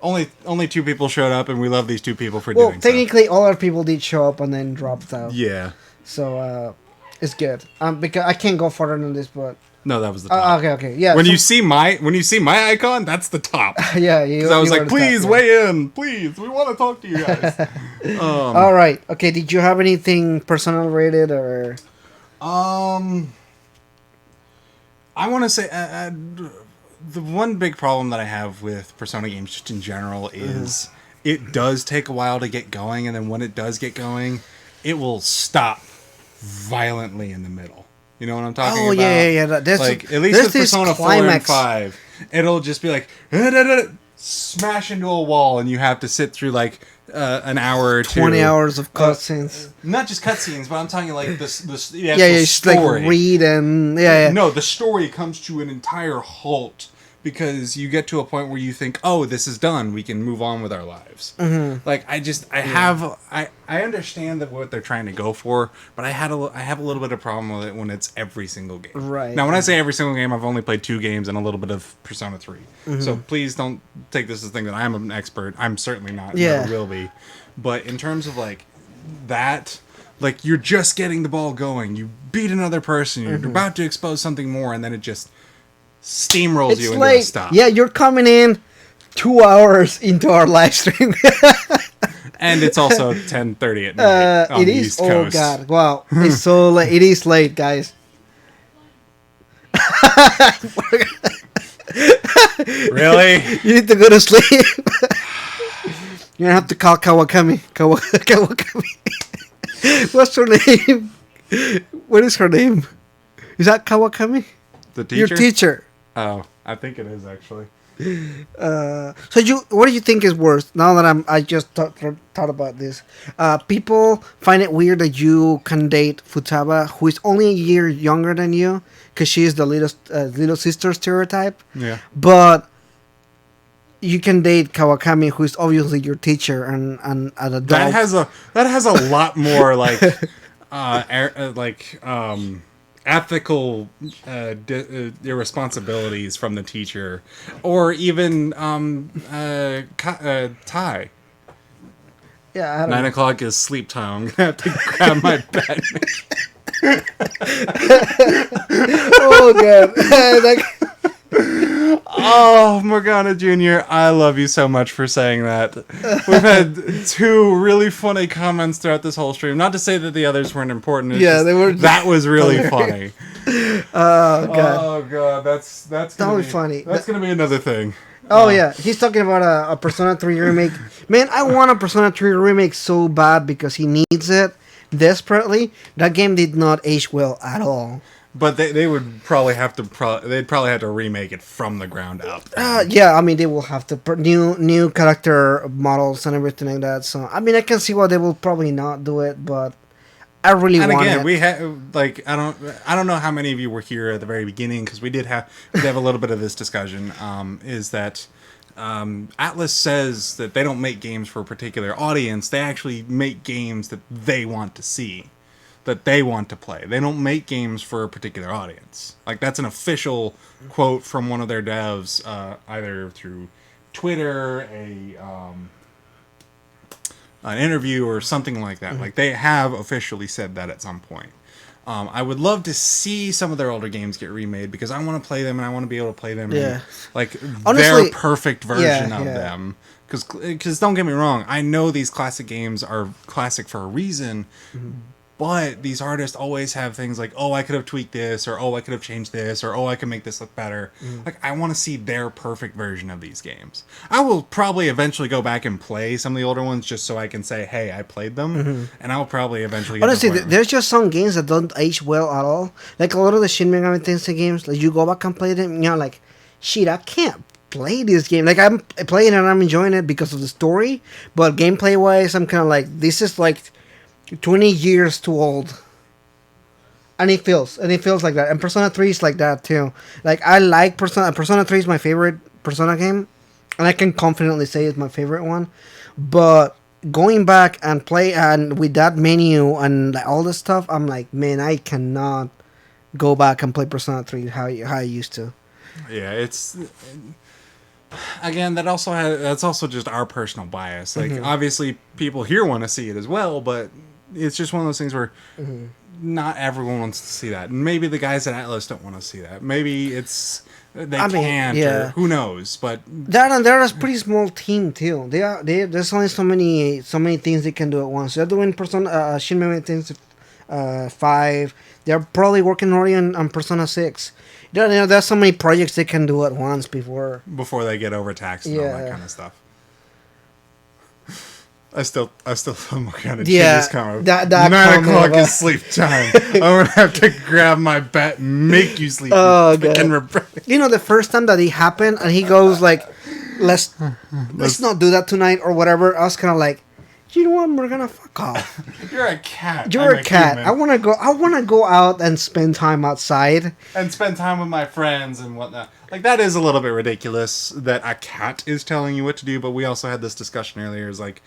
only 2 people showed up, and we love these 2 people for Well, doing so. technically, all our people did show up and then dropped out. Yeah. So it's good. Because I can't go further than this, but No, that was the top. okay, yeah. When so- you see my icon, that's the top. yeah, Because I was you like, were the please top, yeah. weigh in, please. We want to talk to you guys. All right. Okay. Did you have anything personal rated or? I want to say the one big problem that I have with Persona games just in general is it does take a while to get going, and then when it does get going, it will stop violently in the middle. You know what I'm talking about? Yeah. That's Like at least there's with this Persona 4 and 5, it'll just be like smash into a wall and you have to sit through like an hour or two. 20 hours of cutscenes. Not just cutscenes, but I'm talking like this the Yeah, actual you just story. like read and yeah. No, the story comes to an entire halt because you get to a point where you think, "Oh, this is done. We can move on with our lives." Mm-hmm. Like I understand that what they're trying to go for, but I have a little bit of problem with it when it's every single game. Right. Now, when I say every single game, I've only played 2 games and a little bit of Persona 3. Mm-hmm. So please don't take this as a thing that I'm an expert. I'm certainly not. Yeah. Never will be. But in terms of like that. Like, you're just getting the ball going. You beat another person. You're about to expose something more, and then it just steamrolls It's you into like a stop. yeah, you're coming in 2 hours into our live stream. And it's also 10:30 at night on It the is. East Oh Coast. God! Wow, it's so late. It is late, guys. Really? You need to go to sleep. You're gonna have to call Kawakami. Kawakami. What's her name? What is her name? Is that Kawakami? The teacher? Your teacher. Oh, I think it is, actually. What do you think is worse? Now that I just thought about this. People find it weird that you can date Futaba, who is only a year younger than you, because she is the little sister stereotype. Yeah. But you can date Kawakami, who is obviously your teacher and an adult. That has a lot more, like, ethical irresponsibilities from the teacher, or even Ty. Yeah, I don't 9 know. o'clock is sleep time. I'm gonna have to grab my bed. Oh god. Oh, Morgana Jr., I love you so much for saying that. We've had 2 really funny comments throughout this whole stream. Not to say that the others weren't important. It's Yeah, just, they were. that was really funny. Oh god. Oh god, that's That was funny. That's gonna be another thing. Oh yeah, he's talking about a Persona 3 remake. Man, I want a Persona 3 remake so bad because he needs it desperately. That game did not age well at all. But they would probably have to they'd probably have to remake it from the ground up. Yeah, I mean they will have to put new character models and everything like that. So I mean I can see why they will probably not do it, but I really And want again, it. we have like I don't know how many of you were here at the very beginning because we did have a little bit of this discussion. Is that Atlas says that they don't make games for a particular audience; they actually make games that they want to see, that they want to play. They don't make games for a particular audience. Like that's an official quote from one of their devs, either through Twitter, an interview or something like that. Like they have officially said that at some point. I would love to see some of their older games get remade because I want to play them and I want to be able to play them in like Honestly, their perfect version of yeah. them. Because don't get me wrong, I know these classic games are classic for a reason. But these artists always have things like, oh, I could have tweaked this, or oh, I could have changed this, or oh, I could make this look better. Like, I want to see their perfect version of these games. I will probably eventually go back and play some of the older ones just so I can say, hey, I played them. And I'll probably eventually get to Honestly, the point where- there's just some games that don't age well at all. Like a lot of the Shin Megami Tensei games, like you go back and play them, and you're like, shit, I can't play this game. Like I'm playing it and I'm enjoying it because of the story, but gameplay wise, I'm kind of like, this is like 20 years too old. And it feels like that. And Persona 3 is like that too. Like I like Persona 3 is my favorite Persona game, and I can confidently say it's my favorite one. But going back and play and with that menu and all this stuff, I'm like, man, I cannot go back and play Persona 3 how I used to. Yeah, it's again that's also just our personal bias. Like obviously people here want to see it as well, but it's just one of those things where not everyone wants to see that. And maybe the guys at Atlas don't want to see that. Maybe it's can't, or who knows. But they're a pretty small team too. There's only so many things they can do at once. They're doing Persona Shin Megami Tensei 5. They're probably working already on Persona 6. There's so many projects they can do at once before they get overtaxed and all that kind of stuff. I still feel more kind of genius comment. That 9 o'clock is sleep time. I'm gonna have to grab my bat and make you sleep. Oh God. You know the first time that it happened and he goes like, let's not do that tonight or whatever. I was kind of like, you know what, Morgana, fuck off. You're a cat. You're I'm a cat. human. I wanna go out and spend time outside. And spend time with my friends and whatnot. Like, that is a little bit ridiculous that a cat is telling you what to do, but we also had this discussion earlier, is like,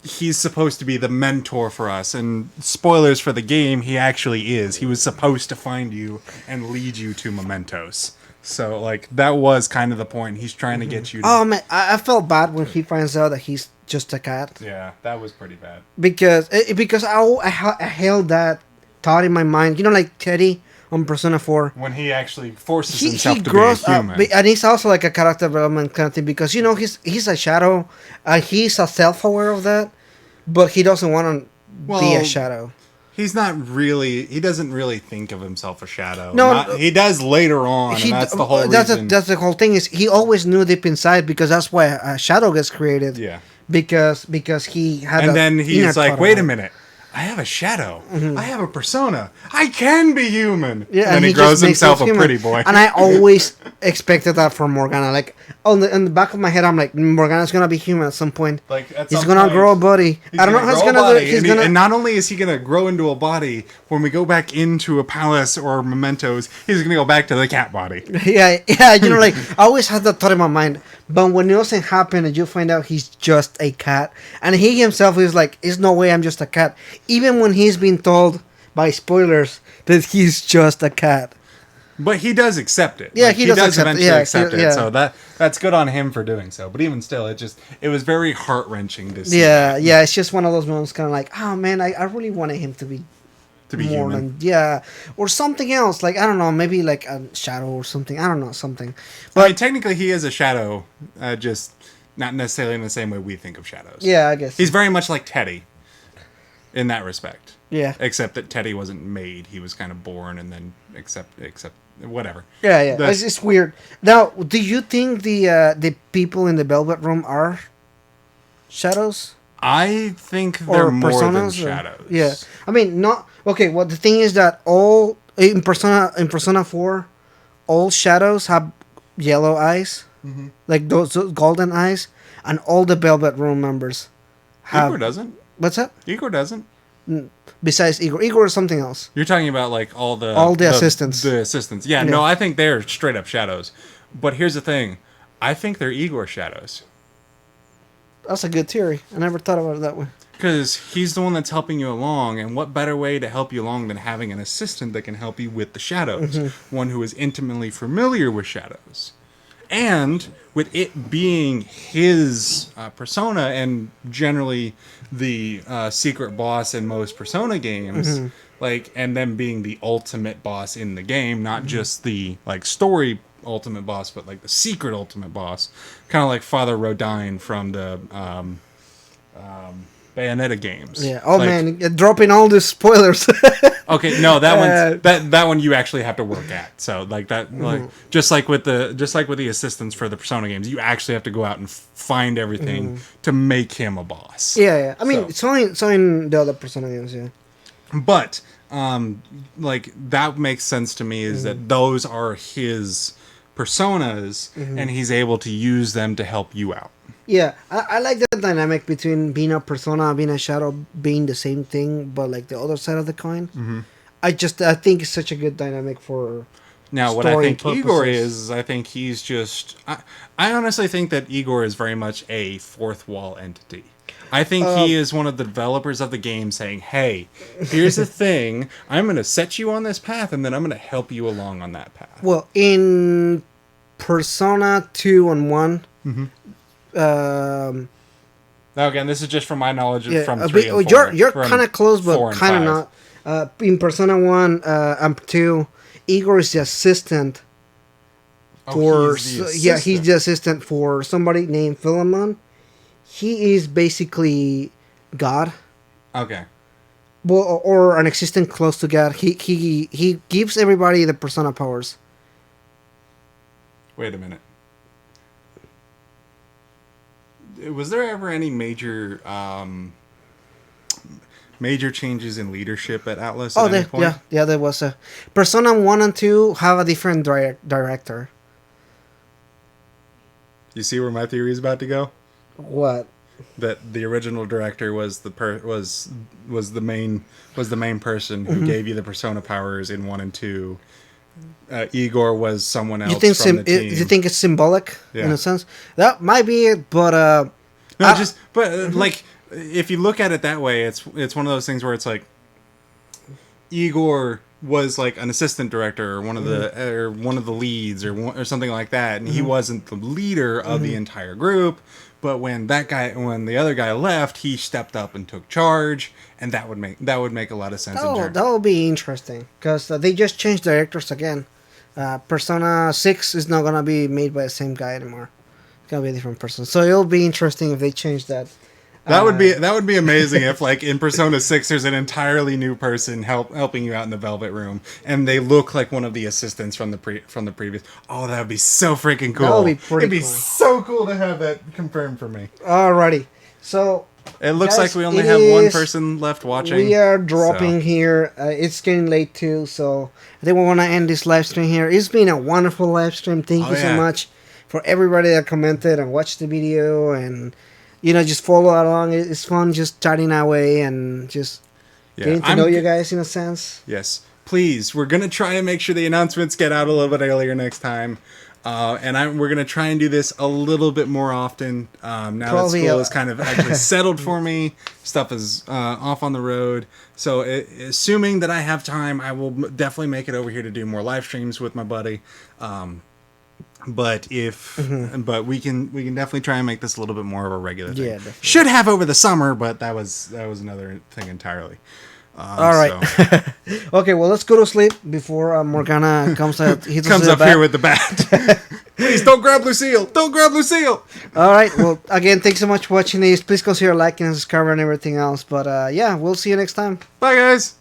he's supposed to be the mentor for us, and spoilers for the game, he actually is. He was supposed to find you and lead you to mementos. So, like, that was kind of the point. He's trying to get you to... Oh man, I felt bad when he finds out that he's just a cat. Yeah, that was pretty bad. Because I held that thought in my mind. You know, like Teddy on Persona 4. When he actually forces He himself to grows be a human. up, and he's also like a character development kind of thing because you know he's a shadow, he's a self-aware of that, but he doesn't want to be a shadow. He's not really... He doesn't really think of himself a shadow. No, he does later on, and that's the whole reason. That's the whole thing is he always knew deep inside because that's why a shadow gets created. Yeah. Because he had. And then inner he's like, thought wait about a it. minute. I have a shadow. I have a persona. I can be human. Yeah, and then he grows just makes himself a human. pretty boy. And I always expected that from Morgana. Like in the back of my head, I'm like, Morgana's gonna be human at some point. Like, at he's some gonna point, grow a body. I don't know how he's gonna do it. He's gonna. And not only is he gonna grow into a body, when we go back into a palace or mementos, he's gonna go back to the cat body. Yeah. You know, like I always had that thought in my mind. But when it doesn't happen, and you find out he's just a cat, and he himself is like, "There's no way I'm just a cat." Even when he's been told by spoilers that he's just a cat. But he does accept it. Yeah, Like, he does accept it. eventually Yeah, accept it. yeah. So that's good on him for doing so. But even still, it was very heart wrenching to see. Yeah, it's just one of those moments, kind of like, oh man, I really wanted him to be more human. than or something else. Like I don't know, maybe like a shadow or something. I don't know, something. But I mean, technically, he is a shadow, just not necessarily in the same way we think of shadows. Yeah, I guess He's very much like Teddy in that respect. Yeah. Except that Teddy wasn't made. He was kind of born and then accept whatever. Yeah. That's- It's weird. Now, do you think the people in the Velvet Room are shadows I think they're or more than personas? shadows. Yeah. I mean, not okay. Well, the thing is that all in Persona 4, all shadows have yellow eyes, like those golden eyes, and all the Velvet Room members have. Igor doesn't. What's that? Igor doesn't. Besides Igor, Igor is something else. You're talking about like all the assistants. The assistants. Yeah, no, I think they're straight up shadows. But here's the thing. I think they're Igor shadows. That's a good theory. I never thought about it that way. Because he's the one that's helping you along, and what better way to help you along than having an assistant that can help you with the shadows? One who is intimately familiar with shadows. And with it being his persona, and generally the secret boss in most Persona games, like, and them being the ultimate boss in the game, not just the like story ultimate boss, but like the secret ultimate boss, kind of like Father Rodine from the Bayonetta games. Yeah. Oh Like, man, you're dropping all these spoilers. okay, no, that one you actually have to work at. So like that, like just like with the assistants for the Persona games, you actually have to go out and find everything to make him a boss. Yeah. I mean, so in the other Persona games, yeah. But like that makes sense to me is that those are his personas, and he's able to use them to help you out. Yeah, I like the dynamic between being a persona and being a shadow being the same thing, but like the other side of the coin. I think it's such a good dynamic for. Now, what I story think Igor purposes. is I think he's just. I honestly think that Igor is very much a fourth wall entity. I think he is one of the developers of the game saying, hey, here's the thing. I'm going to set you on this path, and then I'm going to help you along on that path. Well, in Persona 2 and 1. Now, again, this is just from my knowledge from 3 and 4. You're from kind of close, 4 but and kind of 5. not. In Persona 1 and 2, Igor is the assistant for. He's the assistant for somebody named Philemon. He is basically God. Okay. Well, or an assistant close to God. He gives everybody the persona powers. Wait a minute. Was there ever any major changes in leadership at Atlas? At any point? There was a Persona 1 and 2 have a different director. You see where my theory is about to go? What? That the original director was was the main person who gave you the persona powers in 1 and 2. Igor was someone else from the team. You think it's symbolic in Yeah. a sense? That might be it, but No, like if you look at it that way, it's one of those things where it's like Igor was like an assistant director or one of the leads or something like that, and he wasn't the leader of the entire group. But when the other guy left, he stepped up and took charge, and that would make a lot of sense. that will be interesting because they just changed directors again. Persona 6 is not gonna be made by the same guy anymore. It's gonna be a different person. So it'll be interesting if they change that. That would be amazing if, like, in Persona 6, there's an entirely new person helping you out in the Velvet Room, and they look like one of the assistants from the previous. Oh, that would be so freaking cool! That would be pretty It'd be cool. so cool to have that confirmed for me. Alrighty, so It looks guys, like we only it have one is- person left watching. we are dropping so. here. It's getting late too, so I think we want to end this live stream here. It's been a wonderful live stream. Thank Oh, you so yeah. much for everybody that commented and watched the video and just follow along. It's fun just chatting our way and just getting to know you guys in a sense. Yes, please. We're gonna try to make sure the announcements get out a little bit earlier next time, we're gonna try and do this a little bit more often. Now Probably, that school is kind of actually settled for me, stuff is off on the road. So, assuming that I have time, I will definitely make it over here to do more live streams with my buddy. But but we can definitely try and make this a little bit more of a regular thing. Yeah, definitely. Should have over the summer, but that was another thing entirely. All right. So. Okay, well, let's go to sleep before Morgana comes out. Comes up here with the bat. Please don't grab Lucille. Don't grab Lucille. All right. Well, again, thanks so much for watching these. Please consider liking and subscribing and everything else. But yeah, we'll see you next time. Bye, guys.